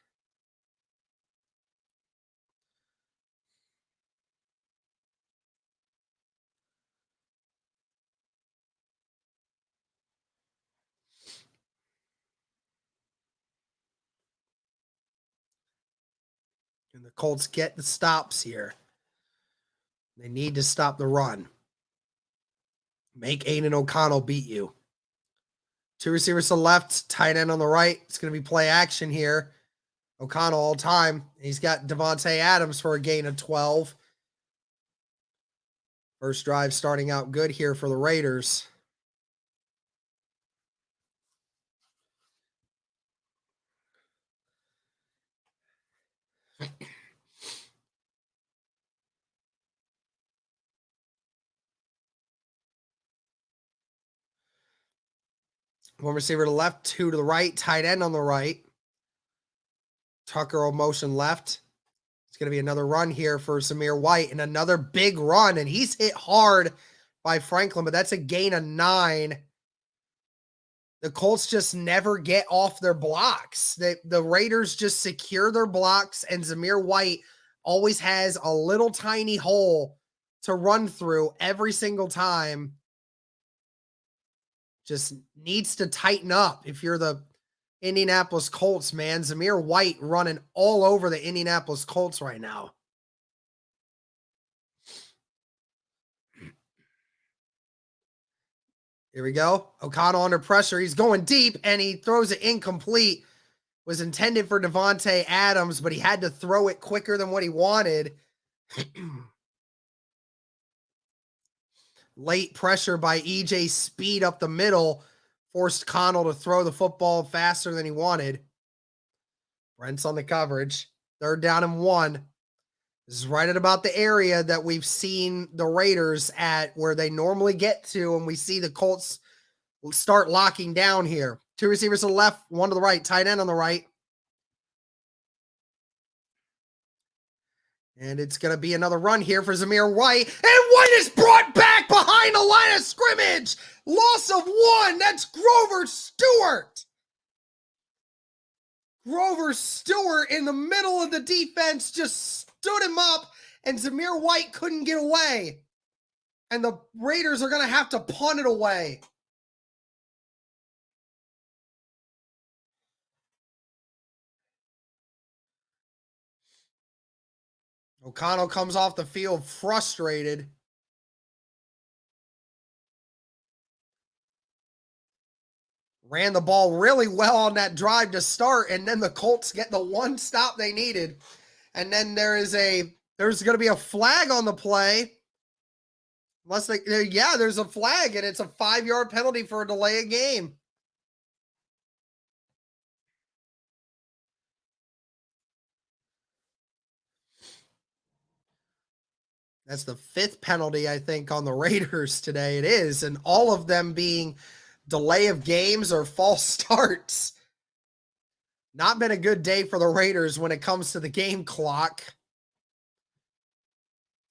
And the Colts get the stops here. They need to stop the run. Make Aiden O'Connell beat you. 2 receivers to the left, tight end on the right. It's going to be play action here. O'Connell all time. He's got Devontae Adams for a gain of 12. First drive starting out good here for the Raiders. One receiver to the left, 2 to the right, tight end on the right. Tucker will motion left. It's going to be another run here for Zamir White and another big run. And he's hit hard by Franklin, but that's a gain of 9. The Colts just never get off their blocks. The Raiders just secure their blocks, and Zamir White always has a little tiny hole to run through every single time. Just needs to tighten up if you're the Indianapolis Colts, man. Zamir White running all over the Indianapolis Colts right now. Here we go. O'Connell under pressure. He's going deep, and he throws it incomplete. Was intended for Devontae Adams, but he had to throw it quicker than what he wanted. Late pressure by EJ Speed up the middle forced Connell to throw the football faster than he wanted. Brent's on the coverage. 3rd down and 1. This is right at about the area that we've seen the Raiders at, where they normally get to, and we see the Colts start locking down here. 2 receivers to the left, 1 to the right, tight end on the right. And it's going to be another run here for Zamir White. And White is brought back behind the line of scrimmage. Loss of 1. That's Grover Stewart. Grover Stewart in the middle of the defense just stood him up, and Zamir White couldn't get away. And the Raiders are going to have to punt it away. O'Connell comes off the field frustrated. ran the ball really well on that drive to start, and then the Colts get the one stop they needed. And then there's going to be a flag on the play. There's a flag, and it's a 5-yard penalty for a delay of game. That's the 5th penalty, I think, on the Raiders today. It is, and all of them being delay of games or false starts. Not been a good day for the Raiders when it comes to the game clock.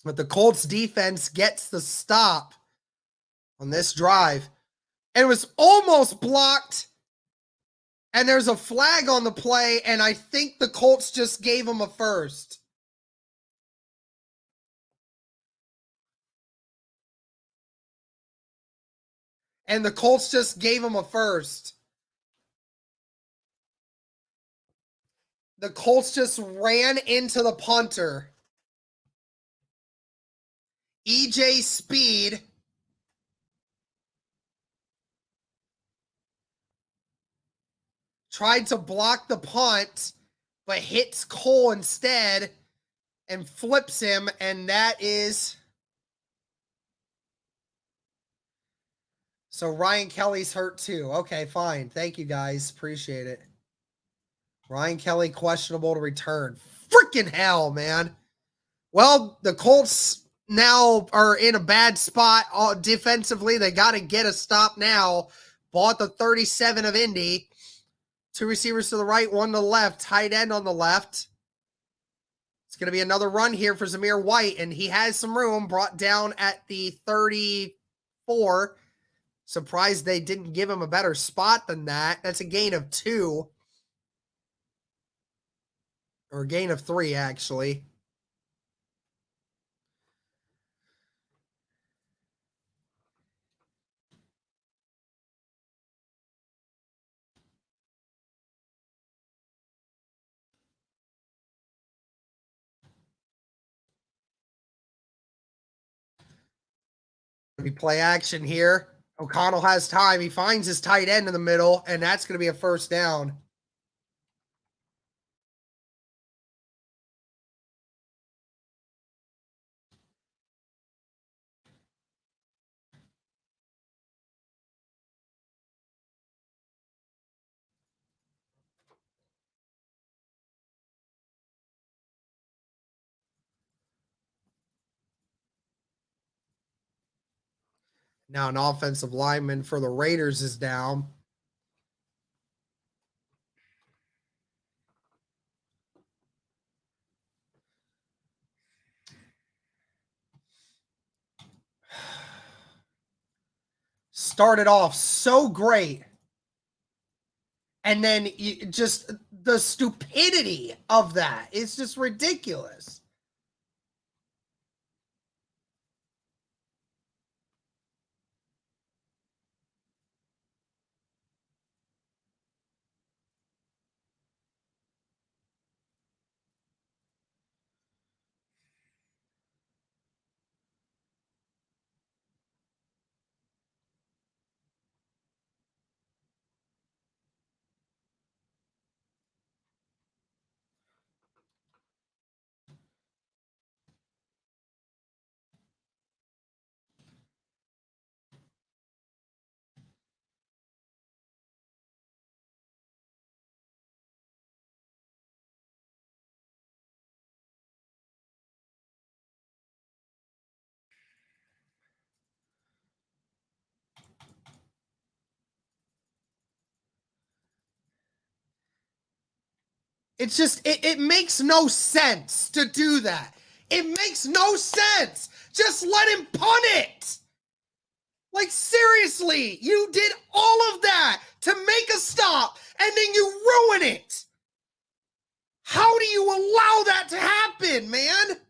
But the Colts defense gets the stop on this drive. And it was almost blocked. And there's a flag on the play, and I think the Colts just gave him a first. And the Colts just gave him a first. The Colts just ran into the punter. EJ Speed tried to block the punt, but hits Cole instead and flips him, and that is... So Ryan Kelly's hurt too. Okay, fine. Thank you, guys. Appreciate it. Ryan Kelly questionable to return. Freaking hell, man. Well, the Colts now are in a bad spot defensively. They got to get a stop now. Ball at the 37 of Indy. 2 receivers to the right, 1 to the left. Tight end on the left. It's going to be another run here for Zamir White, and he has some room. Brought down at the 34. Surprised they didn't give him a better spot than that. That's a gain of 2. Or a gain of 3, actually. We play action here. O'Connell has time. He finds his tight end in the middle, and that's going to be a first down. Now an offensive lineman for the Raiders is down. Started off so great. And then just the stupidity of that is just ridiculous. It's just, it makes no sense to do that. It makes no sense. Just let him punt it. Like, seriously, you did all of that to make a stop, and then you ruin it. How do you allow that to happen, man?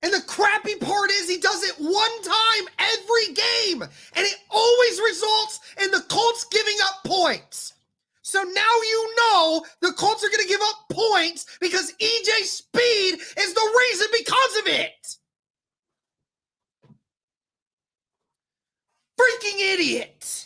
And the crappy part is he does it one time every game, and it always results in the Colts giving up points. So now you know the Colts are going to give up points because EJ Speed is the reason because of it. freaking idiot.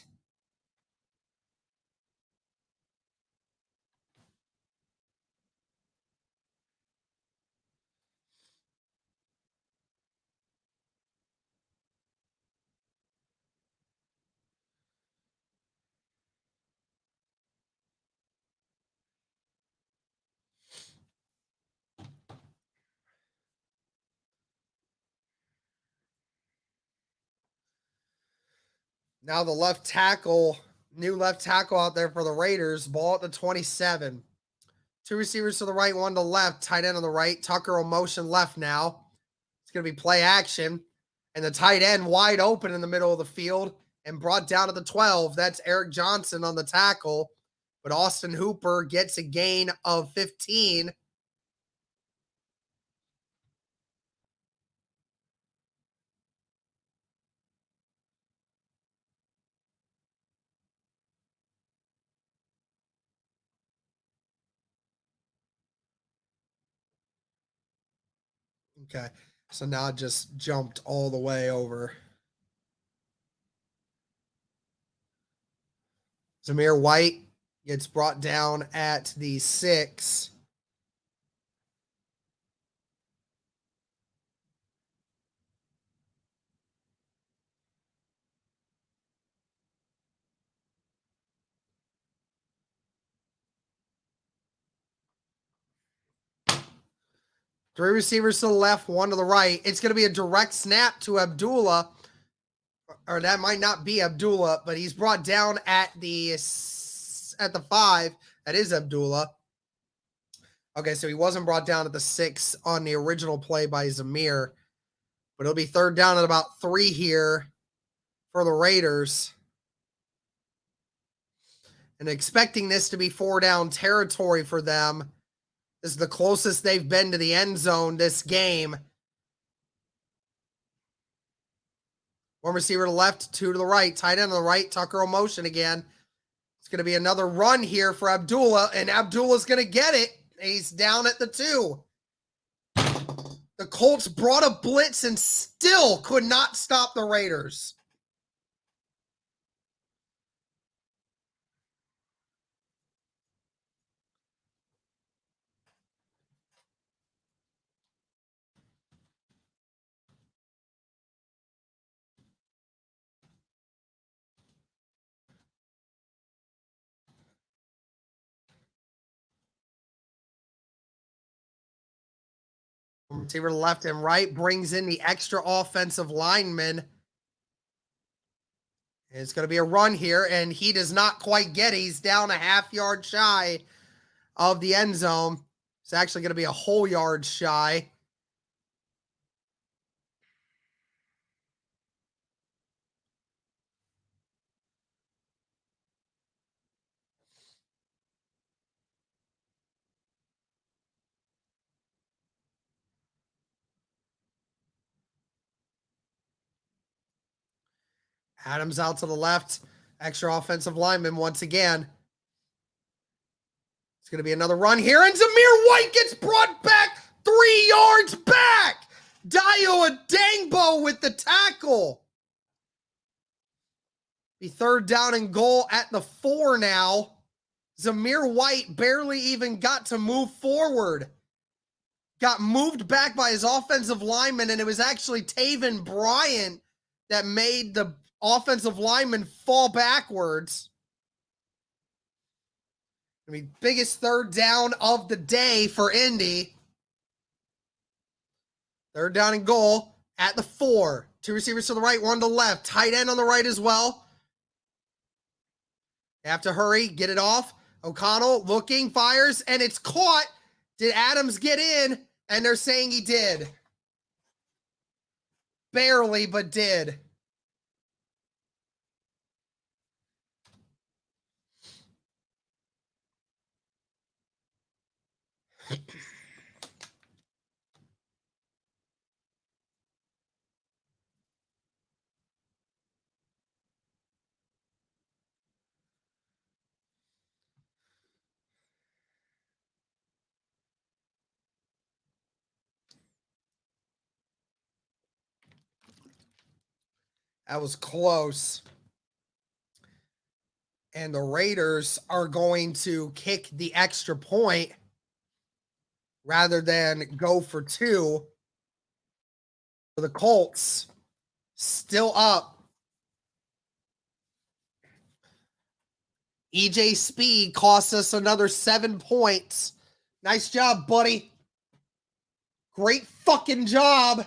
Now the left tackle, new left tackle out there for the Raiders. Ball at the 27. Two receivers to the right, one to the left. Tight end on the right. Tucker will motion left now. It's going to be play action. And the tight end wide open in the middle of the field and brought down to the 12. That's Eric Johnson on the tackle. But Austin Hooper gets a gain of 15. Okay, so now it just jumped all the way over. Zamir White gets brought down at the 6. Three receivers to the left, one to the right. It's going to be a direct snap to Abdullah. Or that might not be Abdullah, but he's brought down at the 5. That is Abdullah. Okay, so he wasn't brought down at the 6 on the original play by Zamir. But it'll be third down at about 3 here for the Raiders. And expecting this to be 4 down territory for them. This is the closest they've been to the end zone this game. One receiver to the left, 2 to the right. Tight end on the right. Tucker on motion again. It's going to be another run here for Abdullah, and Abdullah's going to get it. He's down at the 2. The Colts brought a blitz and still could not stop the Raiders. Receiver to left and right brings in the extra offensive lineman. It's going to be a run here, and he does not quite get it. He's down a half yard shy of the end zone. It's actually going to be a whole yard shy. Adams out to the left. Extra offensive lineman once again. It's going to be another run here, and Zamir White gets brought back 3 yards back. Dio Adangbo with the tackle. Be third down and goal at the 4 now. Zamir White barely even got to move forward. Got moved back by his offensive lineman, and it was actually Taven Bryant that made the offensive lineman fall backwards. I mean, biggest third down of the day for Indy. Third down and goal at the 4. 2 receivers to the right, 1 to the left. Tight end on the right as well. They have to hurry, get it off. O'Connell looking, fires, and it's caught. Did Adams get in? And they're saying he did. Barely, but did. That was close. And the Raiders are going to kick the extra point rather than go for two. For the Colts, still up. EJ Speed cost us another 7 points. Nice job, buddy. Great fucking job.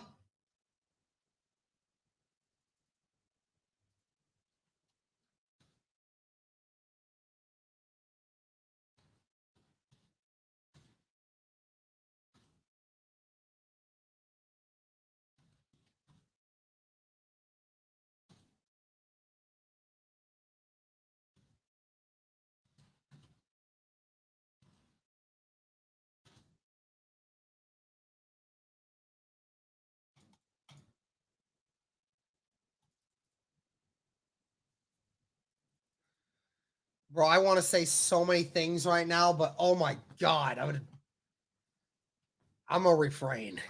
Bro, I want to say so many things right now, but oh my God, I'm going to refrain.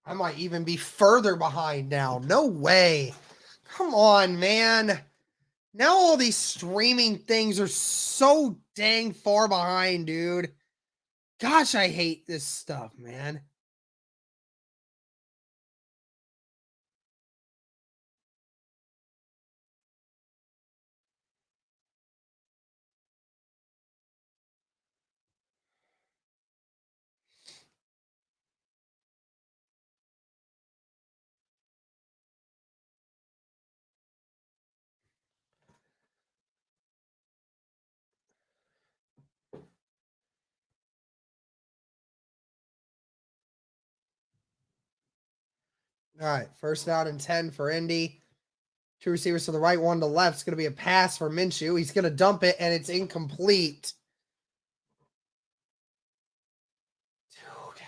I might even be further behind now. No way. Come on, man. Now all these streaming things are so dang far behind, dude. Gosh, I hate this stuff, man. All right, first down and 10 for Indy. Two receivers to the right, one to the left. It's going to be a pass for Minshew. He's going to dump it, and it's incomplete. Dude.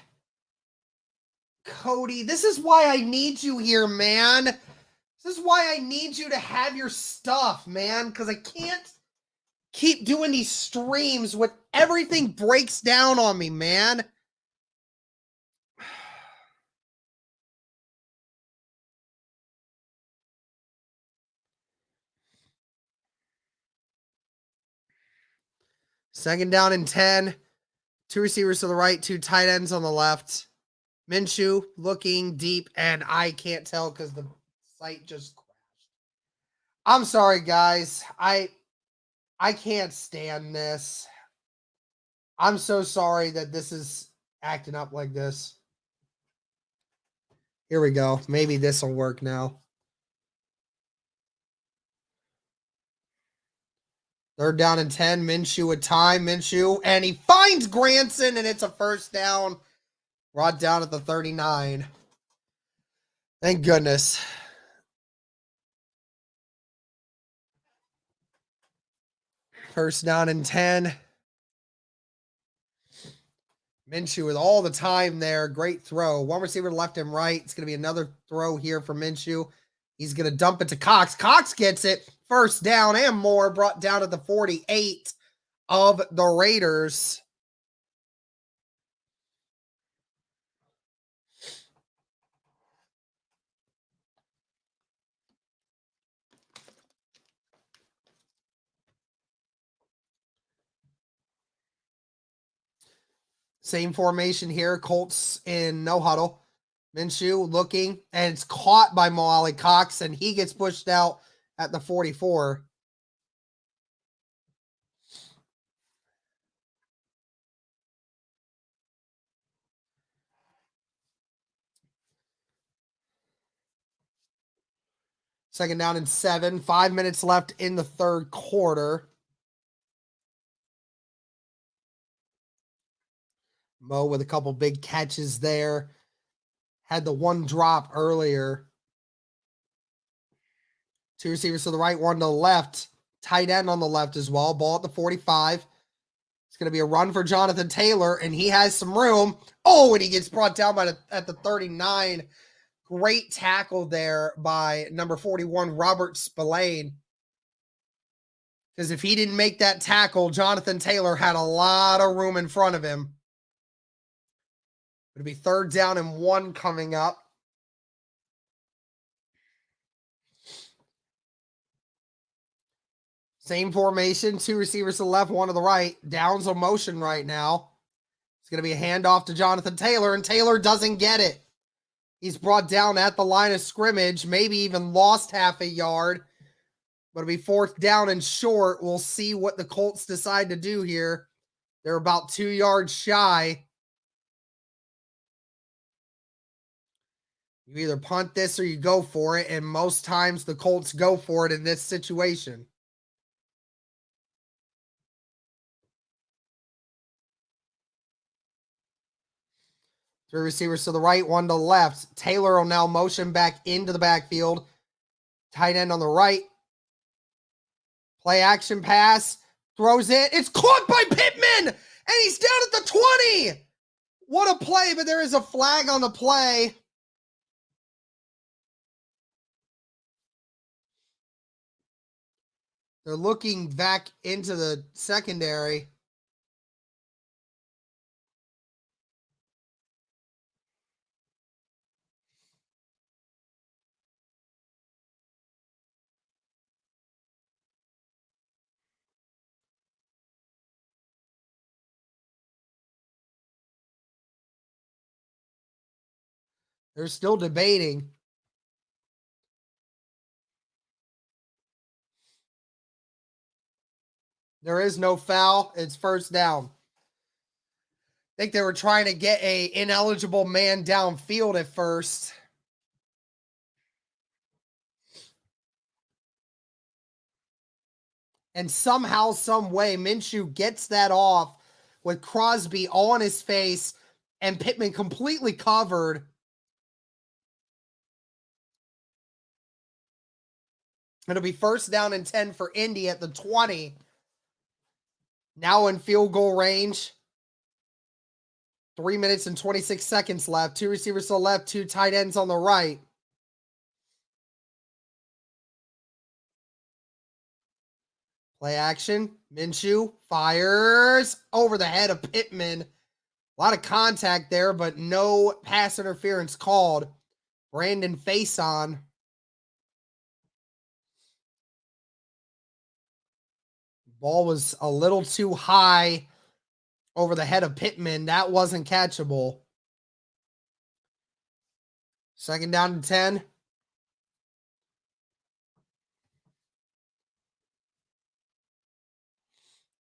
Cody, this is why I need you here, man. This is why I need you to have your stuff, man, because I can't keep doing these streams when everything breaks down on me, man. Second down and 10. Two receivers to the right, two tight ends on the left. Minshew looking deep, and I can't tell because the site just crashed. I'm sorry, guys. I can't stand this. I'm so sorry that this is acting up like this. Here we go. Maybe this will work now. Third down and 10. Minshew with time. Minshew. And he finds Granson, and it's a first down. Brought down at the 39. Thank goodness. First down and 10. Minshew with all the time there. Great throw. One receiver left and right. It's going to be another throw here for Minshew. He's going to dump it to Cox. Cox gets it. First down and more. Brought down at the 48 of the Raiders. Same formation here. Colts in no huddle. Minshew looking, and it's caught by Mo Alley Cox, and he gets pushed out at the 44. Second down and 7. 5 minutes left in the third quarter. Mo with a couple big catches there. Had the one drop earlier. Two receivers to the right, one to the left. Tight end on the left as well. Ball at the 45. It's going to be a run for Jonathan Taylor, and he has some room. Oh, and he gets brought down at the 39. Great tackle there by number 41, Robert Spillane. Because if he didn't make that tackle, Jonathan Taylor had a lot of room in front of him. It'll be third down and 1 coming up. Same formation, 2 receivers to the left, 1 to the right. Downs on motion right now. It's going to be a handoff to Jonathan Taylor, and Taylor doesn't get it. He's brought down at the line of scrimmage, maybe even lost half a yard. But it'll be fourth down and short. We'll see what the Colts decide to do here. They're about 2 yards shy. You either punt this or you go for it, and most times the Colts go for it in this situation. Three receivers to the right, 1 to the left. Taylor will now motion back into the backfield. Tight end on the right. Play action pass. Throws it. It's caught by Pittman, and he's down at the 20. What a play, but there is a flag on the play. They're looking back into the secondary. They're still debating. There is no foul. It's first down. I think they were trying to get a ineligible man downfield at first. And somehow, some way, Minshew gets that off with Crosby on his face and Pittman completely covered. It'll be first down and 10 for Indy at the 20. Now in field goal range. 3 minutes and 26 seconds left. 2 receivers to the left, 2 tight ends on the right. Play action. Minshew fires over the head of Pittman. A lot of contact there, but no pass interference called. Brandon Faison. Ball was a little too high over the head of Pittman. That wasn't catchable. Second down and 10.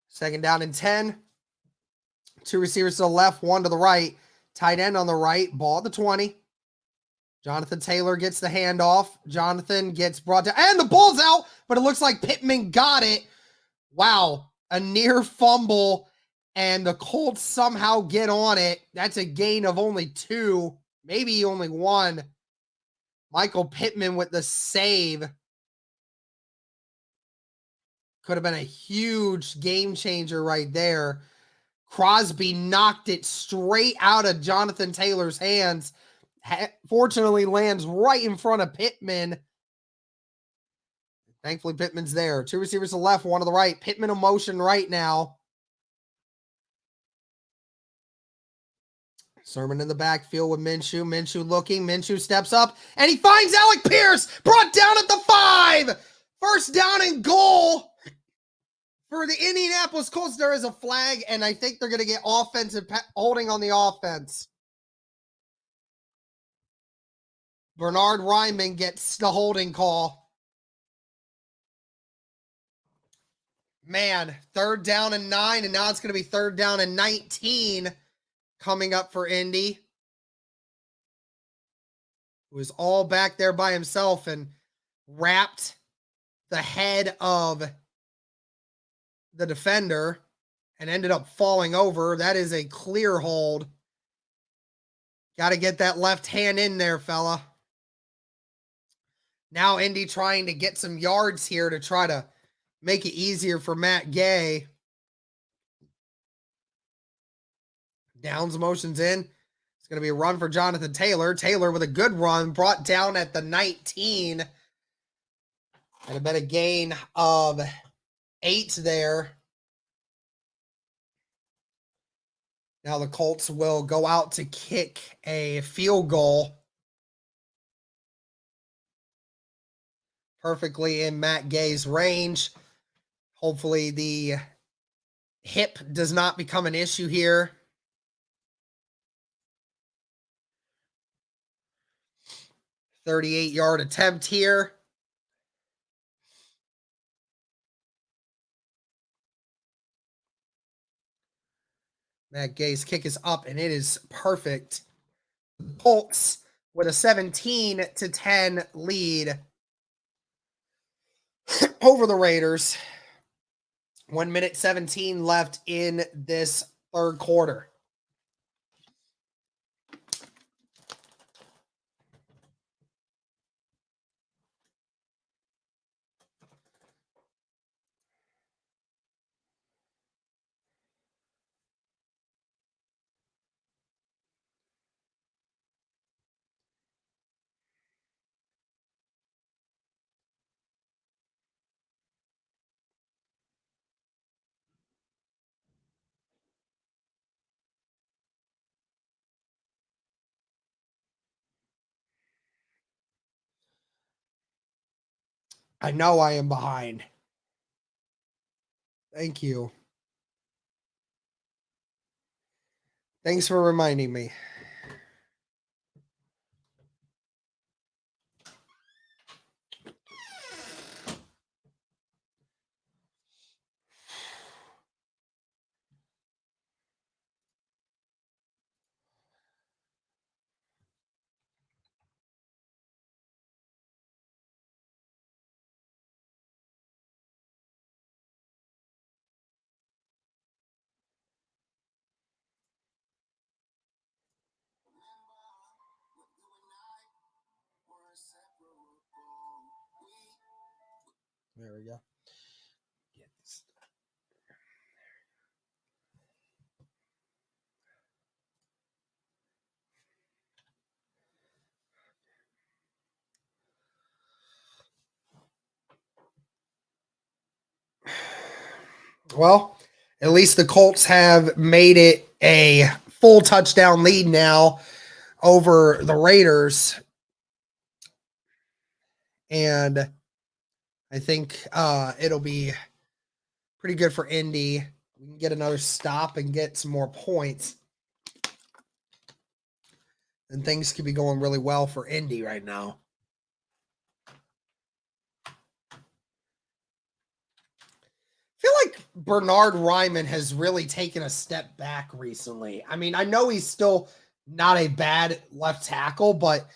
Second down and 10. 2 receivers to the left, 1 to the right. Tight end on the right. Ball at the 20. Jonathan Taylor gets the handoff. Jonathan gets brought down. And the ball's out, but it looks like Pittman got it. Wow. A near fumble, and the Colts somehow get on it. That's a gain of only 2, maybe only 1. Michael Pittman with the save. Could have been a huge game changer right there. Crosby knocked it straight out of Jonathan Taylor's hands. Fortunately, lands right in front of Pittman. Thankfully, Pittman's there. 2 receivers to the left, 1 to the right. Pittman in motion right now. Sermon in the backfield with Minshew. Minshew looking. Minshew steps up, and he finds Alec Pierce. Brought down at the 5. First down and goal for the Indianapolis Colts. There is a flag, and I think they're going to get offensive holding on the offense. Bernard Ryman gets the holding call. Man, 3rd down and 9, and now it's going to be 3rd down and 19 coming up for Indy. Who was all back there by himself and wrapped the head of the defender and ended up falling over. That is a clear hold. Got to get that left hand in there, fella. Now Indy trying to get some yards here to try to make it easier for Matt Gay. Downs motions in. It's going to be a run for Jonathan Taylor. Taylor with a good run, brought down at the 19. And a bit of gain of 8 there. Now the Colts will go out to kick a field goal. Perfectly in Matt Gay's range. Hopefully the hip does not become an issue here. .38-yard attempt here. Matt Gay's kick is up, and it is perfect. Colts with a 17-10 lead over the Raiders. 1 minute 17 left in this 3rd quarter. I know I am behind. Thank you. Thanks for reminding me. There we go. Well, at least the Colts have made it a full touchdown lead now over the Raiders. And I think it'll be pretty good for Indy. We can get another stop and get some more points. And things could be going really well for Indy right now. I feel like Bernard Ryman has really taken a step back recently. I mean, I know he's still not a bad left tackle, but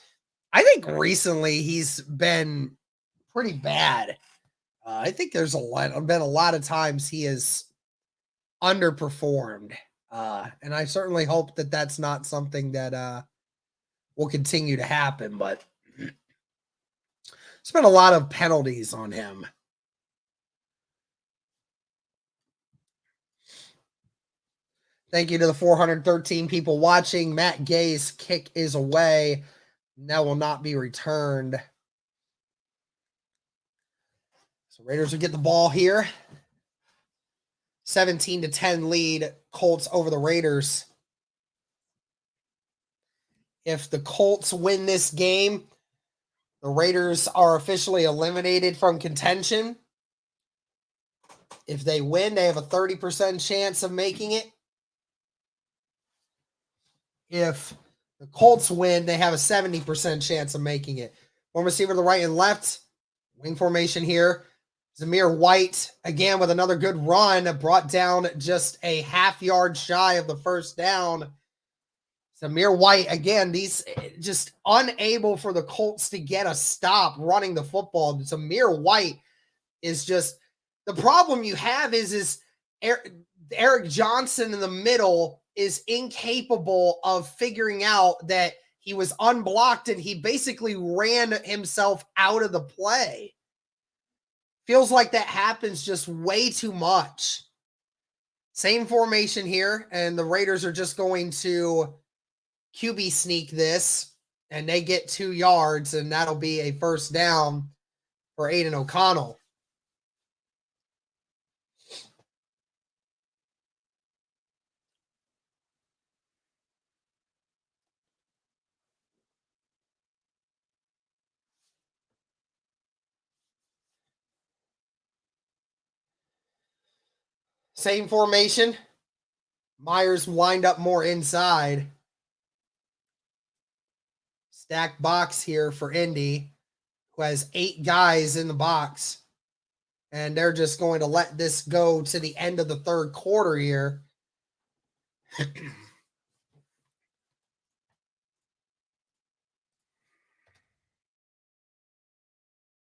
I think recently he's been pretty bad. I think there's been a lot of times he has underperformed. And I certainly hope that that's not something that will continue to happen, but there's been a lot of penalties on him. Thank you to the 413 people watching. Matt Gay's kick is away. That will not be returned. So Raiders will get the ball here. 17-10 lead, Colts over the Raiders. If the Colts win this game, the Raiders are officially eliminated from contention. If they win, they have a 30% chance of making it. If the Colts win, they have a 70% chance of making it. One receiver to the right and left. Wing formation here. Zamir White, again, with another good run, brought down just a half yard shy of the first down. Zamir White, again, these just unable for the Colts to get a stop running the football. Zamir White is just, the problem you have is Eric Johnson in the middle is incapable of figuring out that he was unblocked and he basically ran himself out of the play. Feels like that happens just way too much. Same formation here, and the Raiders are just going to QB sneak this, and they get 2 yards, and that'll be a first down for Aiden O'Connell. Same formation. Myers wind up more inside. Stacked box here for Indy, who has 8 guys in the box. And they're just going to let this go to the end of the third quarter here.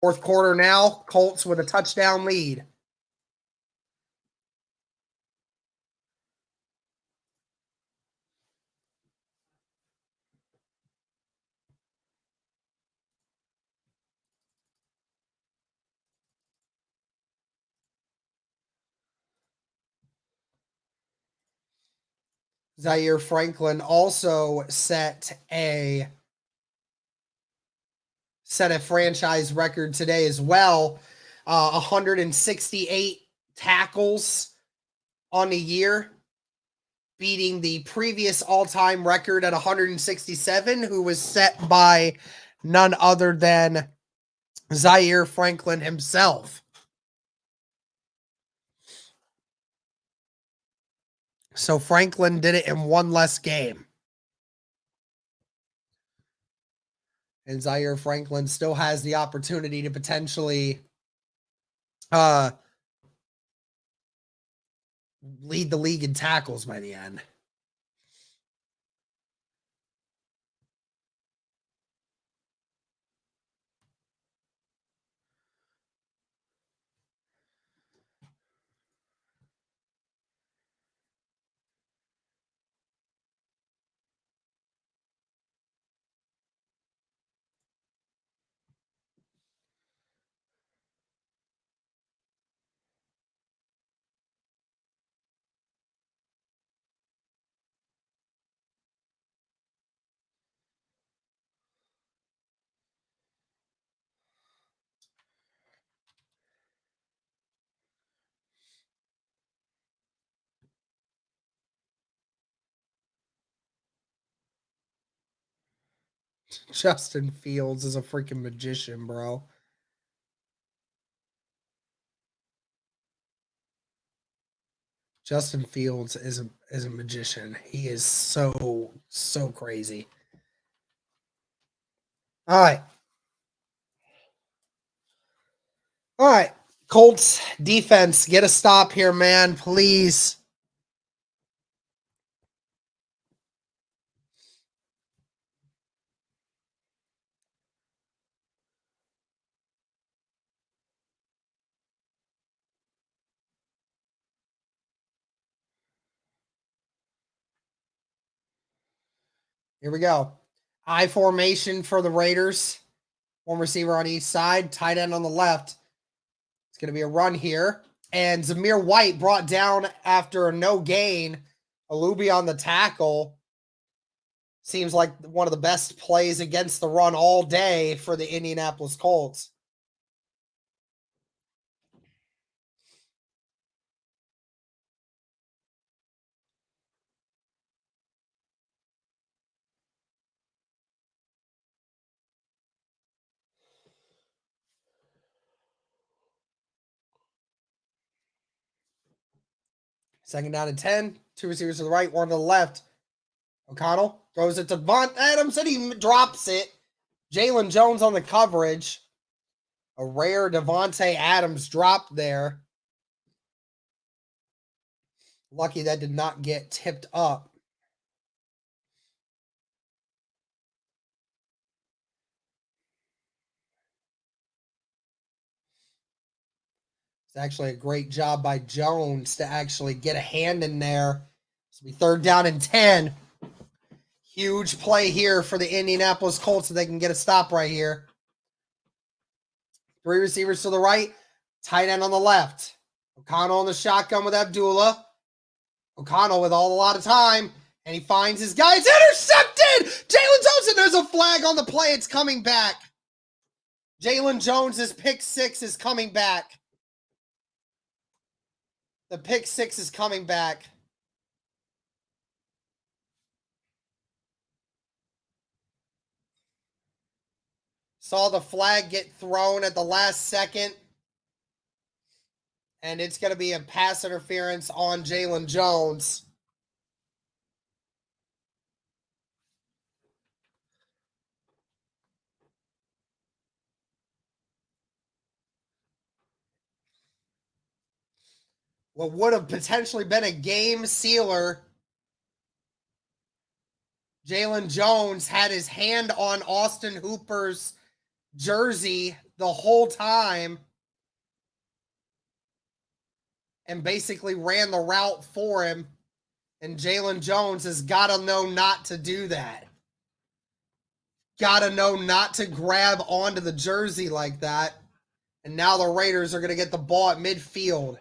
Fourth quarter now, Colts with a touchdown lead. Zaire Franklin also set a franchise record today as well. 168 tackles on the year, beating the previous all-time record at 167, who was set by none other than Zaire Franklin himself. So Franklin did it in one less game. And Zaire Franklin still has the opportunity to potentially lead the league in tackles by the end. Justin Fields is a freaking magician, bro. Justin Fields is a magician. He is so crazy. All right. All right. Colts defense, get a stop here, man, please. Here we go. I formation for the Raiders. One receiver on each side, tight end on the left. It's going to be a run here. And Zamir White brought down after a no gain Alubi on the tackle. Seems like one of the best plays against the run all day for the Indianapolis Colts. Second down and 10. Two receivers to the right, one to the left. O'Connell throws it to Devontae Adams, and he drops it. Jalen Jones on the coverage. A rare Devontae Adams drop there. Lucky that did not get tipped up. It's actually a great job by Jones to actually get a hand in there. This will be third down and 10. Huge play here for the Indianapolis Colts so they can get a stop right here. Three receivers to the right, tight end on the left. O'Connell in the shotgun with Abdullah. O'Connell with a lot of time, and he finds his guy. It's intercepted! Jalen Jones, and there's a flag on the play. It's coming back. Jalen Jones' pick six is coming back. The pick six is coming back. Saw the flag get thrown at the last second. And it's going to be a pass interference on Jalen Jones. What would have potentially been a game sealer. Jalen Jones had his hand on Austin Hooper's jersey the whole time and basically ran the route for him. And Jalen Jones has got to know not to do that. Got to know not to grab onto the jersey like that. And now the Raiders are going to get the ball at midfield.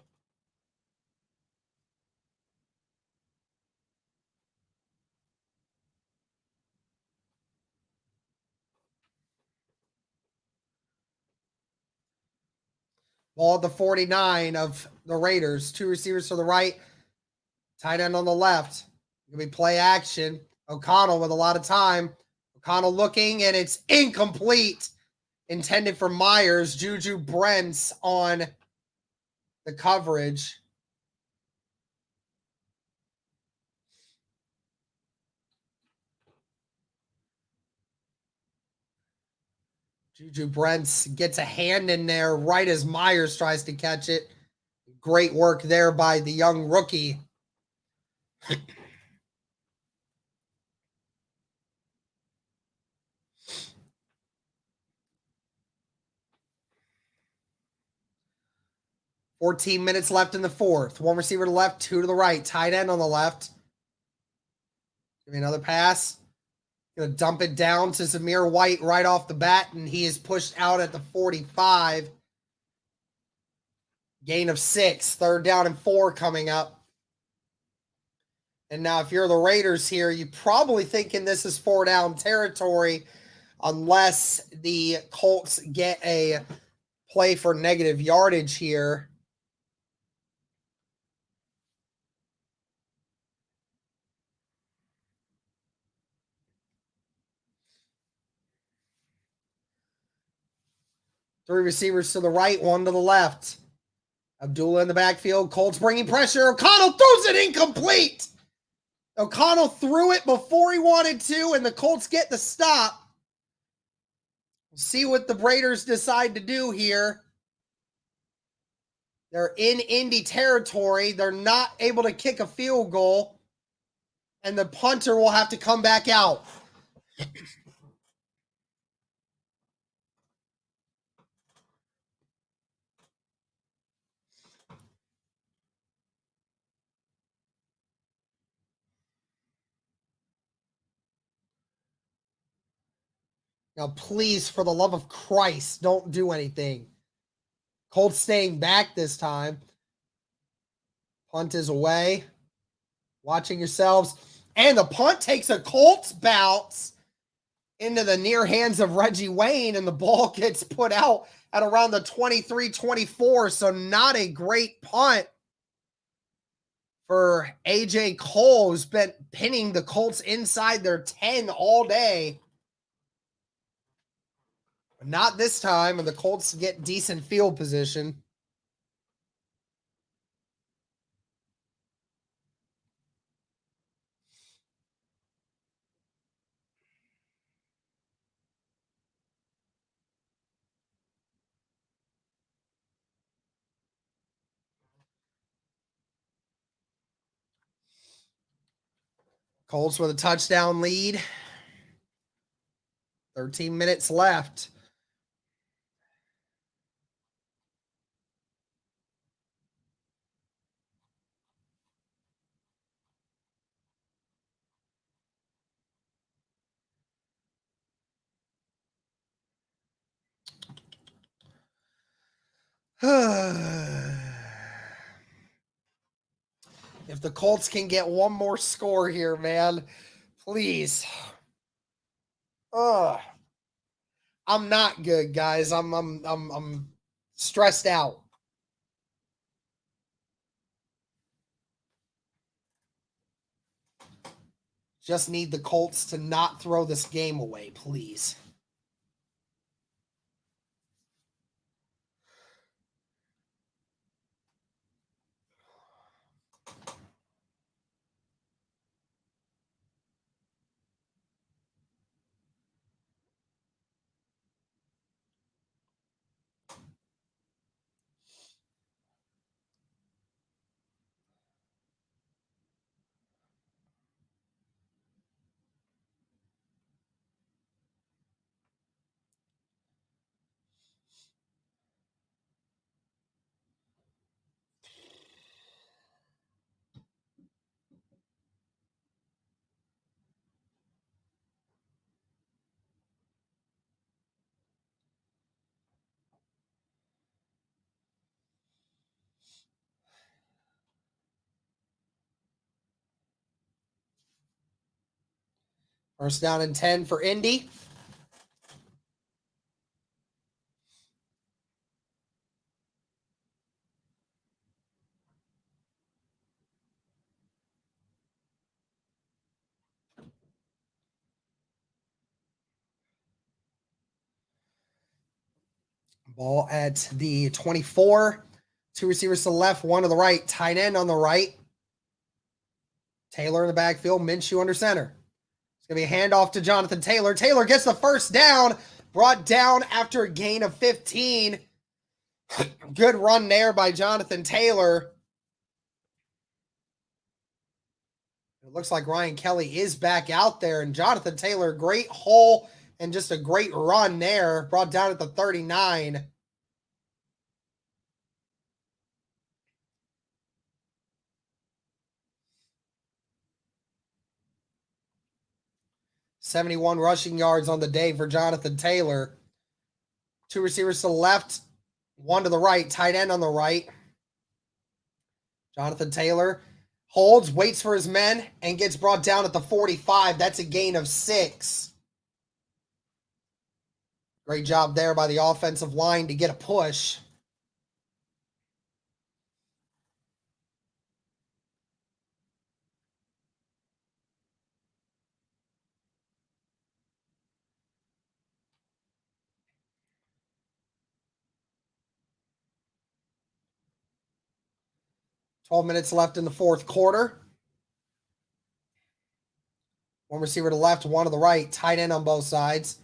Ball at the 49 of the Raiders. Two receivers to the right. Tight end on the left. Going to be play action. O'Connell with a lot of time. O'Connell looking, and it's incomplete. Intended for Myers. Juju Brents on the coverage. Juju Brents gets a hand in there right as Myers tries to catch it. Great work there by the young rookie. $14 minutes left in the fourth. One receiver to the left, two to the right. Tight end on the left. Give me another pass. Going to dump it down to Zamir White right off the bat, and he is pushed out at the 45. Gain of 6. Third down and 4 coming up. And now if you're the Raiders here, you're probably thinking this is 4 down territory unless the Colts get a play for negative yardage here. Three receivers to the right, one to the left. Abdullah in the backfield. Colts bringing pressure. O'Connell throws it incomplete. O'Connell threw it before he wanted to, and the Colts get the stop. We'll see what the Raiders decide to do here. They're in Indy territory. They're not able to kick a field goal, and the punter will have to come back out. Now, please, for the love of Christ, don't do anything. Colts staying back this time. Punt is away. Watching yourselves. And the punt takes a Colts bounce into the near hands of Reggie Wayne, and the ball gets put out at around the 23-24. So not a great punt for A.J. Cole, who's been pinning the Colts inside their 10 all day. But not this time, and the Colts get decent field position. Colts with a touchdown lead. 13 minutes left. If the Colts can get one more score here, man, please. I'm not good, guys. I'm stressed out. Just need the Colts to not throw this game away, please. First down and 10 for Indy. Ball at the 24. Two receivers to the left, one to the right. Tight end on the right. Taylor in the backfield. Minshew under center. It's going to be a handoff to Jonathan Taylor. Taylor gets the first down. Brought down after a gain of 15. Good run there by Jonathan Taylor. It looks like Ryan Kelly is back out there. And Jonathan Taylor, great hole and just a great run there. Brought down at the 39. .71 rushing yards on the day for Jonathan Taylor. Two receivers to the left, one to the right, tight end on the right. Jonathan Taylor holds, waits for his men, and gets brought down at the 45. That's a gain of 6. Great job there by the offensive line to get a push. .12 minutes left in the fourth quarter. One receiver to the left, one to the right, tight end on both sides.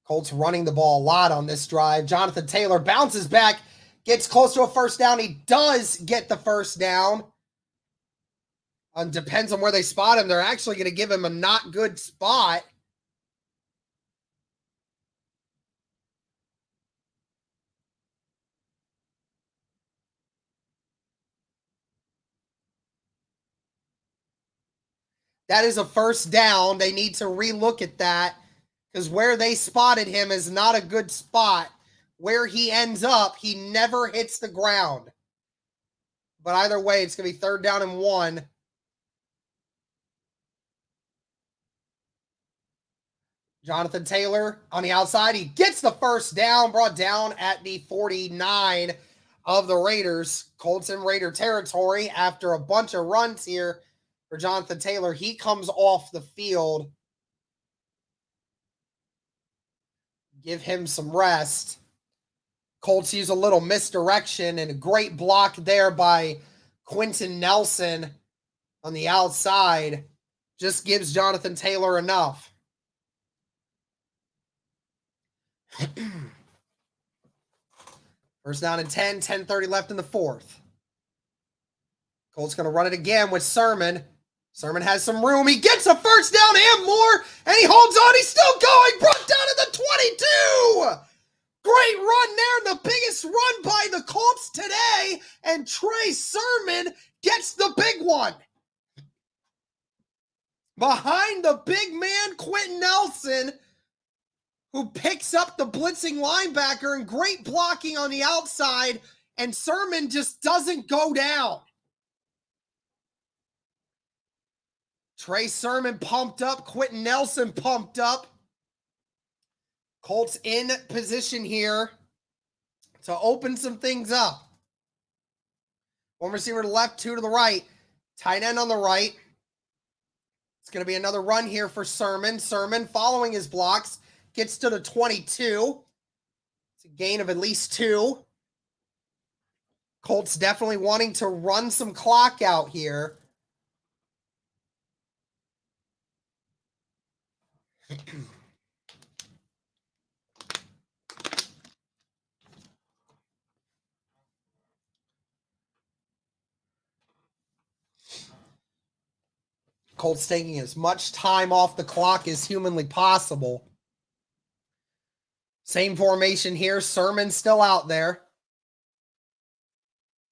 Colts running the ball a lot on this drive. Jonathan Taylor bounces back, gets close to a first down. He does get the first down. Depends on where they spot him. They're actually going to give him a not good spot. That is a first down. They need to relook at that because where they spotted him is not a good spot. Where he ends up, he never hits the ground. But either way, it's going to be 3rd down and 1. Jonathan Taylor on the outside. He gets the first down, brought down at the 49 of the Raiders. Colts in Raider territory after a bunch of runs here for Jonathan Taylor. He comes off the field. Give him some rest. Colts use a little misdirection and a great block there by Quentin Nelson on the outside. Just gives Jonathan Taylor enough. First down and 10, 10:30 left in the fourth. Colts going to run it again with Sermon. Sermon has some room. He gets a first down and more, and he holds on. He's still going. Brought down to the 22. Great run there. The biggest run by the Colts today, and Trey Sermon gets the big one. Behind the big man, Quentin Nelson, who picks up the blitzing linebacker, and great blocking on the outside, and Sermon just doesn't go down. Trey Sermon pumped up, Quentin Nelson pumped up. Colts in position here to open some things up. One receiver to the left, two to the right. Tight end on the right. It's going to be another run here for Sermon. Sermon following his blocks. Gets to the 22. It's a gain of at least 2. Colts definitely wanting to run some clock out here. Colts taking as much time off the clock as humanly possible. Same formation here. Sermon still out there.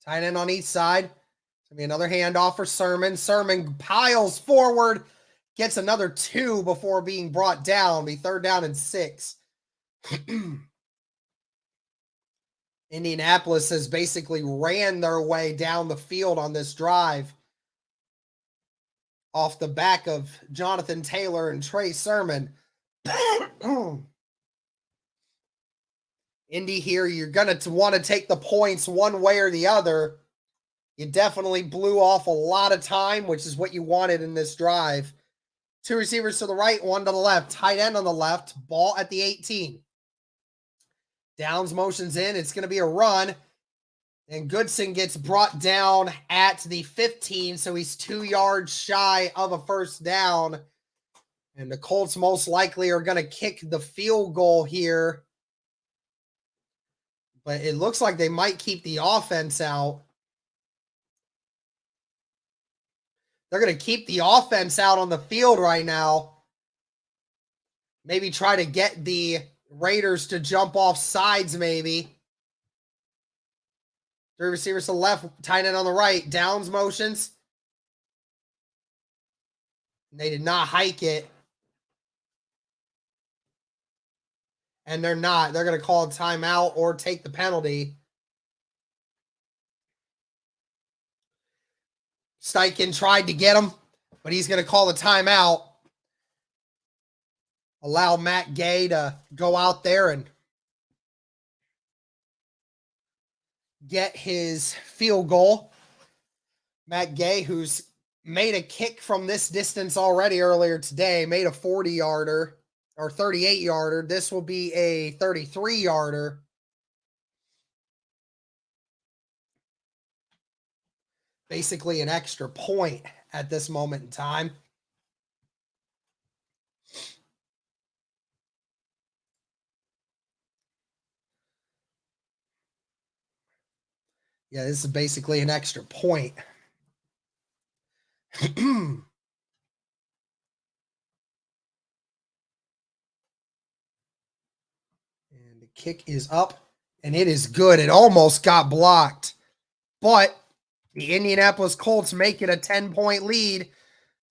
Tight end on each side. It's going to be another handoff for Sermon. Sermon piles forward. Gets another 2 before being brought down. Be third down and 6. Indianapolis has basically ran their way down the field on this drive. Off the back of Jonathan Taylor and Trey Sermon. Indy here, you're going to want to take the points one way or the other. You definitely blew off a lot of time, which is what you wanted in this drive. 2 receivers to the right, 1 to the left. Tight end on the left, ball at the 18. Downs motions in. It's going to be a run. And Goodson gets brought down at the 15, so he's 2 yards shy of a first down. And the Colts most likely are going to kick the field goal here. But it looks like they might keep the offense out. They're going to keep the offense out on the field right now. Maybe try to get the Raiders to jump off sides maybe. 3 receivers to the left, tight end on the right. Downs motions. They did not hike it. And they're not. They're going to call a timeout or take the penalty. Steichen tried to get him, but he's going to call a timeout. Allow Matt Gay to go out there and get his field goal. Matt Gay, who's made a kick from this distance already earlier today, made a 40-yarder or 38-yarder. This will be a 33-yarder. Basically an extra point at this moment in time. Yeah, this is basically an extra point. And the kick is up, and it is good. It almost got blocked, but the Indianapolis Colts make it a 10-point lead.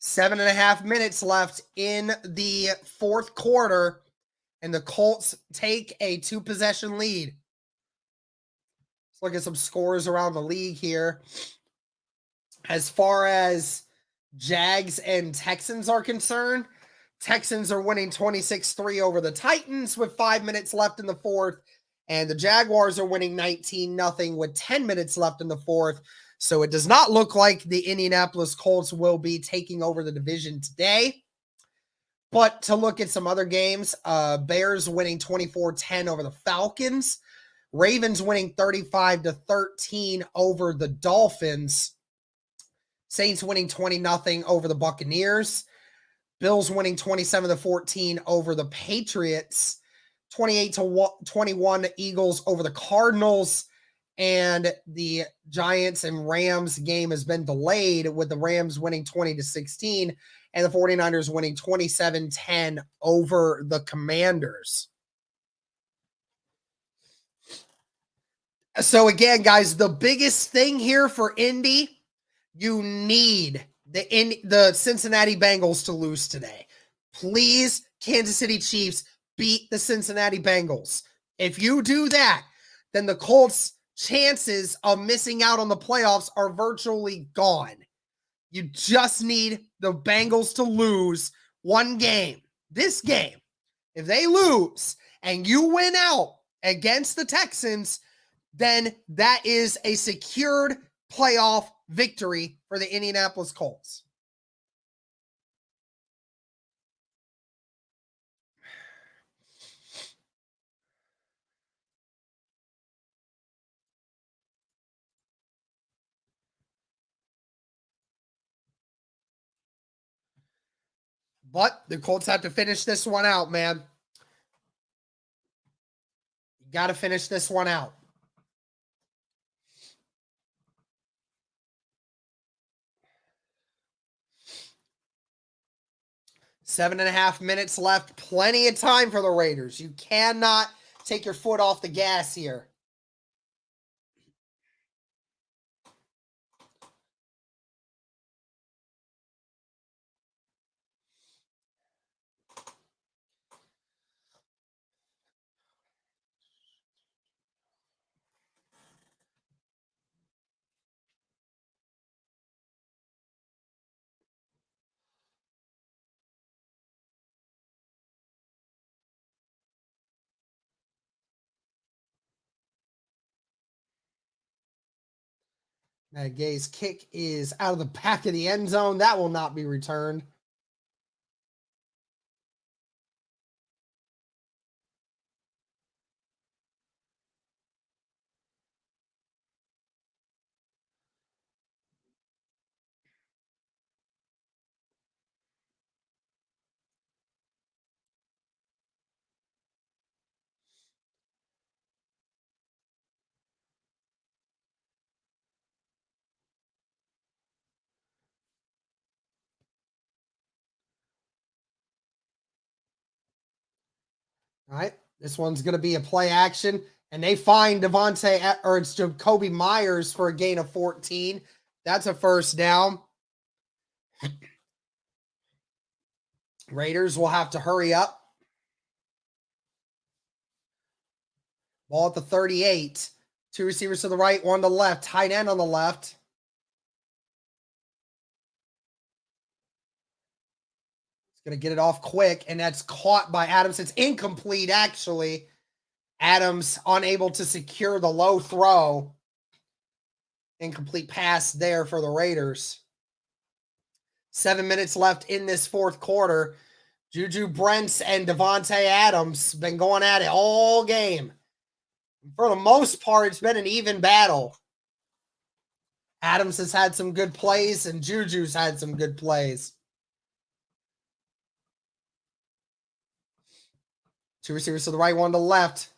7.5 minutes left in the fourth quarter, and the Colts take a 2-possession lead. Let's look at some scores around the league here. As far as Jags and Texans are concerned, Texans are winning 26-3 over the Titans with 5 minutes left in the fourth. And the Jaguars are winning 19-0 with 10 minutes left in the fourth. So it does not look like the Indianapolis Colts will be taking over the division today. But to look at some other games, Bears winning 24-10 over the Falcons. Ravens winning 35-13 over the Dolphins. Saints winning 20-0 over the Buccaneers. Bills winning 27-14 over the Patriots. 28-21 Eagles over the Cardinals. And the Giants and Rams game has been delayed, with the Rams winning 20-16 and the 49ers winning 27-10 over the Commanders. So again, guys, the biggest thing here for Indy, you need the Cincinnati Bengals to lose today. Please, Kansas City Chiefs, beat the Cincinnati Bengals. If you do that, then the Colts' chances of missing out on the playoffs are virtually gone. You just need the Bengals to lose one game. This game, if they lose and you win out against the Texans, then that is a secured playoff victory for the Indianapolis Colts. But the Colts have to finish this one out, man. You got to finish this one out. Seven and a half minutes left. Plenty of time for the Raiders. You cannot take your foot off the gas here. Gay's kick is out of the back of the end zone. That will not be returned. All right, this one's going to be a play action, and they find it's Jacoby Myers for a gain of 14. That's a first down. Raiders will have to hurry up. Ball at the 38. Two receivers to the right, one to the left. Tight end on the left. Going to get it off quick, and that's caught by Adams. It's incomplete, actually. Adams unable to secure the low throw. Incomplete pass there for the Raiders. 7 minutes left in this fourth quarter. Juju Brents and Devontae Adams been going at it all game. For the most part, it's been an even battle. Adams has had some good plays, and Juju's had some good plays. Two receivers to the right, one to the left.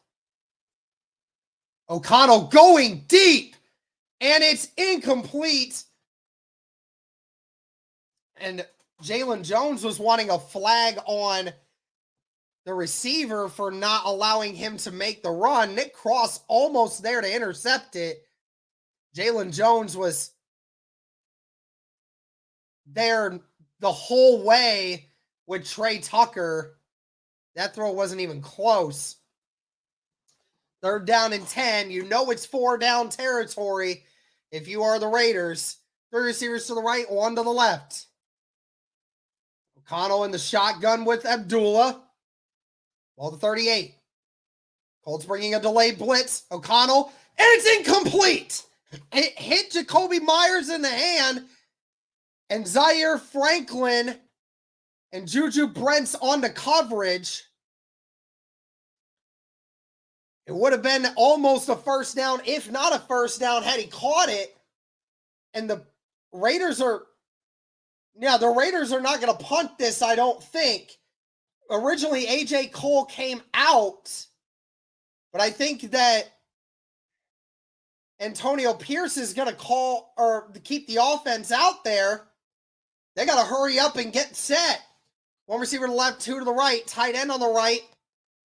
O'Connell going deep, and it's incomplete. And Jalen Jones was wanting a flag on the receiver for not allowing him to make the run. Nick Cross almost there to intercept it. Jalen Jones was there the whole way with Trey Tucker. That throw wasn't even close. Third down and 10. You know it's 4 down territory if you are the Raiders. Three receivers to the right, one to the left. O'Connell in the shotgun with Abdullah. Ball to 38. Colts bringing a delayed blitz. O'Connell, and it's incomplete. It hit Jacoby Myers in the hand, and Zaire Franklin and Juju Brents on the coverage. It would have been almost a first down, if not a first down, had he caught it. And the Raiders are not going to punt this, I don't think. Originally, A.J. Cole came out, but I think that Antonio Pierce is going to call or keep the offense out there. They got to hurry up and get set. One receiver to the left, two to the right, tight end on the right.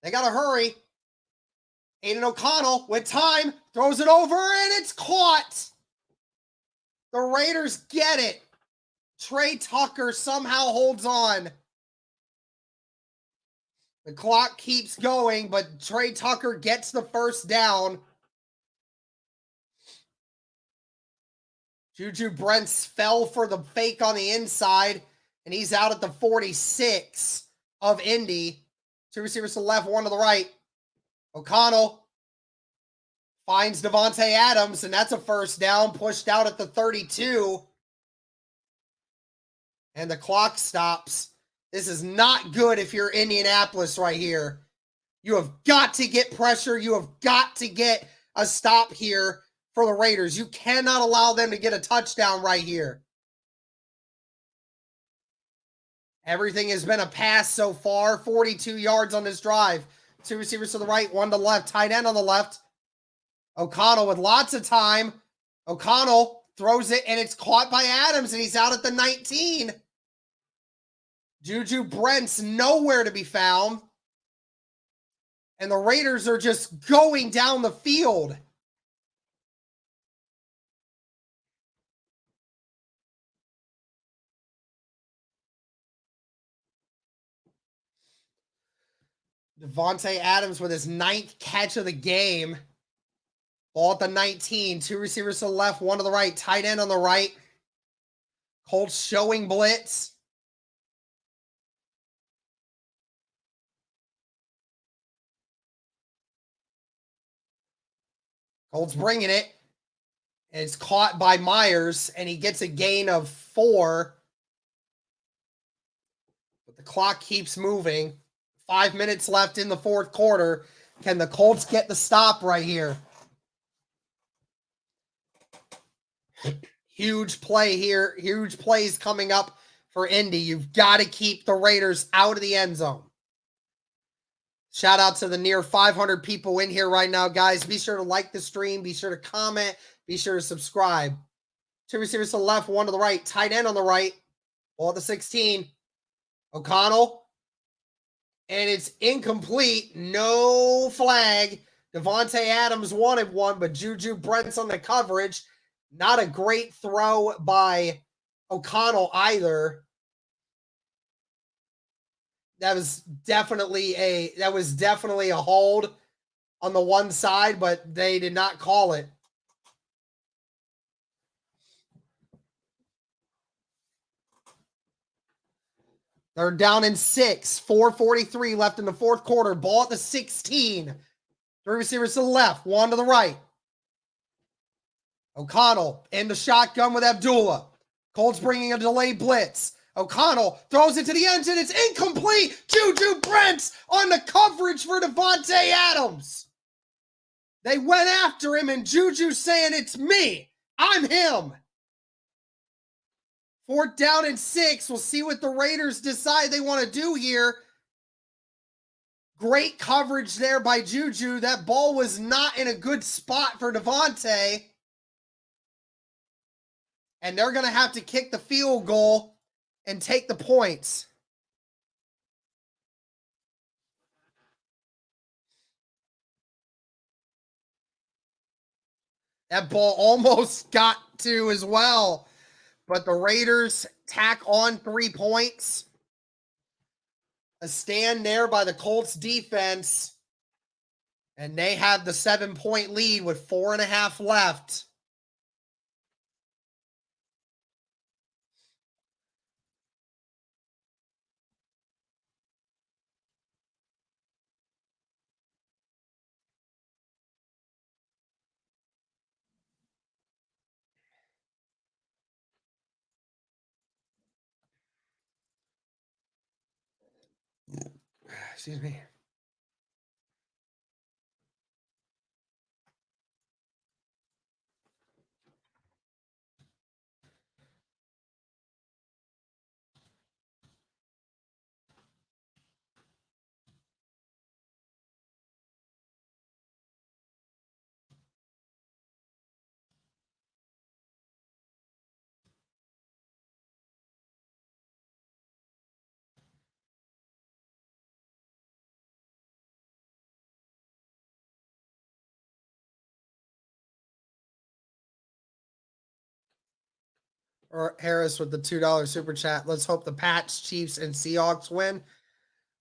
They got to hurry. Aiden O'Connell with time, throws it over, and it's caught. The Raiders get it. Trey Tucker somehow holds on. The clock keeps going, but Trey Tucker gets the first down. Juju Brents fell for the fake on the inside, and he's out at the 46 of Indy. Two receivers to the left, one to the right. O'Connell finds Devontae Adams, and that's a first down, pushed out at the 32. And the clock stops. This is not good if you're Indianapolis right here. You have got to get pressure. You have got to get a stop here for the Raiders. You cannot allow them to get a touchdown right here. Everything has been a pass so far. 42 yards on this drive. Two receivers to the right, one to the left. Tight end on the left. O'Connell with lots of time. O'Connell throws it, and it's caught by Adams, and he's out at the 19. Juju Brent's nowhere to be found. And the Raiders are just going down the field. Devontae Adams with his 9th catch of the game. Ball at the 19. Two receivers to the left, one to the right. Tight end on the right. Colts showing blitz. Colts bringing it. And it's caught by Myers, and he gets a gain of 4. But the clock keeps moving. 5 minutes left in the fourth quarter. Can the Colts get the stop right here? Huge play here. Huge plays coming up for Indy. You've got to keep the Raiders out of the end zone. Shout out to the near 500 people in here right now, guys. Be sure to like the stream. Be sure to comment. Be sure to subscribe. Two receivers to the left, one to the right. Tight end on the right. Ball at the 16. O'Connell. And it's incomplete. No flag. Devontae Adams wanted one, but Juju Brent's on the coverage. Not a great throw by O'Connell either. That was definitely a hold on the one side, but they did not call it. They're down in 6. 4:43 left in the fourth quarter. Ball at the 16. Three receivers to the left, one to the right. O'Connell in the shotgun with Abdullah. Colts bringing a delayed blitz. O'Connell throws it to the end, and it's incomplete. Juju Brents on the coverage for Devontae Adams. They went after him, and Juju saying, "It's me. I'm him." 4th down and 6. We'll see what the Raiders decide they want to do here. Great coverage there by Juju. That ball was not in a good spot for Devontae. And they're going to have to kick the field goal and take the points. That ball almost got to as well. But the Raiders tack on 3 points. A stand there by the Colts defense. And they have the 7-point lead with 4.5 left. Excuse me. Or Harris with the $2 super chat. Let's hope the Pats, Chiefs, and Seahawks win.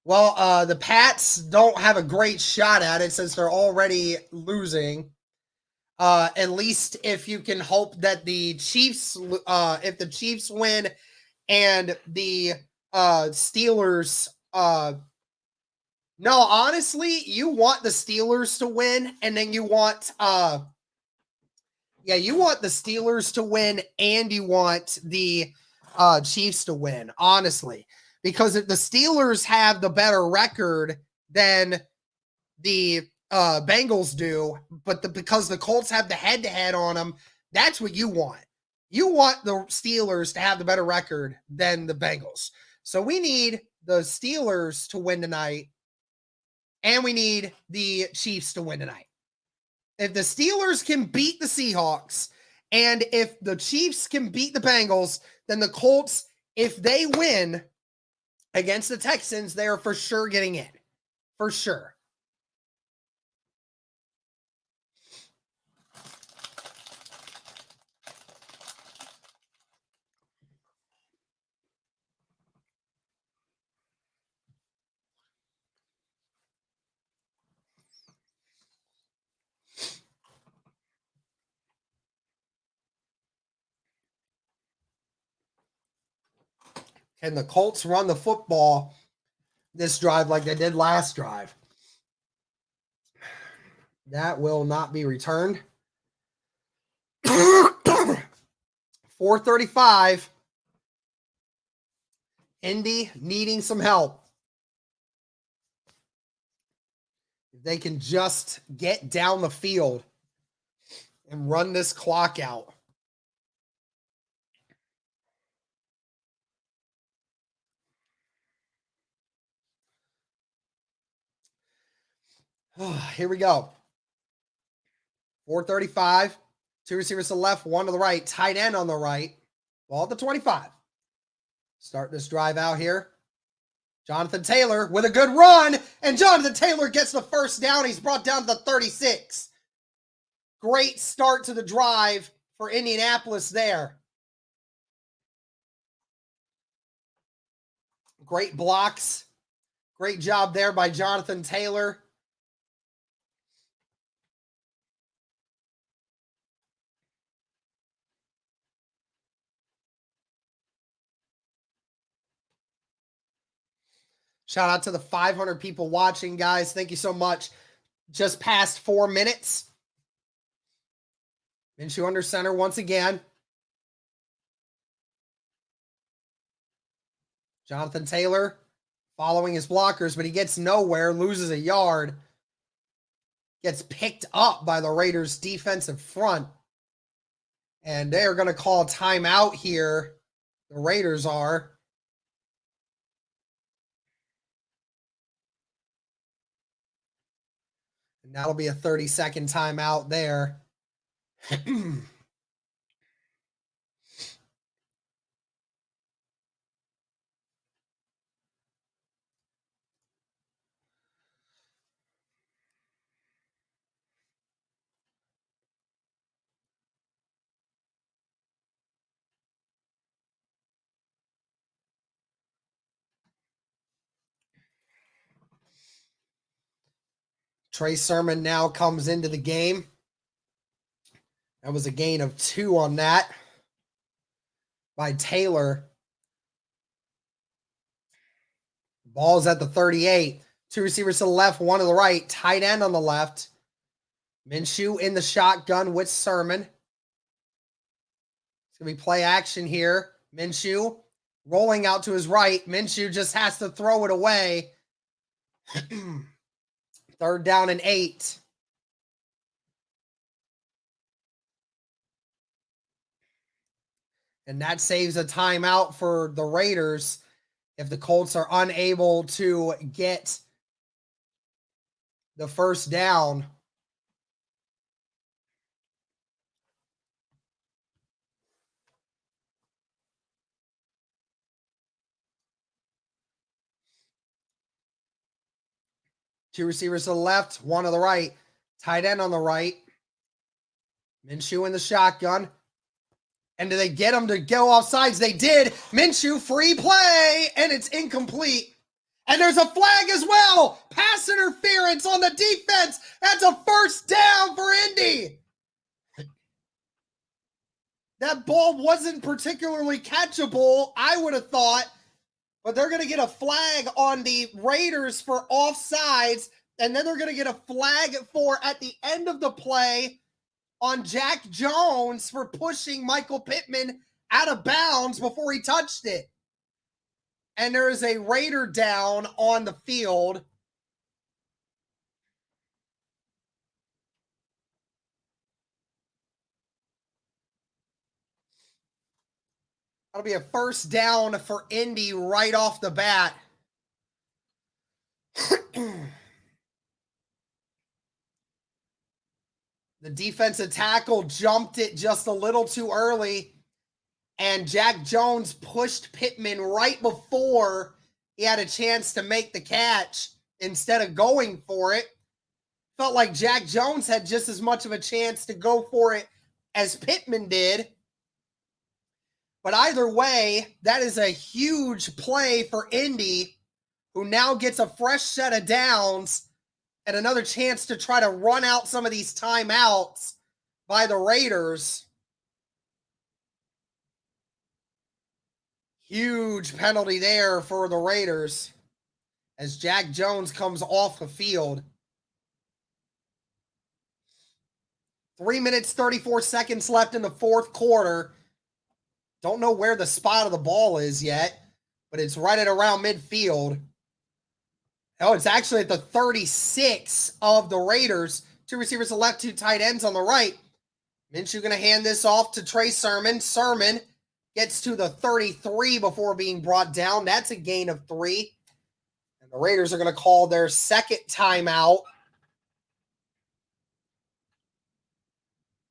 Well, the Pats don't have a great shot at it since they're already losing. At least if you can hope that the Chiefs, if the Chiefs win and the Steelers, no, honestly, you want the Steelers to win, and then you want, you want the Steelers to win, and you want the Chiefs to win, honestly. Because if the Steelers have the better record than the Bengals do, but because the Colts have the head-to-head on them, that's what you want. You want the Steelers to have the better record than the Bengals. So we need the Steelers to win tonight, and we need the Chiefs to win tonight. If the Steelers can beat the Seahawks, and if the Chiefs can beat the Bengals, then the Colts, if they win against the Texans, they are for sure getting in. For sure. Can the Colts run the football this drive like they did last drive? That will not be returned. 4:35. Indy needing some help. If they can just get down the field and run this clock out. Here we go. 4:35. Two receivers to the left, one to the right. Tight end on the right. Ball at the 25. Start this drive out here. Jonathan Taylor with a good run. And Jonathan Taylor gets the first down. He's brought down to the 36. Great start to the drive for Indianapolis there. Great blocks. Great job there by Jonathan Taylor. Shout out to the 500 people watching, guys. Thank you so much. Just past 4 minutes. Minshew under center once again. Jonathan Taylor following his blockers, but he gets nowhere, loses a yard. Gets picked up by the Raiders' defensive front. And they are going to call timeout here. The Raiders are. And that'll be a 30-second timeout there. Trey Sermon now comes into the game. That was a gain of 2 on that by Taylor. Ball's at the 38. 2 receivers to the left, 1 to the right. Tight end on the left. Minshew in the shotgun with Sermon. It's going to be play action here. Minshew rolling out to his right. Minshew just has to throw it away. Third down and 8. And that saves a timeout for the Raiders if the Colts are unable to get the first down. Two receivers to the left, one to the right. Tight end on the right. Minshew in the shotgun. And do they get him to go off sides? They did. Minshew, free play, and it's incomplete. And there's a flag as well. Pass interference on the defense. That's a first down for Indy. That ball wasn't particularly catchable, I would have thought. But they're going to get a flag on the Raiders for offsides. And then they're going to get a flag for, at the end of the play, on Jack Jones for pushing Michael Pittman out of bounds before he touched it. And there is a Raider down on the field. That'll be a first down for Indy right off the bat. The defensive tackle jumped it just a little too early, and Jack Jones pushed Pittman right before he had a chance to make the catch instead of going for it. Felt like Jack Jones had just as much of a chance to go for it as Pittman did. But either way, that is a huge play for Indy, who now gets a fresh set of downs and another chance to try to run out some of these timeouts by the Raiders. Huge penalty there for the Raiders as Jack Jones comes off the field. 3 minutes, 34 seconds left in the fourth quarter. Don't know where the spot of the ball is yet, but it's right at around midfield. Oh, it's actually at the 36 of the Raiders. Two receivers to the left, two tight ends on the right. Minshew going to hand this off to Trey Sermon. Sermon gets to the 33 before being brought down. That's a gain of 3. And the Raiders are going to call their second timeout.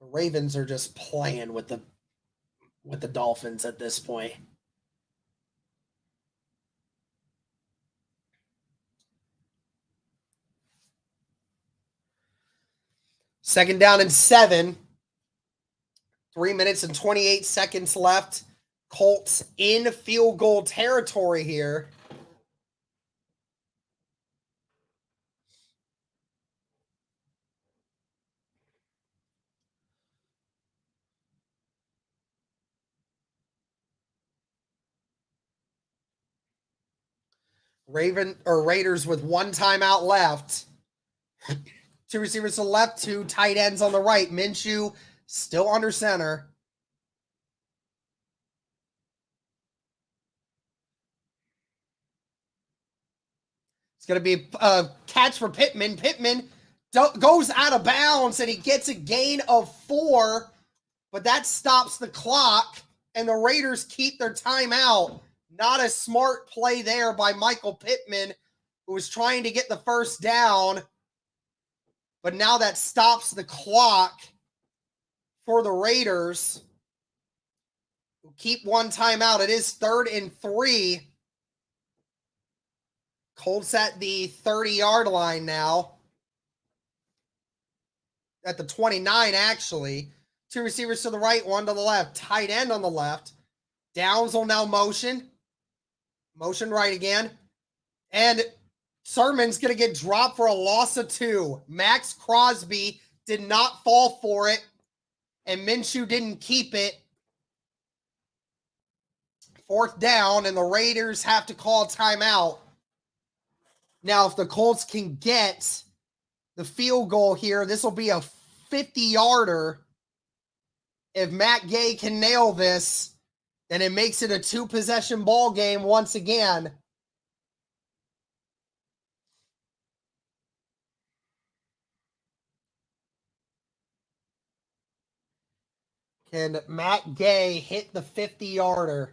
The Ravens are just playing with the Dolphins at this point. Second down and 7. 3 minutes and 28 seconds left. Colts in field goal territory here. Raiders with one timeout left. Two receivers to the left, two tight ends on the right. Minshew still under center. It's going to be a catch for Pittman. Pittman goes out of bounds, and he gets a gain of 4, but that stops the clock, and the Raiders keep their timeout. Not a smart play there by Michael Pittman, who was trying to get the first down. But now that stops the clock for the Raiders, who keep one timeout. It is 3rd and 3. Colts at the 30-yard line now. At the 29, actually. Two receivers to the right, one to the left. Tight end on the left. Downs will now motion. Motion right again. And Sermon's going to get dropped for a loss of 2. Max Crosby did not fall for it, and Minshew didn't keep it. 4th down, and the Raiders have to call timeout. Now, if the Colts can get the field goal here, this will be a 50-yarder. If Matt Gay can nail this, then it makes it a 2-possession ball game once again. Can Matt Gay hit the 50-yarder?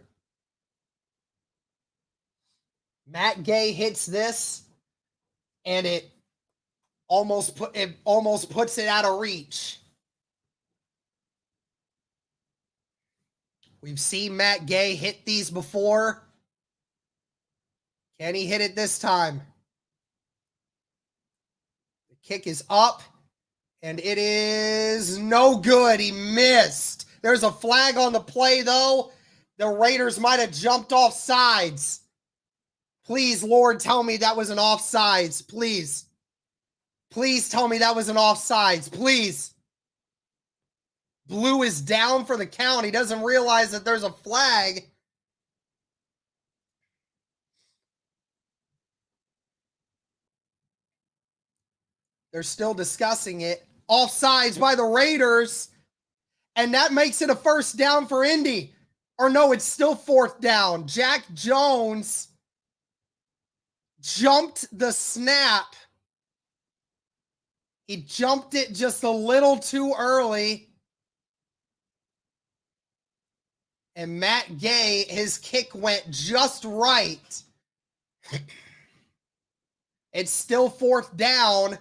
Matt Gay hits this, and it almost puts it out of reach. We've seen Matt Gay hit these before. Can he hit it this time? The kick is up, and it is no good. He missed. There's a flag on the play, though. The Raiders might have jumped off sides. Please, Lord, tell me that was an offsides. Please. Please tell me that was an offsides. Please. Blue is down for the count. He doesn't realize that there's a flag. They're still discussing it. Offsides by the Raiders. And that makes it a first down for Indy. Or no, it's still fourth down. Jack Jones jumped the snap. He jumped it just a little too early. And Matt Gay, his kick went just right. It's still fourth down.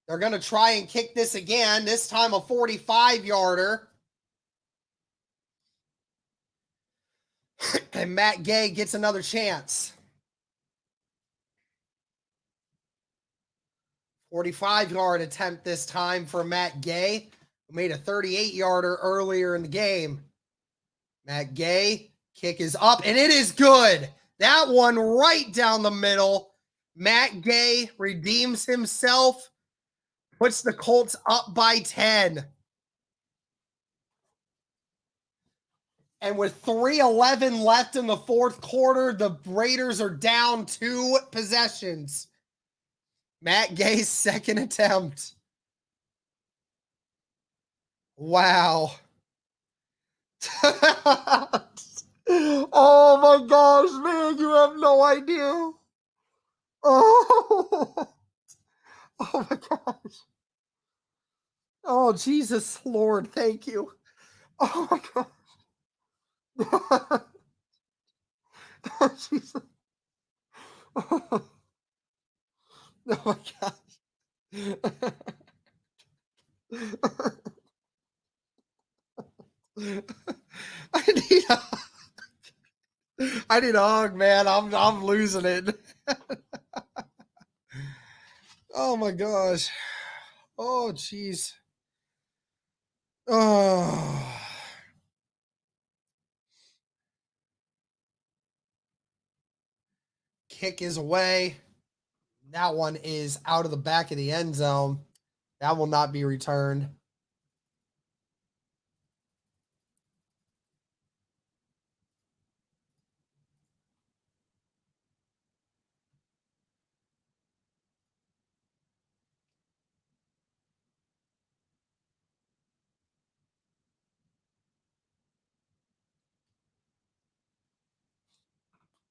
They're going to try and kick this again, this time a 45-yarder. And Matt Gay gets another chance. 45-yard attempt this time for Matt Gay, who made a 38-yarder earlier in the game. Matt Gay, kick is up, and it is good. That one right down the middle. Matt Gay redeems himself, puts the Colts up by 10. And with 3:11 left in the fourth quarter, the Raiders are down 2 possessions. Matt Gay's second attempt. Wow. Oh my gosh, man, you have no idea. Oh, oh my gosh. Oh, Jesus, Lord, thank you. Oh my gosh. Oh, Jesus. Oh, oh my gosh. I need a hug, man. I'm losing it. Oh my gosh. Oh jeez. Oh. Kick is away. That one is out of the back of the end zone. That will not be returned.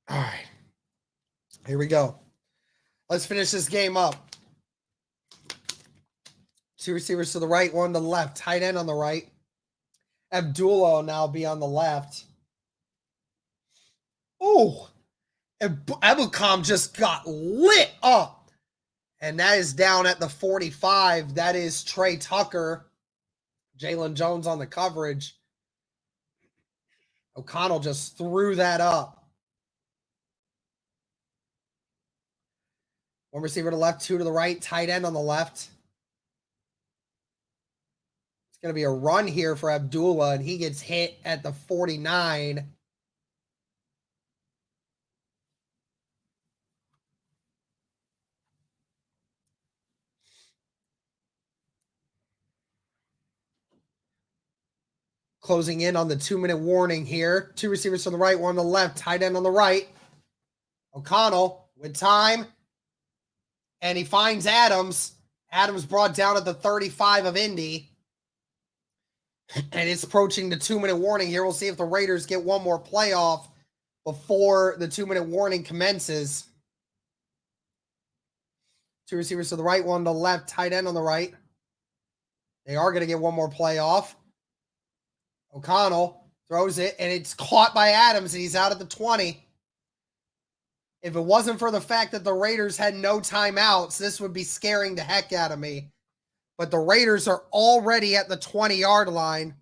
All right. Here we go. Let's finish this game up. 2 receivers to the right, 1 to the left. Tight end on the right. Abdullah will now be on the left. Oh, Ebukam just got lit up. And that is down at the 45. That is Trey Tucker. Jalen Jones on the coverage. O'Connell just threw that up. 1 receiver to the left, 2 to the right, tight end on the left. It's going to be a run here for Abdullah, and he gets hit at the 49. Closing in on the 2-minute warning here. 2 receivers to the right, 1 to the left, tight end on the right. O'Connell with time. And he finds Adams. Adams brought down at the 35 of Indy. And it's approaching the 2-minute warning here. We'll see if the Raiders get one more playoff before the 2-minute warning commences. 2 receivers to the right, 1 to the left, tight end on the right. They are going to get one more playoff. O'Connell throws it, and it's caught by Adams, and he's out at the 20. If it wasn't for the fact that the Raiders had no timeouts, this would be scaring the heck out of me. But the Raiders are already at the 20-yard line.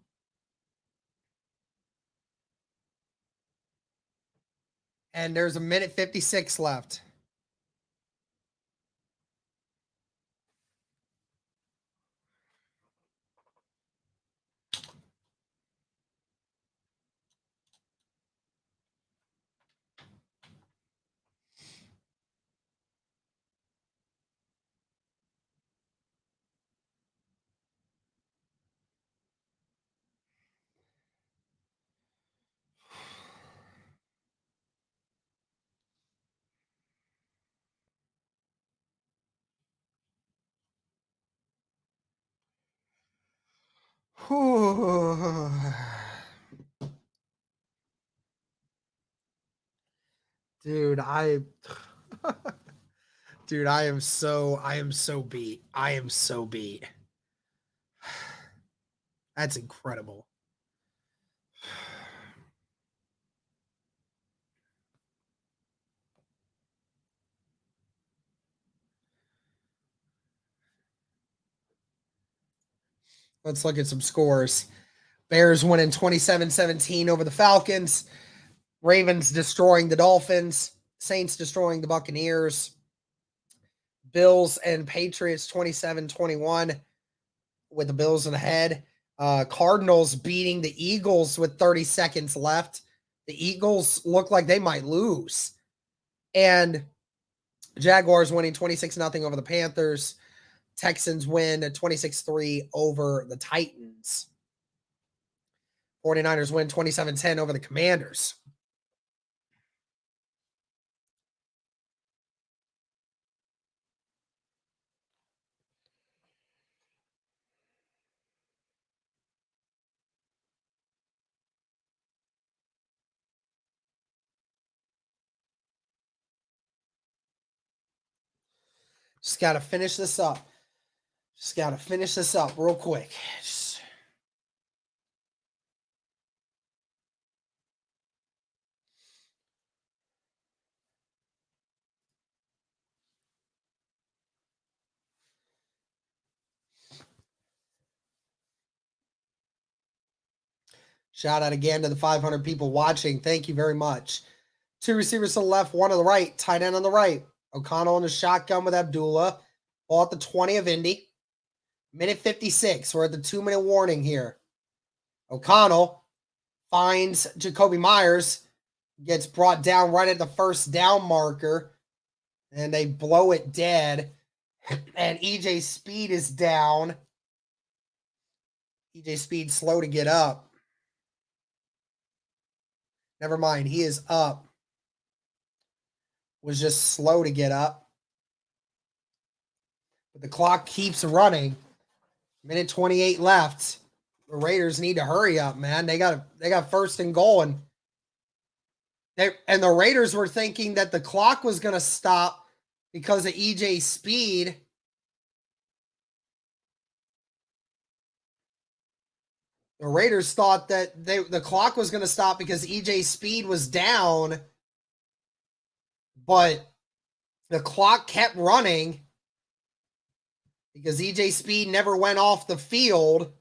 And there's a minute 56 left. Dude, I am so beat. I am so beat. That's incredible. Let's look at some scores. Bears winning 27-17 over the Falcons. Ravens destroying the Dolphins. Saints destroying the Buccaneers. Bills and Patriots 27-21 with the Bills in the head. Cardinals beating the Eagles with 30 seconds left. The Eagles look like they might lose. And Jaguars winning 26-0 over the Panthers. Texans win 26-3 over the Titans. 49ers win 27-10 over the Commanders. Just got to finish this up. Real quick. Shout out again to the 500 people watching. Thank you very much. 2 receivers to the left, 1 to the right. Tight end on the right. O'Connell in the shotgun with Abdullah. Ball at the 20 of Indy. Minute 56. We're at the 2-minute warning here. O'Connell finds Jacoby Myers. Gets brought down right at the first down marker. And they blow it dead. And EJ Speed is down. EJ Speed slow to get up. Never mind. He is up. Was just slow to get up. But the clock keeps running. Minute 28 left. The Raiders need to hurry up, man. They got first and goal. And the Raiders were thinking that the clock was going to stop because of EJ Speed. The Raiders thought that the clock was going to stop because EJ Speed was down. But the clock kept running because EJ Speed never went off the field.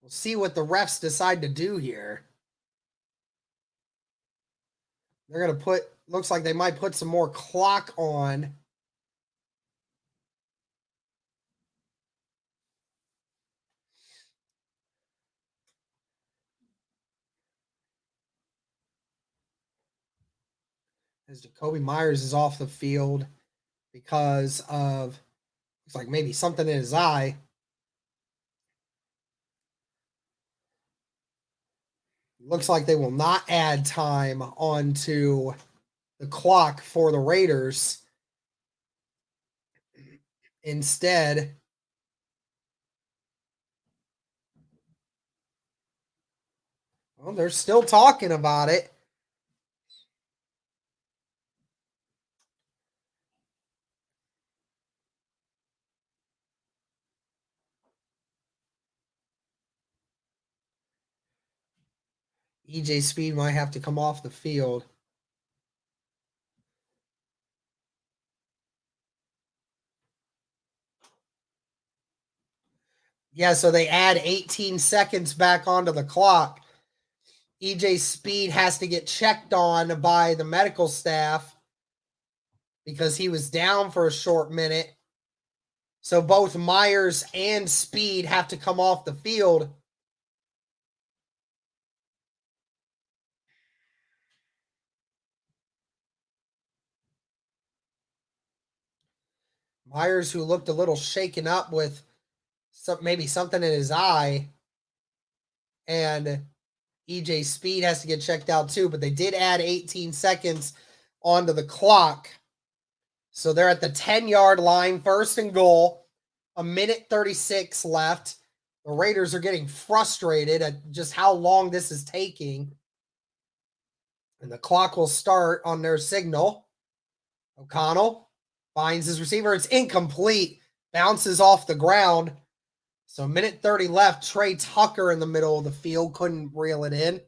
We'll see what the refs decide to do here. They're going to looks like they might put some more clock on. As Jacoby Myers is off the field because of, looks like maybe something in his eye. Looks like they will not add time onto the clock for the Raiders. Instead, well, they're still talking about it. EJ Speed might have to come off the field. Yeah, so they add 18 seconds back onto the clock. EJ Speed has to get checked on by the medical staff because he was down for a short minute. So both Myers and Speed have to come off the field. Myers, who looked a little shaken up with maybe something in his eye, and EJ Speed has to get checked out too, but they did add 18 seconds onto the clock. So they're at the 10-yard line, 1st and goal, 1:36 left. The Raiders are getting frustrated at just how long this is taking. And the clock will start on their signal. O'Connell finds his receiver. It's incomplete. Bounces off the ground. So 1:30 left. Trey Tucker in the middle of the field. Couldn't reel it in.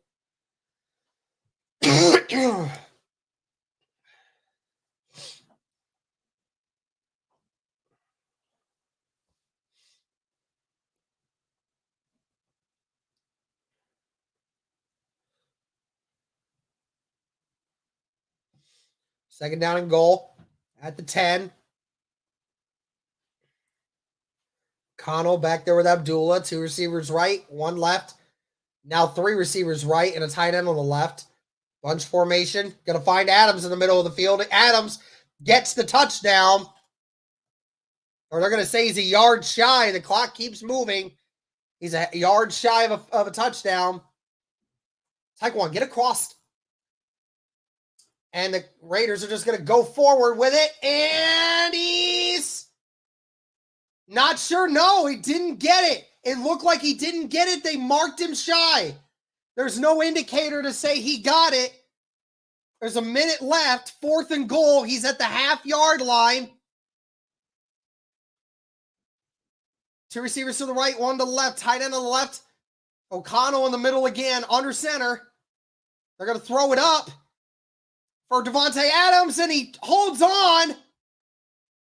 Second down and goal at the 10. Connell back there with Abdullah. 2 receivers right, 1 left. Now 3 receivers right and a tight end on the left. Bunch formation. Going to find Adams in the middle of the field. Adams gets the touchdown. Or they're going to say he's a yard shy. The clock keeps moving. He's a yard shy of a touchdown. Taekwon, get across. And the Raiders are just going to go forward with it. And he's not sure. No, he didn't get it. It looked like he didn't get it. They marked him shy. There's no indicator to say he got it. There's a minute left. 4th and goal. He's at the half-yard line. 2 receivers to the right, 1 to the left. Tight end on the left. O'Connell in the middle again, under center. They're going to throw it up for Davante Adams, and he holds on.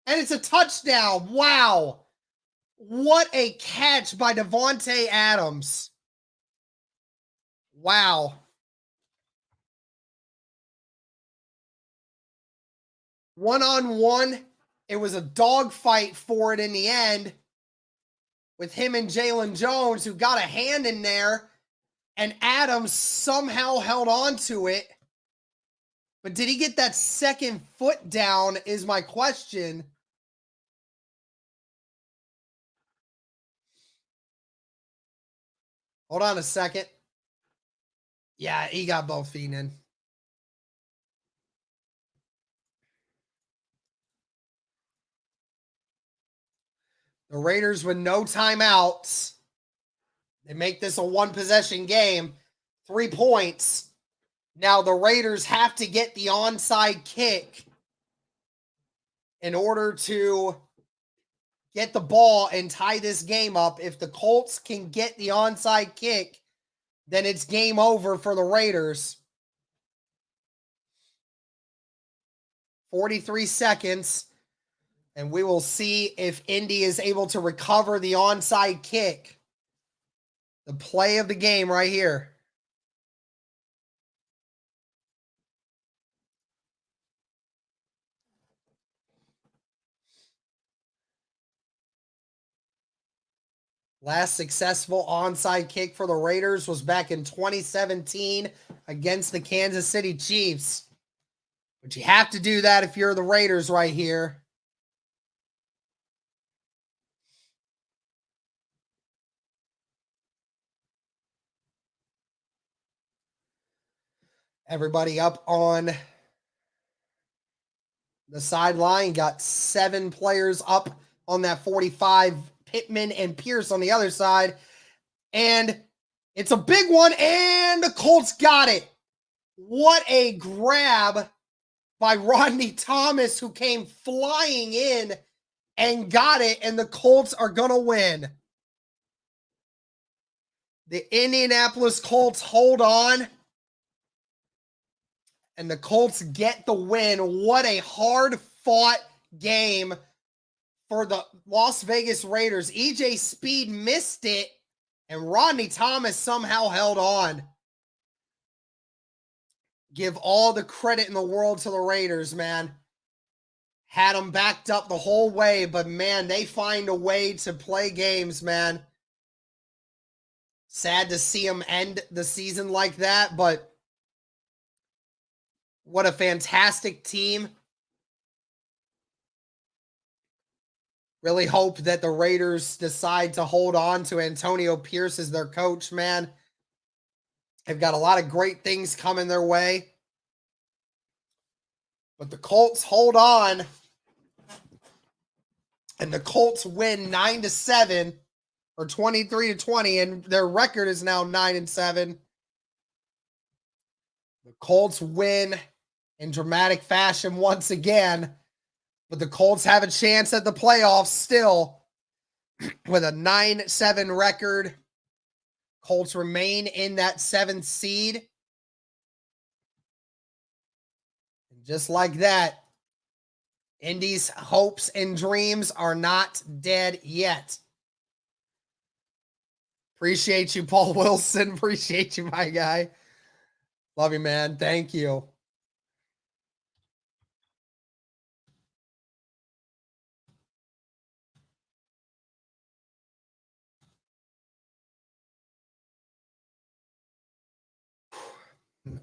And it's a touchdown. Wow. What a catch by Davante Adams. Wow. One-on-one. It was a dogfight for it in the end with him and Jalen Jones, who got a hand in there, and Adams somehow held on to it. But did he get that second foot down is my question. Hold on a second. Yeah, he got both feet in. The Raiders with no timeouts. They make this a 1-possession game. 3 points. Now the Raiders have to get the onside kick in order to get the ball and tie this game up. If the Colts can get the onside kick, then it's game over for the Raiders. 43 seconds. And we will see if Indy is able to recover the onside kick. The play of the game right here. Last successful onside kick for the Raiders was back in 2017 against the Kansas City Chiefs. But you have to do that if you're the Raiders right here. Everybody up on the sideline. Got 7 players up on that 45. Pittman and Pierce on the other side. And it's a big one, and the Colts got it. What a grab by Rodney Thomas, who came flying in and got it, and the Colts are going to win. The Indianapolis Colts hold on And the Colts get the win. What a hard-fought game for the Las Vegas Raiders. EJ Speed missed it, and Rodney Thomas somehow held on. Give all the credit in the world to the Raiders, man. Had them backed up the whole way, but man, they find a way to play games, man. Sad to see them end the season like that, but what a fantastic team. Really hope that the Raiders decide to hold on to Antonio Pierce as their coach, man. They've got a lot of great things coming their way. But the Colts hold on. And the Colts win 9-7 or 23-20, and their record is now 9-7. The Colts win in dramatic fashion once again, but the Colts have a chance at the playoffs still with a 9-7 record. Colts remain in that 7th seed. And just like that, Indy's hopes and dreams are not dead yet. Appreciate you, Paul Wilson. Appreciate you, my guy. Love you, man. Thank you.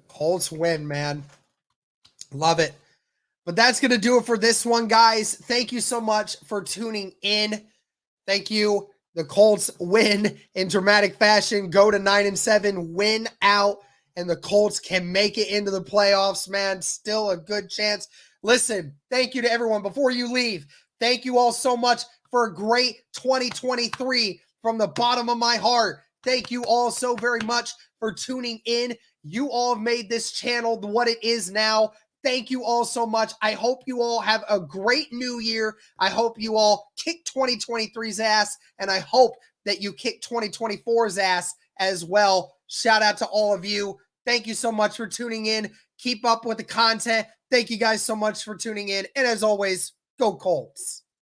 Colts win, man. Love it. But that's going to do it for this one, guys. Thank you so much for tuning in. Thank you. The Colts win in dramatic fashion, go to 9-7, win out, and the Colts can make it into the playoffs, man. Still a good chance. Listen, thank you to everyone. Before you leave, thank you all so much for a great 2023 from the bottom of my heart. Thank you all so very much for tuning in. You all have made this channel what it is now. Thank you all so much. I hope you all have a great new year. I hope you all kick 2023's ass, and I hope that you kick 2024's ass as well. Shout out to all of you. Thank you so much for tuning in. Keep up with the content. Thank you guys so much for tuning in. And as always, go Colts.